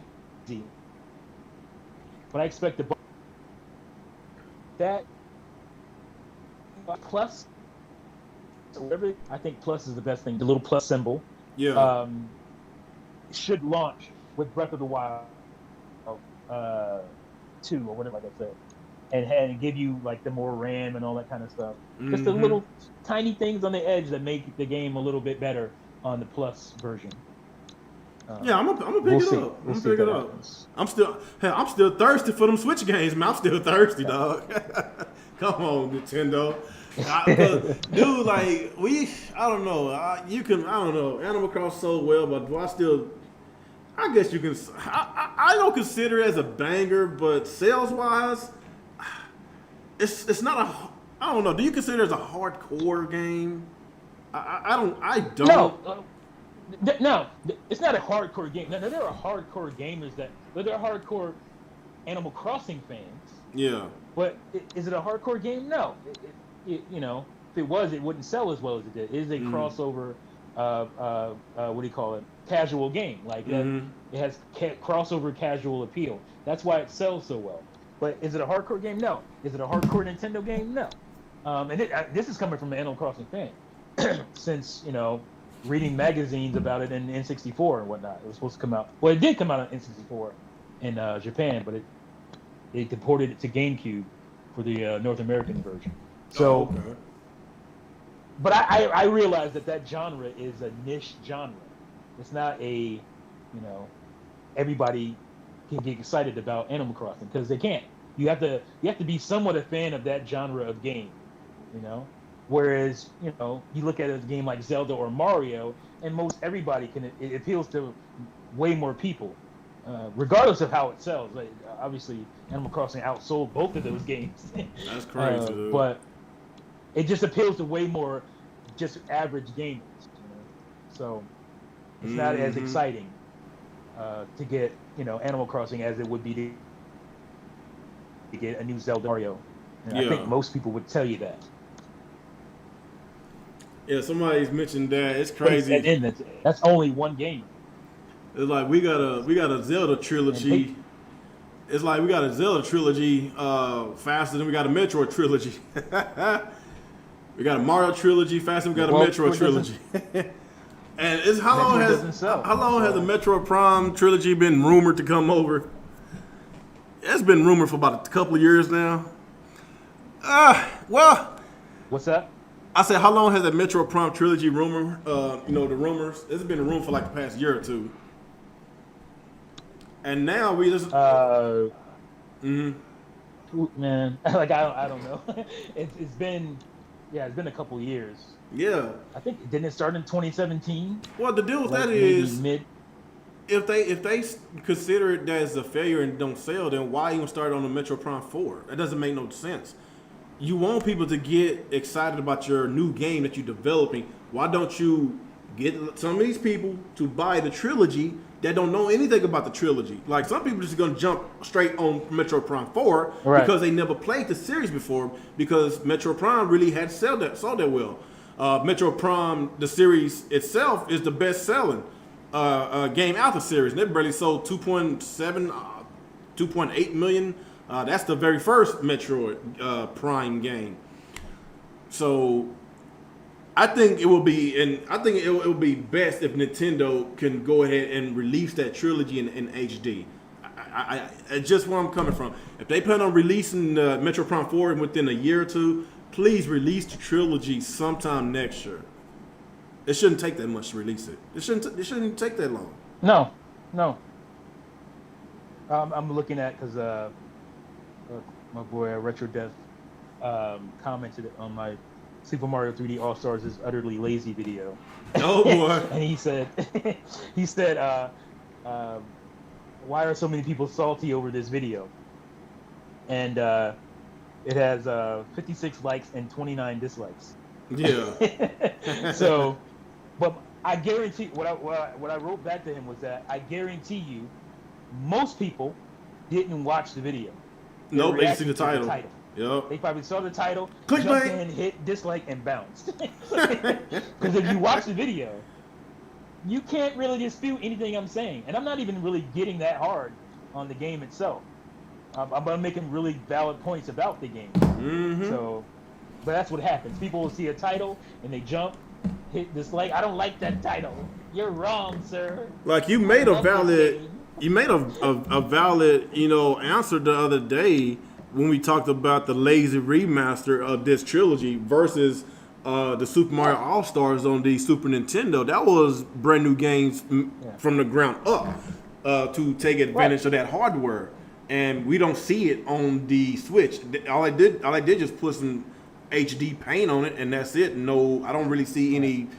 but I expect that plus. Whatever, I think plus is the best thing. The little plus symbol. Yeah. Should launch with Breath of the Wild 2 or whatever, like I said, and give you like the more RAM and all that kind of stuff. Just the little tiny things on the edge that make the game a little bit better on the plus version. I'm gonna pick it up. I'm gonna pick it up. I'm still thirsty for them Switch games, man. I'm still thirsty, dog. Come on, Nintendo. Dude, like I don't know. I don't know. Animal Crossing sold well, but I guess you can. I don't consider it as a banger, but sales wise, it's not a. I don't know. Do you consider it as a hardcore game? I don't. No, it's not a hardcore game. Now, there are hardcore gamers but they're hardcore Animal Crossing fans. Yeah. But is it a hardcore game? No. If it was, it wouldn't sell as well as it did. It is a crossover, what do you call it? Casual game. Like it has crossover casual appeal. That's why it sells so well. But is it a hardcore game? No. Is it a hardcore Nintendo game? No. And this is coming from an Animal Crossing fan. Since, reading magazines about it in N64 and whatnot. It was supposed to come out. Well, it did come out on N64 in Japan, but it ported it to GameCube for the North American version. So, but I realize that genre is a niche genre. It's not a, everybody can get excited about Animal Crossing because they can't. You have to be somewhat a fan of that genre of game, Whereas, you look at a game like Zelda or Mario, and most everybody it appeals to way more people, regardless of how it sells. Like, obviously, Animal Crossing outsold both of those games. That's crazy, dude. But it just appeals to way more just average gamers. So it's not as exciting to get, Animal Crossing as it would be to get a new Zelda Mario. And I think most people would tell you that. Yeah, somebody's mentioned that. It's crazy. And that's only one game. It's like we got a Zelda trilogy. It's like we got a Zelda trilogy faster than we got a Metroid trilogy. We got a Mario trilogy faster than we got a Metroid trilogy. And how long has the Metroid Prime trilogy been rumored to come over? It's been rumored for about a couple of years now. What's that? I said, how long has that Metroid Prime trilogy rumor? The rumors. It's been a rumor for like the past year or two. And now we just. Man, like I don't know. It's been a couple years. Yeah. I think didn't it start in 2017? Well, the deal with that is if they consider it as a failure and don't sell, then why even start on the Metroid Prime 4? That doesn't make no sense. You want people to get excited about your new game that you're developing. Why don't you get some of these people to buy the trilogy that don't know anything about the trilogy? Like some people are just going to jump straight on Metroid Prime 4 because they never played the series before because Metroid Prime really had sold that well. Metroid Prime, the series itself, is the best-selling game out the series. And they barely sold 2.7, 2.8 million. That's the very first Metroid Prime game. So I think it will be, and I think it will be best if Nintendo can go ahead and release that trilogy in HD. I just where I'm coming from. If they plan on releasing Metroid Prime 4 within a year or two, please release the trilogy sometime next year. It shouldn't take that much to release it. It shouldn't take that long. No. I'm looking at because my boy Retro Death commented on my Super Mario 3D All Stars is utterly lazy video. Oh boy! And he said, why are so many people salty over this video? And it has 56 likes and 29 dislikes. Yeah. So, but I guarantee what I wrote back to him was that I guarantee you, most people didn't watch the video. Nope, they see the title. Yep. They probably saw the title, jumped in, hit dislike, and bounced. Because if you watch the video, you can't really dispute anything I'm saying. And I'm not even really getting that hard on the game itself. I'm making really valid points about the game. Mm-hmm. So, but that's what happens. People will see a title and they jump, hit dislike. I don't like that title. You're wrong, sir. Like you made a valid valid, answer the other day when we talked about the lazy remaster of this trilogy versus the Super Mario All-Stars on the Super Nintendo. That was brand new games from the ground up to take advantage of that hardware. And we don't see it on the Switch. All I did just put some HD paint on it, and that's it. No, I don't really see any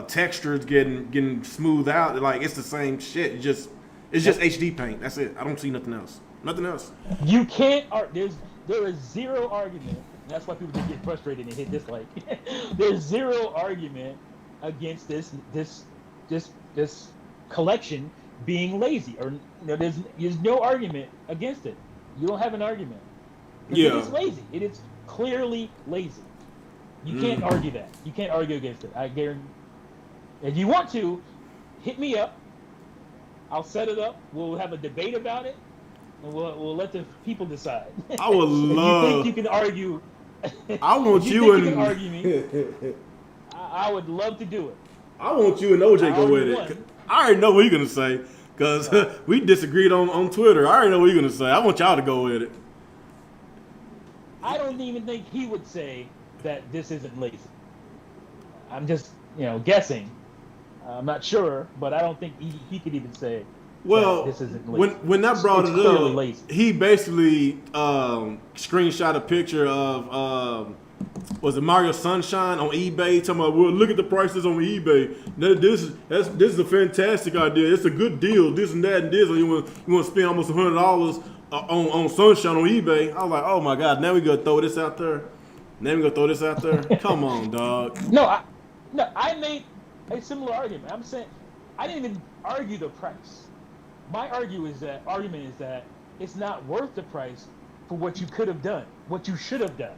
textures getting smoothed out. Like it's the same shit. It's just HD paint. That's it. I don't see nothing else. Nothing else. You can't. There is zero argument. That's why people just get frustrated and hit dislike. There's zero argument against this collection being lazy, or there's no argument against it. You don't have an argument. Yeah, it is lazy. It is clearly lazy. You can't argue that. You can't argue against it. I guarantee. If you want to, hit me up. I'll set it up. We'll have a debate about it, and we'll let the people decide. I would love. You think you can argue? I want you can argue me. I would love to do it. I want you and OJ go at it. I already know what you're gonna say because we disagreed on Twitter. I already know what you're gonna say. I want y'all to go at it. I don't even think he would say that this isn't lazy. I'm just, guessing. I'm not sure, but I don't think he could even say. Well, this isn't lazy. When I brought it up, lazy. he basically screenshot a picture of was it Mario Sunshine on eBay? Talking about, well, look at the prices on eBay. This is a fantastic idea. It's a good deal. This and that and this. And you want to spend almost $100 on Sunshine on eBay. I was like, oh my god, now we gotta throw this out there. Come on, dog. No, I made a similar argument. I'm saying I didn't even argue the price. My argument is that it's not worth the price for what you could have done, what you should have done.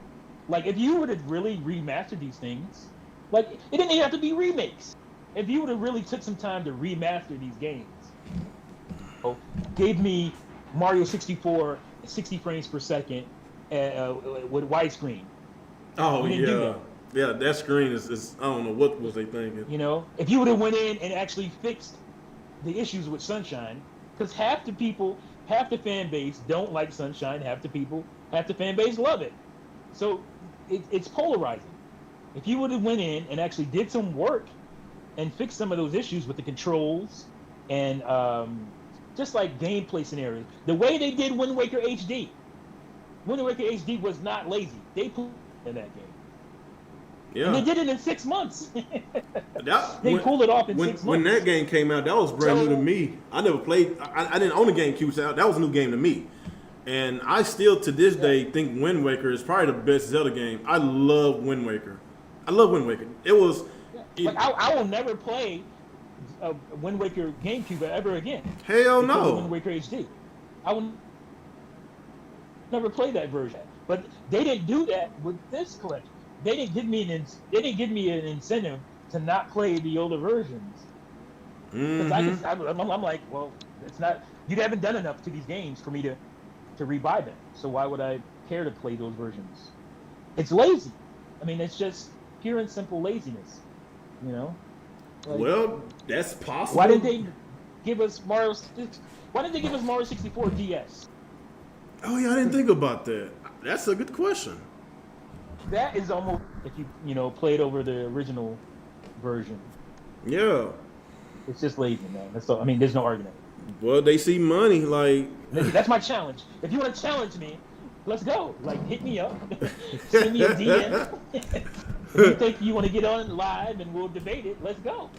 Like, if you would have really remastered these things, like, it didn't even have to be remakes. If you would have really took some time to remaster these games, gave me Mario 64 60 frames per second with widescreen. Oh, yeah. Yeah, that screen is I don't know what was they thinking. If you would have went in and actually fixed the issues with Sunshine, because half the fan base don't like Sunshine, half the fan base love it. So it's polarizing. If you would have went in and actually did some work and fixed some of those issues with the controls and just like gameplay scenarios, the way they did Wind Waker HD. Wind Waker HD was not lazy. They pulled in that game. Yeah. And they did it in 6 months. Pulled it off in 6 months. When that game came out, that was brand new to me. I never played. I didn't own a GameCube, so that was a new game to me. And I still, to this day, think Wind Waker is probably the best Zelda game. I love Wind Waker. It was... I will never play Wind Waker GameCube ever again. Hell no. Wind Waker HD. I will never play that version. But they didn't do that with this collection. they didn't give me an incentive to not play the older versions. Because I'm like, well, it's not. You haven't done enough to these games for me to rebuy them. So why would I care to play those versions? It's lazy. I mean, it's just pure and simple laziness. You know. Like, well, that's possible. Why didn't they give us Mario? Why didn't they give us Mario 64 DS? Oh yeah, I didn't think about that. That's a good question. That is almost if you played over the original version. Yeah. It's just lazy, man. That's all. I mean, there's no argument. Well, they see money, like. That's my challenge. If you want to challenge me, let's go. Like, hit me up. Send me a DM. If you think you want to get on live and we'll debate it, let's go.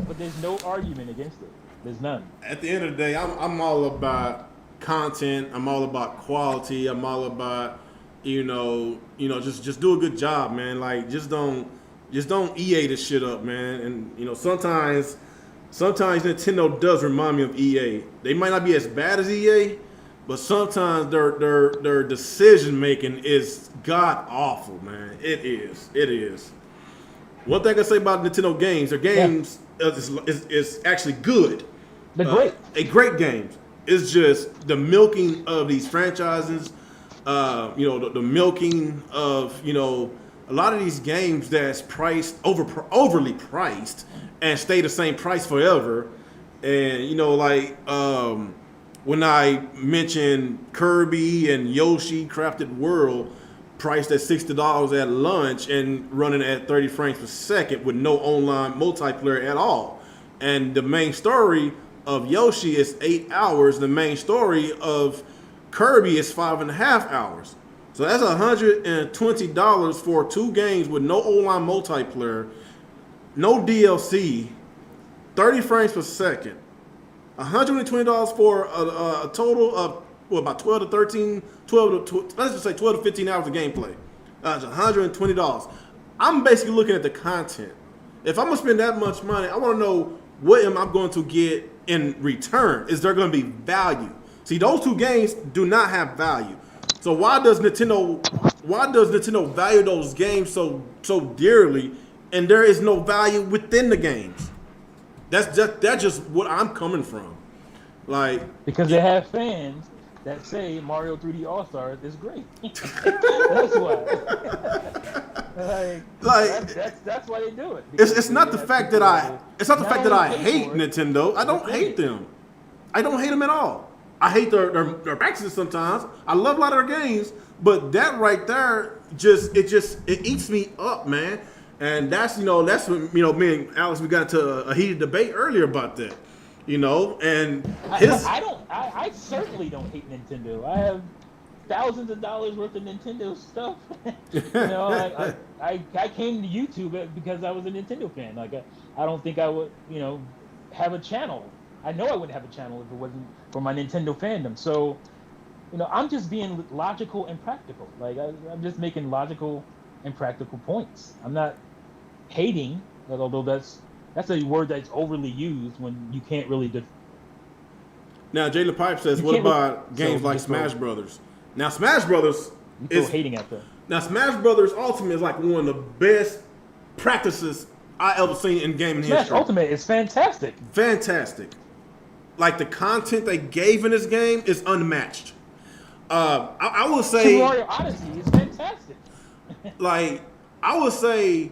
But there's no argument against it. There's none. At the end of the day, I'm all about content. I'm all about quality. I'm all about, just do a good job, man. Like, just don't EA this shit up, man. And sometimes Nintendo does remind me of EA. They might not be as bad as EA, but sometimes their decision making is god awful, man. It is. One thing I say about Nintendo games, their games is actually good. They're great. Great games. It's just the milking of these franchises. The milking of a lot of these games that's priced overly priced and stay the same price forever. And when I mentioned Kirby and Yoshi Crafted World priced at $60 at launch and running at 30 frames per second with no online multiplayer at all. And the main story of Yoshi is 8 hours. The main story of Kirby is 5.5 hours. So that's $120 for 2 games with no online multiplayer, no DLC, 30 frames per second. $120 for a total of about 12 to 15 hours of gameplay. That's $120. I'm basically looking at the content. If I'm gonna spend that much money, I want to know what am I going to get in return. Is there going to be value? See, those 2 games do not have value. So why does Nintendo value those games so dearly, and there is no value within the games? That's just what I'm coming from. Like, because they have fans that say Mario 3D All Stars is great. That's why. That's why they do it. It's not the fact that I hate Nintendo. I don't hate them. I don't hate them at all. I hate their practices sometimes. I love a lot of their games, but that right there it eats me up, man. And that's when me and Alex, we got into a heated debate earlier about that. And I certainly don't hate Nintendo. I have thousands of dollars worth of Nintendo stuff. I came to YouTube because I was a Nintendo fan. Like I don't think I would have a channel. I know I wouldn't have a channel if it wasn't for my Nintendo fandom. So, I'm just being logical and practical. Like I'm just making logical and practical points. I'm not hating, although that's a word that's overly used when you can't really. Now, Jalen Pipe says, "What about games like Smash Brothers?" Now, Smash Brothers is hating at them. Now, Smash Brothers Ultimate is like one of the best practices I ever seen in gaming history. Smash Ultimate is fantastic. Fantastic. Like the content they gave in this game is unmatched. I would say Super Mario Odyssey is fantastic. Like I would say,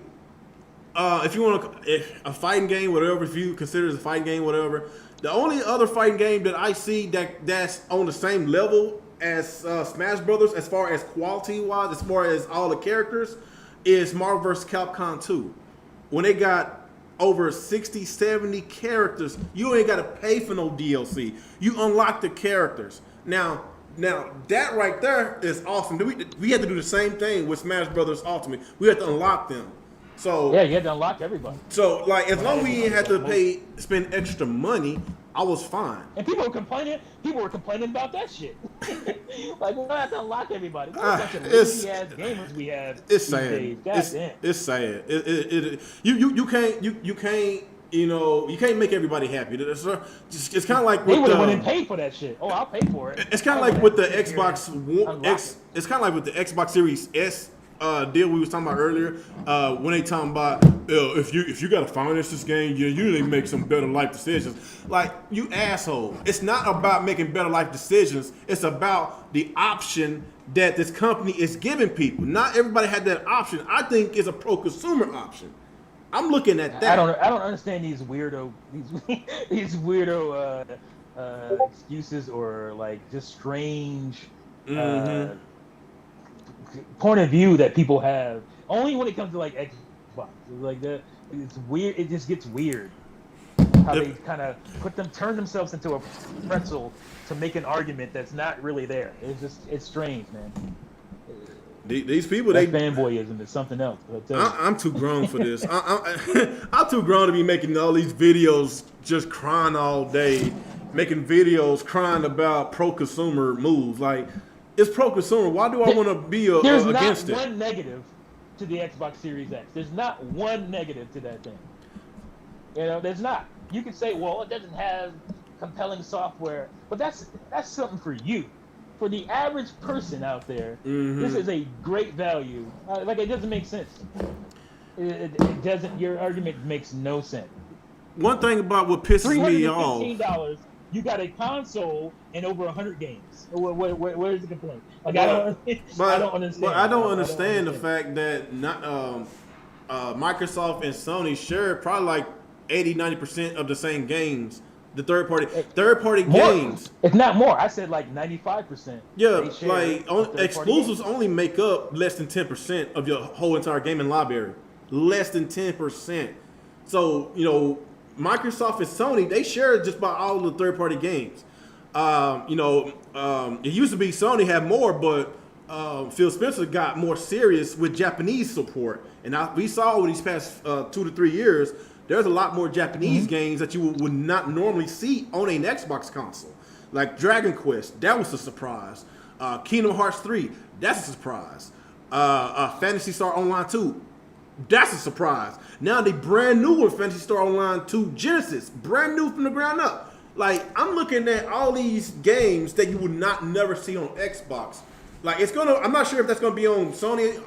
if you want a fighting game, whatever, if you consider it a fighting game, whatever, the only other fighting game that I see that's on the same level as Smash Brothers, as far as quality wise, as far as all the characters, is Marvel vs. Capcom 2. When they got over 60, 70 characters, you ain't got to pay for no DLC. You unlock the characters. Now that right there is awesome. We had to do the same thing with Smash Brothers Ultimate. We had to unlock them. So yeah, you had to unlock everybody. So as long as we didn't have to spend extra money, I was fine. And people were complaining about that shit. Like, we don't have to unlock everybody. What a bunch of lazy ass gamers we have. It's sad. It's sad. You can't make everybody happy. It's kind of like they would have went and paid for that shit. Oh, I'll pay for it. It's kind of like with the Xbox One. It's kind of like with the Xbox Series S deal we was talking about earlier, when they talking about if you gotta finance this game, you usually make some better life decisions. Like, you asshole. It's not about making better life decisions. It's about the option that this company is giving people. Not everybody had that option. I think it's a pro-consumer option. I'm looking at that. I don't understand these weirdo excuses or like just strange point of view that people have. Only when it comes to like Xbox, like that, it's weird. It just gets weird how they kind of turn themselves into a pretzel to make an argument that's not really there. It's strange, man. These people, fanboyism is something else. I'm too grown for this. I'm too grown to be making all these videos just crying all day, making videos crying about pro-consumer moves. Like, it's pro-consumer. Why do I want to be against it? There's not one negative to the Xbox Series X. There's not one negative to that thing. There's not. You can say, well, it doesn't have compelling software, but that's something for you. For the average person out there, this is a great value. Like, it doesn't make sense. It doesn't. Your argument makes no sense. One thing about what pisses me off. $315, you got a console and over 100 games. Where's the complaint? Like, I don't understand. But I don't understand the fact that Microsoft and Sony share probably like 80-90% of the same games. The third party games. If not more, I said like 95%. Yeah, like exclusives only make up less than 10% of your whole entire gaming library. Less than 10%. So, Microsoft and Sony, they share just about all the third party games. It used to be Sony had more, but Phil Spencer got more serious with Japanese support. And we saw over these past 2 to 3 years, there's a lot more Japanese games that you would not normally see on an Xbox console. Like Dragon Quest, that was a surprise. Kingdom Hearts 3, that's a surprise. Phantasy Star Online 2, that's a surprise. Now they brand new with Phantasy Star Online 2 Genesis, brand new from the ground up. Like, I'm looking at all these games that you would never see on Xbox. Like, I'm not sure if that's gonna be on Sony.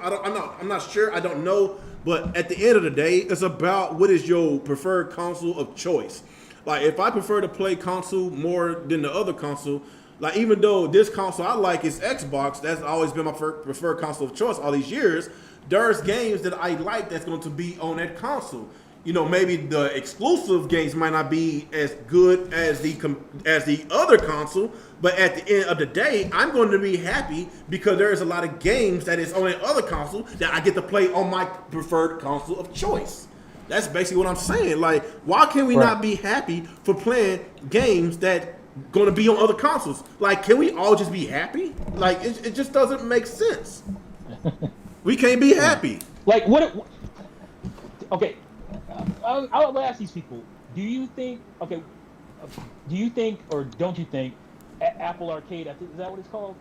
I'm not sure. I don't know. But at the end of the day, it's about what is your preferred console of choice. Like, if I prefer to play console more than the other console, like, even though this console I like is Xbox, that's always been my preferred console of choice all these years, there's games that I like that's going to be on that console. Maybe the exclusive games might not be as good as the other console, but at the end of the day, I'm going to be happy because there's a lot of games that is on the other console that I get to play on my preferred console of choice. That's basically what I'm saying. Like, why can we not be happy for playing games that going to be on other consoles? Like, can we all just be happy? Like, it just doesn't make sense. We can't be happy. Like, okay. I'll ask these people. Do you think or don't you think Apple Arcade? I think, is that what it's called?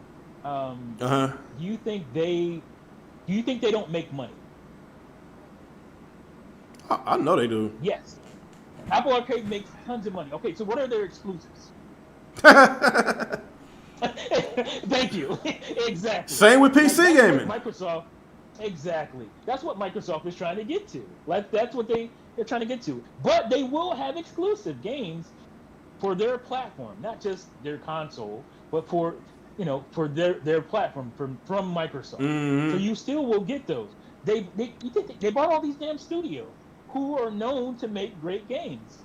Do you think they don't make money? I know they do. Yes. Apple Arcade makes tons of money. Okay, so what are their exclusives? Thank you. Exactly. Same with PC gaming. Microsoft. Exactly. That's what Microsoft is trying to get to. Like, that's what they're trying to get to. But they will have exclusive games for their platform, not just their console, but for their platform from Microsoft. So you still will get those. They bought all these damn studios who are known to make great games.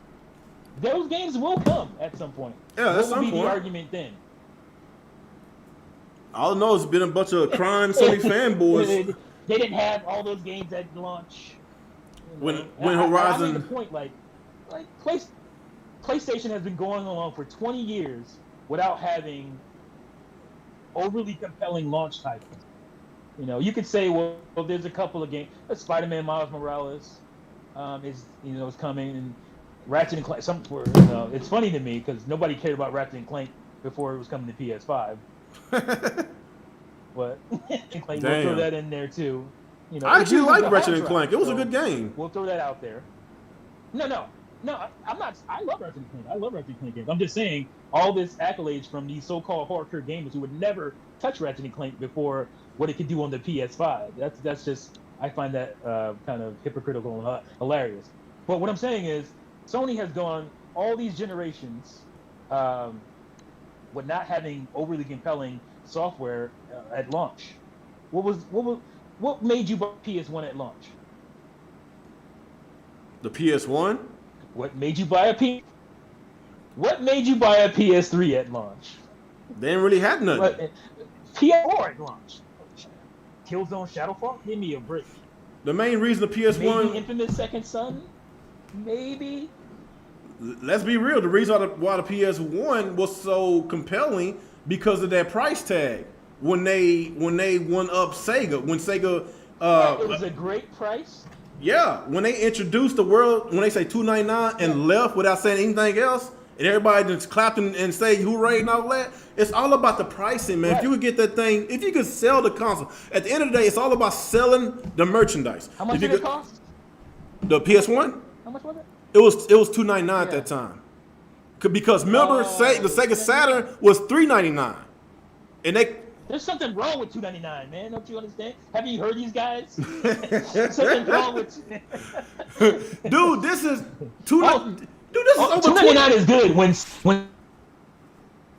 Those games will come at some point. Yeah, that's some point. What will be the argument then? All I know it's been a bunch of crying Sony fanboys. They didn't have all those games at launch. When Horizon. I made the point, like PlayStation has been going along for 20 years without having overly compelling launch titles. You could say, well, there's a couple of games. Spider-Man Miles Morales is coming, and Ratchet and Clank. It's funny to me because nobody cared about Ratchet and Clank before it was coming to PS5. But we'll throw that in there too. I actually like Ratchet and Clank. It was a good game. We'll throw that out there. No. No, I'm not. I love Ratchet and Clank. I love Ratchet and Clank games. I'm just saying all this accolades from these so-called hardcore gamers who would never touch Ratchet and Clank before what it could do on the PS5. That's just, I find that kind of hypocritical and hilarious. But what I'm saying is, Sony has gone all these generations with not having overly compelling software at launch. What made you buy PS1 at launch? The PS1? What made you buy a What made you buy a PS3 at launch? They didn't really have nothing. PS4 at launch. Killzone Shadowfall? Give me a break. The main reason the PS1... Maybe Infamous Second Son? Maybe? Let's be real. The reason why the PS1 was so compelling because of that price tag. When they went up Sega. When Sega... it was a great price. Yeah, when they introduced the world, when they say $299 and left without saying anything else, and everybody just clapped and say hooray and all that, it's all about the pricing, man. Right. If you could get that thing, if you could sell the console, at the end of the day, it's all about selling the merchandise. How much did it cost? The PS1? How much was it? It was $299 at that time. Because remember, the Sega Saturn was $399, and there's something wrong with $299, man. Don't you understand? Have you heard these guys? Something wrong with dude. This is $299. Dude, this is over $299 is good when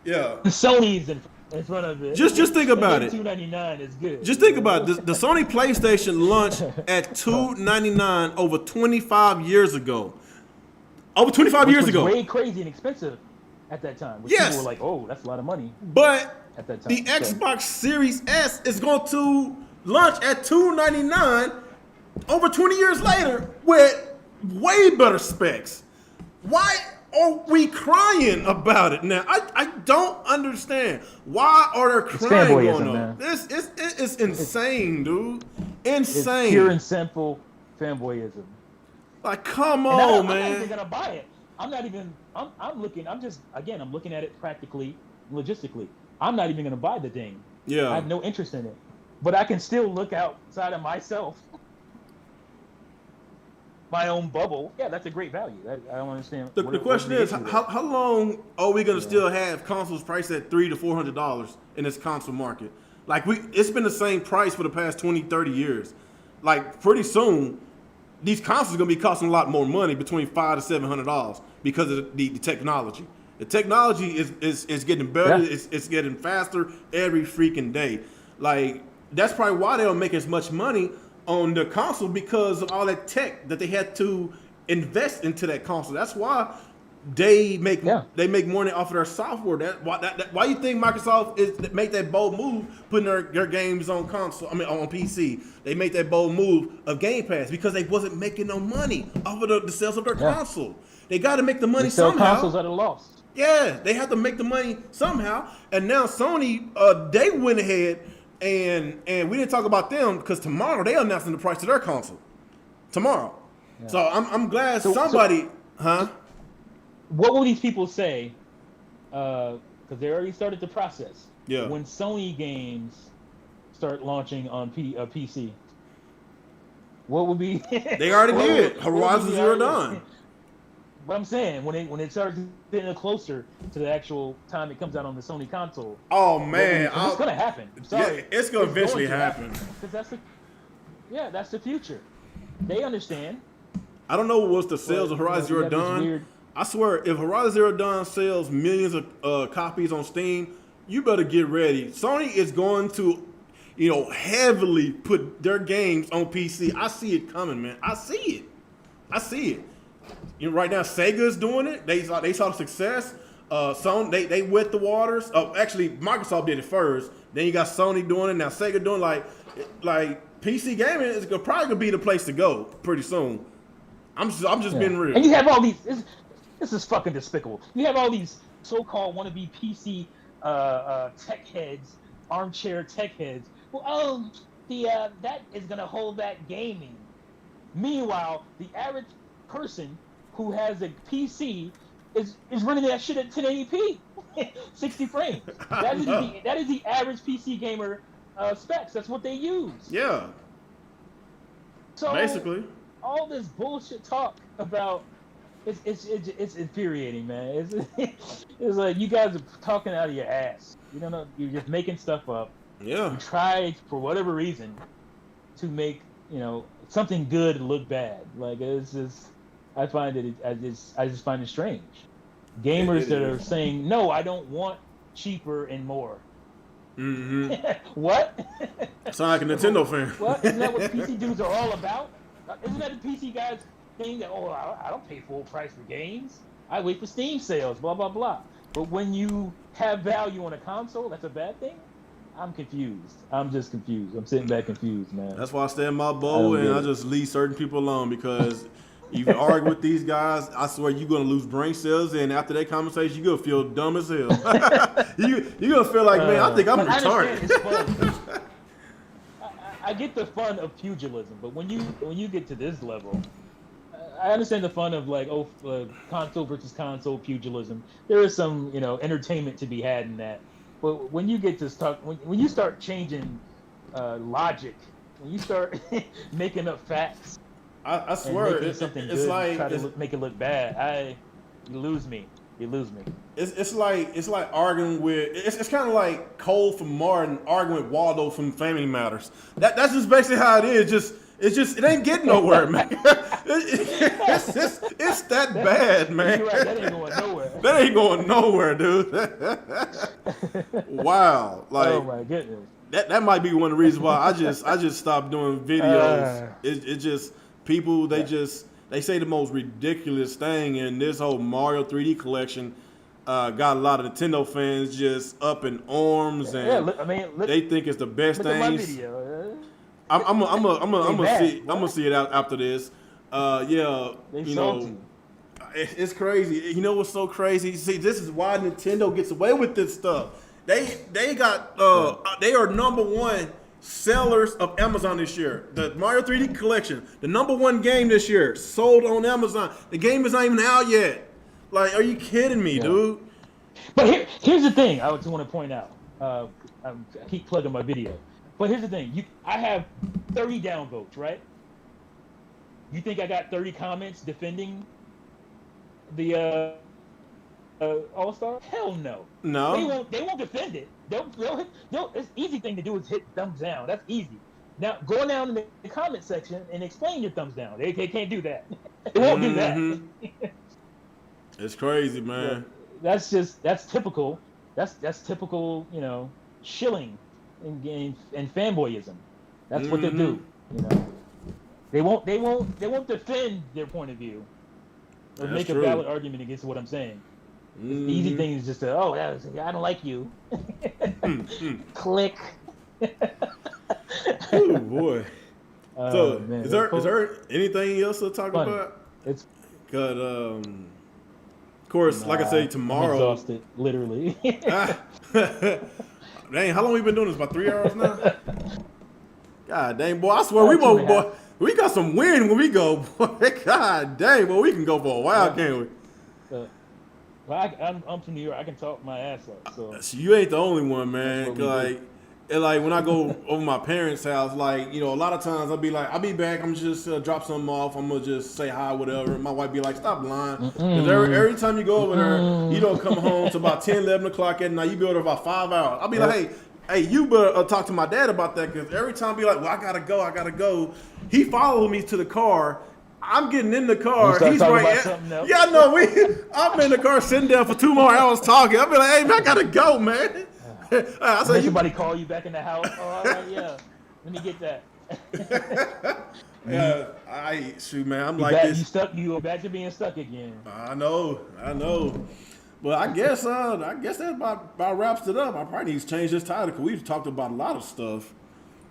yeah Sony's in front of it. Just think about it. $299 is good. Just think about it. The Sony PlayStation launched at $299 over 25 years ago. Over 25 years ago. Way crazy and expensive at that time. Which people were like, "Oh, that's a lot of money." But at that time, the Xbox Series S is going to launch at $299 over 20 years later with way better specs. Why are we crying about it now? I don't understand. Why are there crying going on? It's insane, dude. Insane. It's pure and simple fanboyism. Like, come on, man. I'm not even gonna buy it. I'm not even. I'm looking. I'm looking at it practically, logistically. I'm not even gonna buy the thing. Yeah. I have no interest in it. But I can still look outside of myself. My own bubble. Yeah, that's a great value. I don't understand. The question is, how long are we gonna still have consoles priced at $300 to $400 in this console market? Like it's been the same price for the past 20, 30 years. Like pretty soon, these consoles are gonna be costing a lot more money, between $500 to $700 because of the technology. The technology is getting better. Yeah. It's getting faster every freaking day. Like that's probably why they don't make as much money on the console, because of all that tech that they had to invest into that console. That's why they make money off of their software. Why you think Microsoft make that bold move putting their games on console? I mean on PC. They made that bold move of Game Pass because they wasn't making no money off of the sales of their console. They got to make the money somehow. Consoles at a loss. Yeah, they have to make the money somehow. And now Sony, they went ahead and we didn't talk about them because tomorrow they're announcing the price of their console. Tomorrow. Yeah. So I'm glad somebody, What will these people say? Because they already started the process. Yeah. When Sony games start launching on PC, what will be? They already did. Horizon Zero Dawn. But I'm saying when it starts getting closer to the actual time it comes out on the Sony console. Oh man, it's gonna happen. Yeah, it's gonna eventually happen. Because that's the future. They understand. I don't know what's the sales of Horizon Zero Dawn. I swear, if Horizon Zero Dawn sells millions of copies on Steam, you better get ready. Sony is going to, heavily put their games on PC. I see it coming, man. I see it. Right now, Sega's doing it. They saw the success. Sony, they wet the waters. Actually, Microsoft did it first. Then you got Sony doing it. Now Sega doing like PC gaming is probably gonna be the place to go pretty soon. I'm just being real. And you have all these. This is fucking despicable. You have all these so-called wannabe PC tech heads, armchair tech heads. Well, that is gonna hold back gaming. Meanwhile, the average person who has a PC is running that shit at 1080p, 60 frames. That is the average PC gamer specs. That's what they use. Yeah. So basically, all this bullshit talk about it's infuriating, man. It's like you guys are talking out of your ass. You don't know. You're just making stuff up. Yeah. You try for whatever reason to make something good look bad. Like it's just, I find it. I just find it strange. Gamers that are saying no, I don't want cheaper and more. Mm-hmm. What? Sound like a Nintendo fan. What? Isn't that what PC dudes are all about? Isn't that the PC guys thing that I don't pay full price for games. I wait for Steam sales. Blah blah blah. But when you have value on a console, that's a bad thing. I'm confused. I'm just confused. I'm sitting back confused, man. That's why I stay in my bowl and I just leave certain people alone because you can argue with these guys. I swear you're gonna lose brain cells, and after that conversation, you're gonna feel dumb as hell. you're gonna feel like, man, I think I'm retarded. It's fun. I get the fun of pugilism, but when you get to this level, I understand the fun of like console versus console pugilism. There is some entertainment to be had in that. But when you get to start, when you start changing logic, when you start making up facts, I swear it's like try to make it look bad. You lose me. You lose me. It's like arguing with. It's kind of like Cole from Martin arguing with Waldo from Family Matters. That's just basically how it is. It ain't getting nowhere, man. It's that bad, man. You're right, that ain't going nowhere. That ain't going nowhere, dude. Wow, like oh my goodness. That might be one of the reasons why I just stopped doing videos. It just people they say the most ridiculous thing, and this whole Mario 3D collection got a lot of Nintendo fans just up in arms, and they think it's the best thing. My video. I'm gonna see it out after this. It's crazy. You know what's so crazy? See, this is why Nintendo gets away with this stuff. They are number one sellers of Amazon this year. The Mario 3D collection, the number one game this year, sold on Amazon. The game is not even out yet. Like, are you kidding me, dude? But here's the thing I just want to point out. I keep plugging my video. But here's the thing. I have 30 downvotes, right? You think I got 30 comments defending the All-Star? Hell no. No. They won't defend it. It's easy thing to do is hit thumbs down. That's easy. Now go down in the comment section and explain your thumbs down. They can't do that. They won't do that. It's crazy, man. That's typical. That's typical. Shilling and fanboyism. That's what they do. They won't defend their point of view or make a valid argument against what I'm saying. The easy thing is just to, I don't like you. Click. Oh boy. So is there anything else to talk about? It's good. Of course, like I say, tomorrow. I'm exhausted, literally. Dang, how long we been doing this? About 3 hours now? God dang, boy, I swear we got some wind when we go, boy. God dang, boy, we can go for a while, can't we? Well, I'm from New York. I can talk my ass off. So you ain't the only one, man. Like when I go over my parents' house, like a lot of times I'll be back. I'm just drop something off. I'm gonna just say hi, whatever. My wife be like, stop lying. Because every time you go over there, you don't come home till about 10, 11 o'clock at night. You be over there about 5 hours. I'll be like, hey, you better talk to my dad about that. Because every time I be like, well, I gotta go. He followed me to the car. I'm getting in the car. He's right. Yeah, no, I'm in the car sitting down for 2 more hours talking. I'll be like, hey, man, I gotta go, man. Somebody call you back in the house. Oh, all right, yeah. Let me get that. Shoot, man. I'm like this. You back to being stuck again. I know. But I guess that about wraps it up. I probably need to change this title because we've talked about a lot of stuff.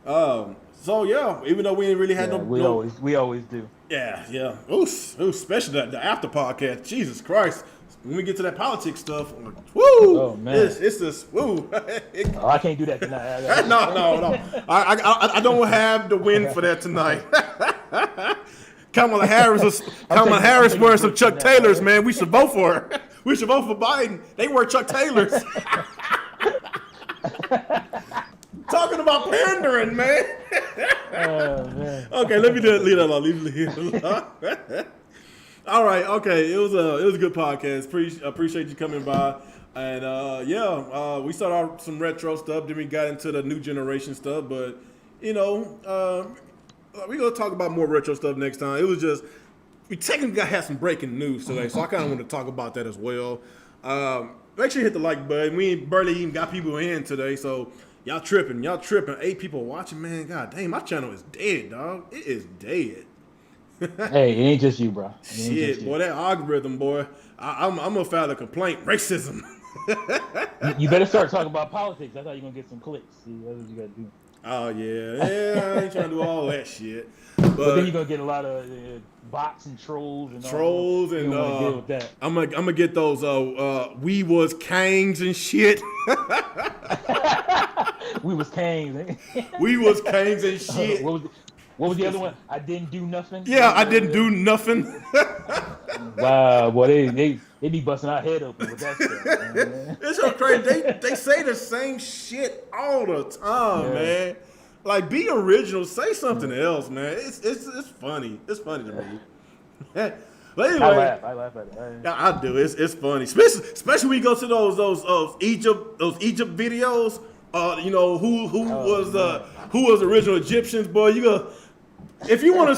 So yeah, even though we ain't really had we always do. Yeah. Ooh, especially the after podcast. Jesus Christ. When we get to that politics stuff, I'm like, woo! Oh man, it's this woo. I can't do that tonight. No. I don't have the win for that tonight. Kamala Harris wearing some Chuck Taylors, man. We should vote for her. We should vote for Biden. They wear Chuck Taylors. Talking about pandering, man. Oh man. Okay, let me leave that alone. All right, okay. It was a good podcast. Appreciate you coming by. And we started out some retro stuff, then we got into the new generation stuff. But we're gonna talk about more retro stuff next time. It was just we technically had some breaking news today, so I kind of want to talk about that as well. Make sure you hit the like button. We barely even got people in today, so y'all tripping. 8 people watching, man. God damn, my channel is dead, dog. It is dead. Hey, it ain't just you, bro. Shit, boy, that algorithm, boy. I'm gonna file a complaint. Racism. You better start talking about politics. That's how you're gonna get some clicks. See, that's what you gotta do. Oh yeah, I ain't trying to do all that shit. But then you're gonna get a lot of bots and trolls and trolls all. And you don't deal with that. I'm gonna get those we was kangs and shit. We was kangs. We was kangs and shit. What was the other one? I didn't do nothing. Yeah, I didn't do nothing. Wow, boy, they be busting our head open with that stuff. Man. It's so crazy. They say the same shit all the time, man. Like, be original. Say something else, man. It's funny. It's funny to me. But anyway, I laugh at it. Yeah, I do. It's funny, especially when you go to those Egypt videos. Who was the original Egyptians, boy? You go. If you want to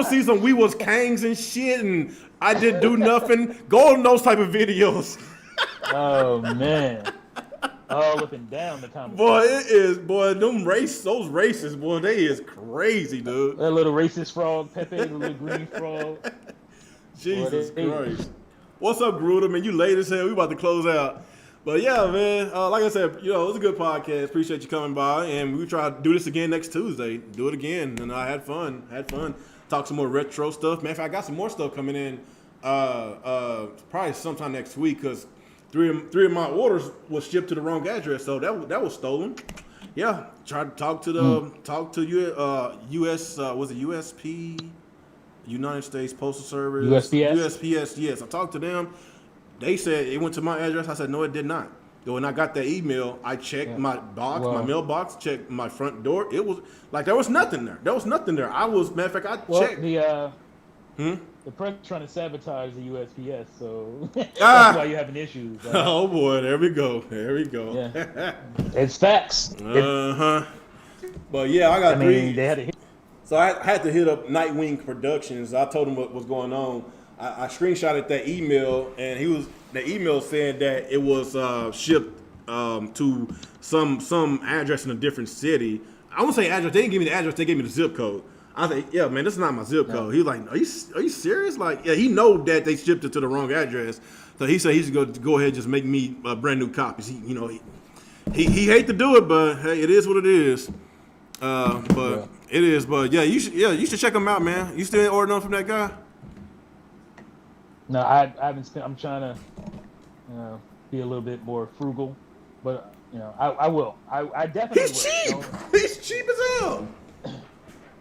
see some we was kangs and shit, and I didn't do nothing, go on those type of videos. Oh man, all up and down the comments. Boy, it is, boy. Those races, boy, they is crazy, dude. That little racist frog, Pepe, the little green frog. Jesus Christ. What's up, Gruder? Man, you late as hell. We about to close out. But yeah, man, like I said, it was a good podcast. Appreciate you coming by, and we try to do this again next Tuesday. Do it again, and I had fun. Talk some more retro stuff. Man, if I got some more stuff coming in, probably sometime next week, because three of my orders was shipped to the wrong address, so that was stolen. Yeah, tried to talk to U.S. Was it USP? United States Postal Service. USPS. Yes, I talked to them. They said it went to my address. I said, no, it did not. When I got that email, I checked my box, my mailbox, checked my front door. It was like there was nothing there. Matter of fact, I checked. The press trying to sabotage the USPS, so that's why you're having issues. Right? Oh boy, there we go. Yeah. It's facts. But yeah, I got three. They had to hit. So I had to hit up Nightwing Productions. I told him what was going on. I screenshotted that email, and the email saying that it was shipped to some address in a different city. I won't say address. They didn't give me the address. They gave me the zip code. I said, yeah, man, this is not my zip code. He was like, are you serious? Like, yeah, he know that they shipped it to the wrong address. So he said he's going to go ahead and just make me brand new copies. He hate to do it, but hey, it is what it is. It is. But yeah, you should check him out, man. You still ordering from that guy? No, I haven't spent. I'm trying to, be a little bit more frugal, but I will. I definitely. He's cheap. He's cheap as hell.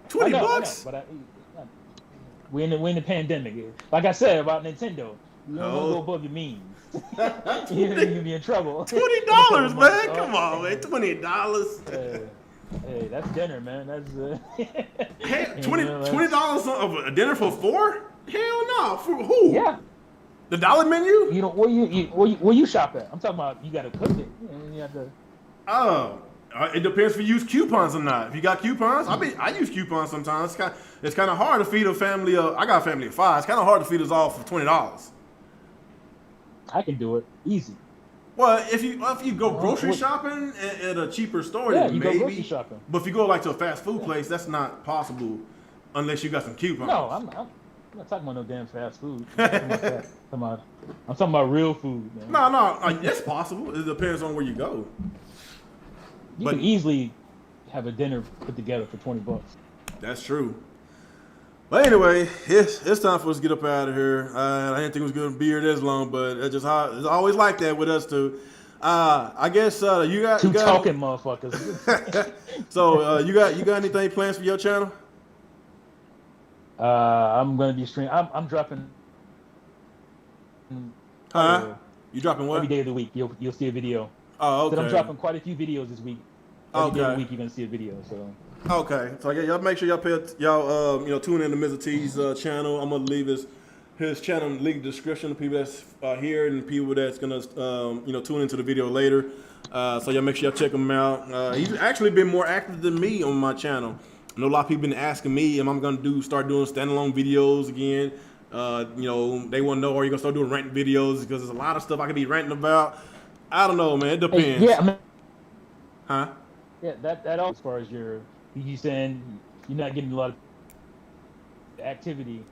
$20. But we're in the pandemic. Like I said about Nintendo, you don't want to go above your means. You'll be in trouble. $20, man. Come on, man. $20. Hey, that's dinner, man. That's hey, $20 of a dinner for 4? Hell no. For who? Yeah. The dollar menu? Where you shop at? I'm talking about you got to cook it. You have to. Oh, it depends if you use coupons or not. If you got coupons, I use coupons sometimes. It's kind of hard to feed a family of. I got a family of 5. It's kind of hard to feed us all for $20. I can do it easy. Well, if you go grocery shopping at a cheaper store, then you maybe. Go grocery shopping. But if you go like to a fast food place, that's not possible unless you got some coupons. No, I'm not talking about no damn fast food. I'm talking about real food, man. No, it's possible. It depends on where you go. You can easily have a dinner put together for $20. That's true. But anyway, it's time for us to get up out of here. I didn't think it was going to be here this long, but it's always like that with us too. I guess you got talking motherfuckers. So you got anything plans for your channel? I'm gonna be streaming. I'm dropping. You dropping what? Every day of the week, you'll see a video. Oh, okay. So I'm dropping quite a few videos this week. Every day of the week, you're gonna see a video. So. Okay, so yeah, y'all make sure y'all tune in to Mr. T's channel. I'm gonna leave his his channel link description. The people that's here and the people that's gonna tune into the video later. So y'all make sure y'all check him out. He's actually been more active than me on my channel. I know a lot of people been asking me, am I gonna start doing standalone videos again? They want to know, are you gonna start doing ranting videos? Because there's a lot of stuff I could be ranting about. I don't know, man. It depends. Yeah, I mean, huh? Yeah, that all as far as you saying you're not getting a lot of activity.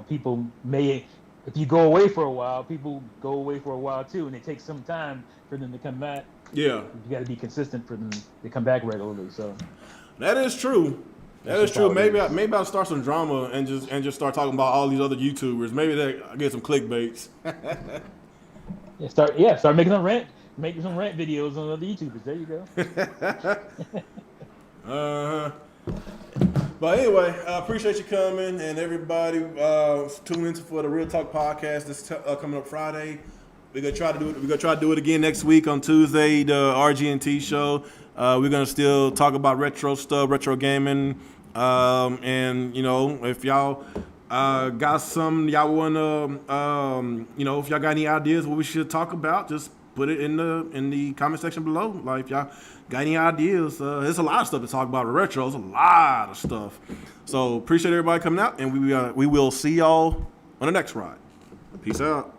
People may, if you go away for a while, people go away for a while too, and it takes some time for them to come back. Yeah, you got to be consistent for them to come back regularly. So that is true. That is true. Maybe I'll start some drama and just start talking about all these other YouTubers. Maybe I get some clickbaits. Start making some rant videos on other YouTubers. There you go. But anyway, I appreciate you coming, and everybody tuning in for the Real Talk podcast. This coming up Friday. We're gonna try to do it. We're gonna try to do it again next week on Tuesday, the RGNT show. We're gonna still talk about retro stuff, retro gaming, and if y'all got some y'all wanna, if y'all got any ideas what we should talk about, just put it in the comment section below. Like, if y'all got any ideas, there's a lot of stuff to talk about with retro. There's a lot of stuff. So appreciate everybody coming out, and we will see y'all on the next ride. Peace out.